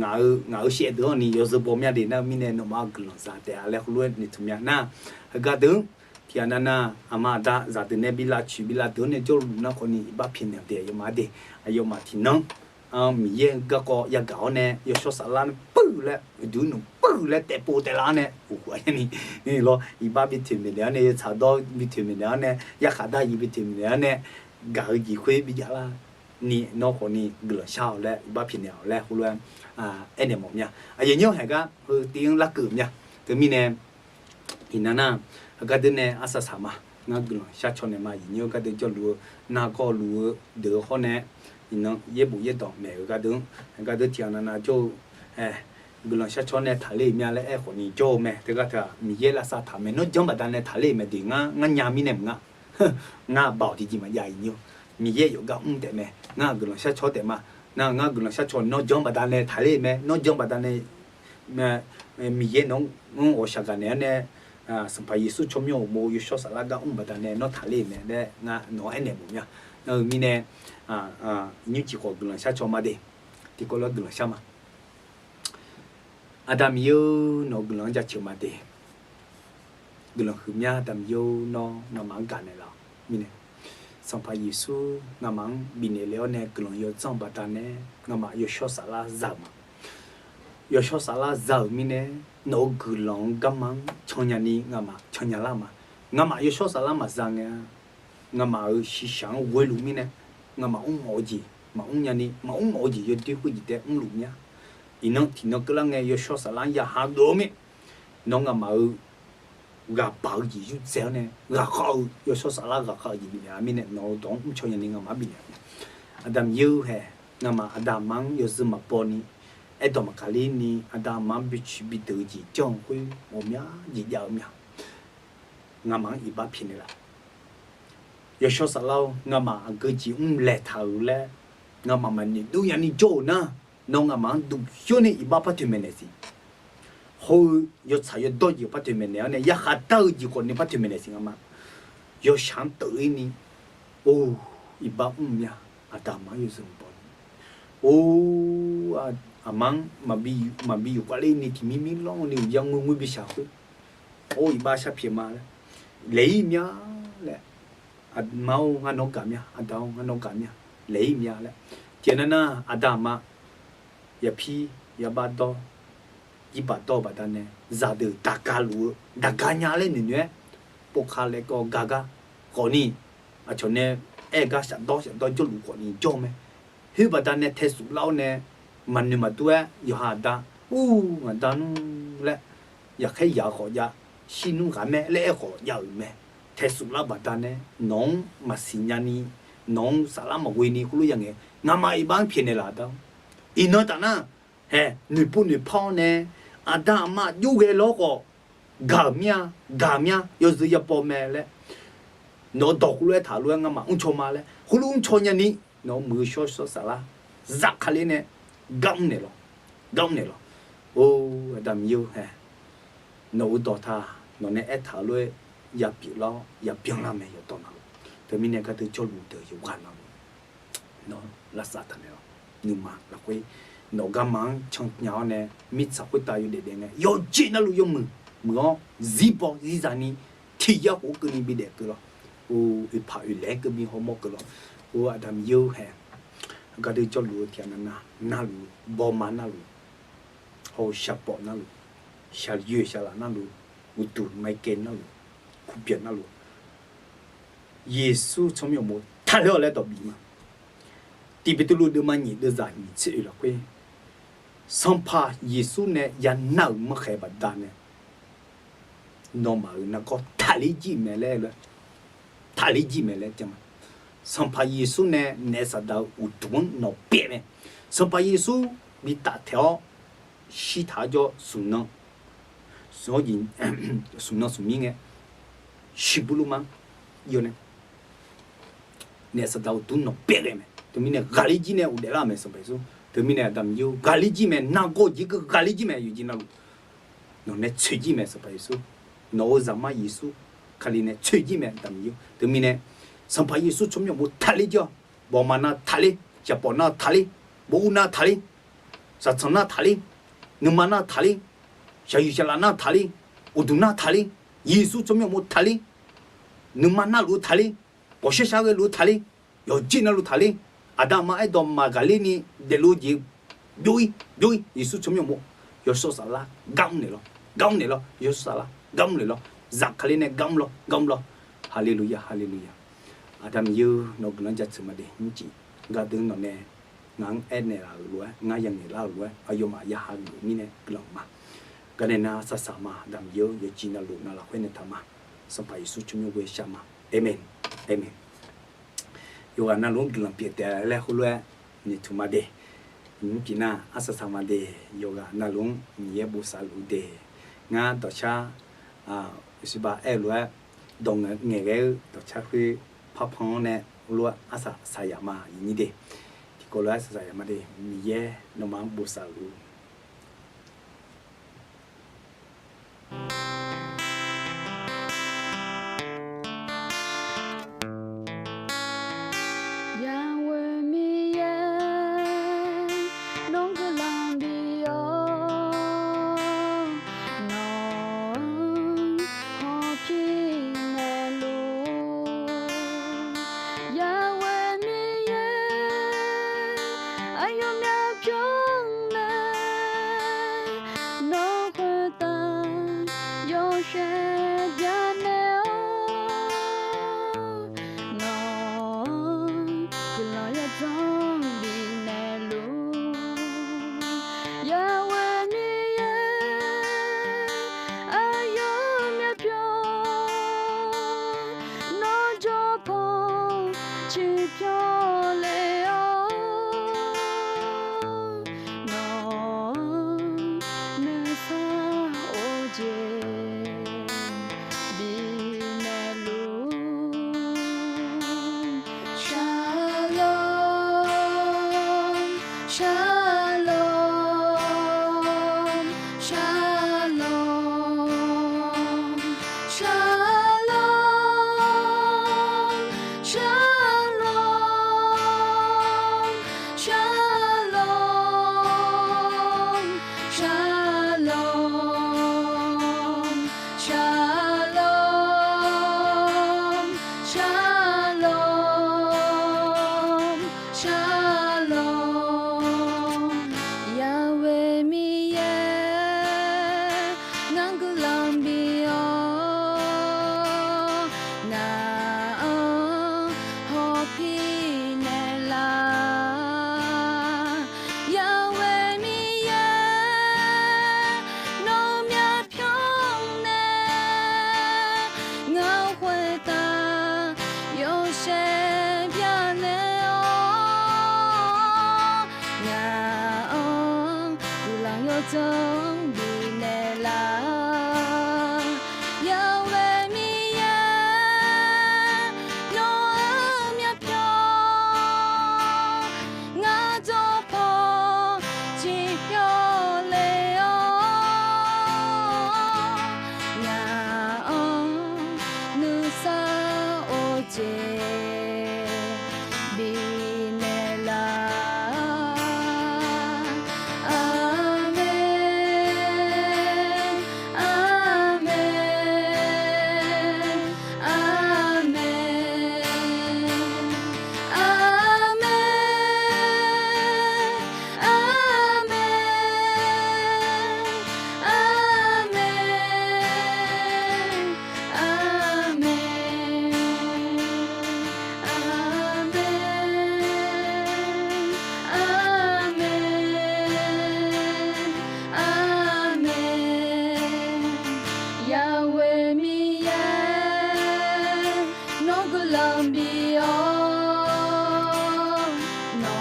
Speaker 2: 熬写的你有时报名的那明年弄嘛个啷啥的啊，来葫芦你怎么样那个等天呐那阿妈da咋的那比拉去比拉等呢就那可能把偏了的有嘛的，有嘛听能มีเยก็อยากเอาเนี่ยยศสารเนี่ยปื้อแล้วดูหนูปื้อแล้วแต่ปูแต่ละเนี่ยโอ้โหนี่รออีบ้าบิถึงแล้วเนี่ยชาวดอยบิถึงแล้วเนี่ยอยากขาได้ยีบิถึงแล้วเนี่ยกากี่คุยบิจาระนี่นอกคนนี้เกลือเช่าและบ้าผิดเนี่ยและคุณว่าไอเนี่ยหมดเนี่ยอย่างเงี้ยเหรอก็คือตีงลักเกิมเนี่ยแต่มีเนี่ยอินนั่นน่ะก็เดินเนี่ยอาสาสมัครงั้นเกลือชาชนเนี่ยมาอย่างเงี้ยก็เดินจะรู้น่าก็รู้เดือดเขาเนี่ยอินนั่นเย็บบุเย็บต่อแม่ก็เดินเที่ยวนั่นน่ะโจเกลือชาชนเนี่ยทะเลมีอะไรไอ้คนนี้โจแม่แต่ก็เถอะมีเยอะละสัตว์ทำแม่นู้นจังหวัดนั้นทะเลแม่ดีงั้นยามีเนี่ยงั้นบ่าวที่จีมันใหญ่เงี้ยมีเยอะอยู่ก็แต่แม่งั้นกลุ่มชาชนแต่มางั้นกลุ่มชาชนน้องจังหวัดนั้นทะเลแม่น้องจังหวัดนั้นแม่มีเยอะน้องโอชากันเนี่ยสัมภาระสุชมโยโมยุชสารก็บัดนั้นน้องทะเลแม่เนี่ยงั้นน้องไอ้เนี่ยบุญเนี่ยมีเนี่ยนิจิโกกลุ่มชาชนมาเดที่ก็แล้วกลุ่มชามาอาดามยูน้องกลุ่มจะเชื่อมาเดกลุ่มคือเนี่ยอาดามยูน้องมังกันเนี่ยเรามีเนี่ยสัมภาระสุงามังบินเลี้ยวเนี่ยกลุ่มยศจังบัดนั้นงามายุชสารจามายุชสารจามีเนี่ยน้องกลุ่มกำมังชนยันนี่งามาชนยันละมางามายุชสารมาจังเนี่ยงามาชิชังเวลุมีเนี่ยงามาโอจีมายันนี่มาโอจียศที่คุยแต่ลุเนี่ยอีน้องที่น้องกำลังเนี่ยยุชสารยาหาดูมิน้องงามา个包衣就这样呢，个好要说啥啦个好衣面啊，面呢劳动唔像人哋个嘛面啊，阿达有嘿，那么阿达忙有时嘛包呢，ไอ้ตัวมาคาลีนี่อาดามันบิชบิดจีจ้องคุยโอเมียจียาวเมียงามังอีบ้าพินนี่ละยศสลาวงามังก็จีเละเท่าแล้วงามังมันนี่ดูอย่างนี้โจนะน้องงามังดูช่วงนี้อีบ้าพัดถึงเมเนสิ后要查要多有把对面了呢，一下到一个你把对面来行嘛，要想到你，哦，一把呀，阿达嘛有什么包？哦阿忙嘛比有关系你听咪咪啷你养我比下回，哦一把下皮嘛了，雷面了，阿毛阿侬干呀，阿达阿侬干呀，雷面了，天呐呐阿达嘛，一批一把刀。一把刀把它呢，扎的大家路，大家伢嘞女女，不卡嘞个嘎嘎，可呢，啊像呢，下刀就路可呢做咩？佢把它呢，睇熟佬呢，問你咪多啊，要下打，我打喏咧，又開又學呀，先弄下咩？咧學又咩？睇熟佬把它呢，農咪先呀呢，農啥啦咪為你嗰樣嘢，啱啱一班偏嚟啦都，因為但係，女不女泡呢？阿达阿妈有个那个gam，有时也包咩嘞？那到后来他乱个嘛，错嘛嘞？后来错人呢，那没说啥啦，扎开哩呢，gam呢咯，哦，阿达没有嘿，那我到他，那呢一他乱也别了，也别了没有到那，他明年个都叫路的有看了，那拉萨他呢，你嘛拉回。nó gam mang trong nhau này mít sao quyết tay để này yo chỉ nó luôn mừng gì bỏ gì ra ni thì ya hổ cái ni bị đẹp cái lo ô ít phải lẽ cái mi homo cái lo ô adam yêu hè cái đấy cho lúa thì na lúa bỏ mà na lúa hồ sập bỏ na lúa sập dưa sập là na lúa u tụt mai kén na lúa khu biển na lúa Giêsu trong miệng một thay đổi lại tập bị mà thì bị tôi luôn đưa mà nhị đưa giải nhị sẽ là quê xong pa Giêsu này ya nào mà khai bát đàn này nó mà nó có thà lý gì mẹ lẽ rồi thà lý gì mẹ lẽ chứ mà xong pa Giêsu này nè sao đâu u tuấn nó bể mẹ xong pa Giêsu bị tạ theo si thả cho sùng nông số gì sùng nông sùng miếng ấy si bulu mang yêu này nè sao đâu tuấn nó bể mẹ tụi mình này gali gì này u để làm mẹ xong pa Giêsu tụi mình này đam yêu gali gì mẹ nào có gì cái gali gì mẹ yêu gì nào nó nè chơi gì mẹ xong pa Giêsu nó ra mà Giêsu khai nè chơi gì mẹ đam yêu tụi mình này xong pa Giêsu chúng mình một thà lý cho bỏ mà na thà lý chả bỏ na thà lý bố na thà lý sa chọn na thà lý nhưng mà na thà lý sa yêu sa na thà lý u du na thà lý Giêsu chúng mình một thà lý nhưng mà na lu thà lý bỏ xe sao cái lu thà lý yo chi na lu thà lý Adam ai dom mà gali ni de lu gì dui Giêsu chúng mình một yo so sa la gam này lo yo sa la gam này lo giặc khai này gam lo hallelujah Adam yêu nó cũng chắc chắn mà đi như chị gà đứng nó nè ngang em này là lúa ngang yang này là lúa ayo mà ya hàng như này lòng mà cái này na sa mà Adam yêu ya chỉ là lúa là khuyên này tham mà xong phải Giêsu chúng mình về xa mà amen yêu anh luôn làm việc để lấy lúa như chúng mà đi những cái na asa mà đi yêu anh luôn nhiều bữa sa lúa đi ngang đó cha sự ba lúa đồng nghề cái đó cha khi pháp phong này lúa asa saya mà như thế thì có lúa saya mà đi mía nó mang bù sa lúa
Speaker 3: 정비내라 야외 미야 노음야 펴 ngã cho phò chỉ cho lệ nhà nữ sa ô chê bi nè la amen amen amen Yahweh mi no gulambi no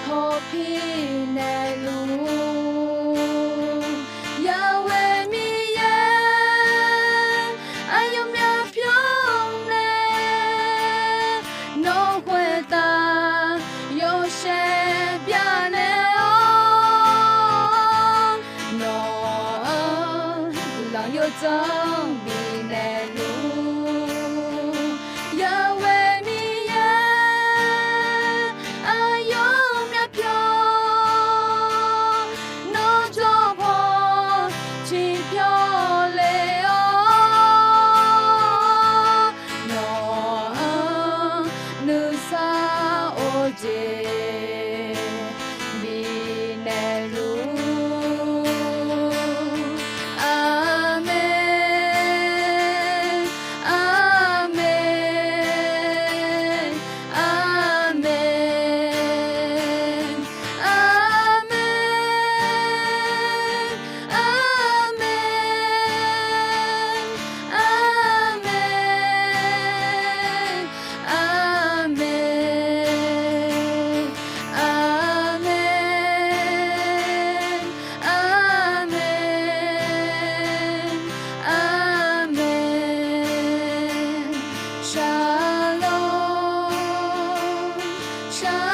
Speaker 3: hopi ne lu Yahweh mi ayom ya pyong ne no hueta yo she bia ne no lang yo zang bi ne lu Yahweh mi ayom ya pyong no jo pho chi pyo le no nu sa o je bi ne lu Shalom, shalom.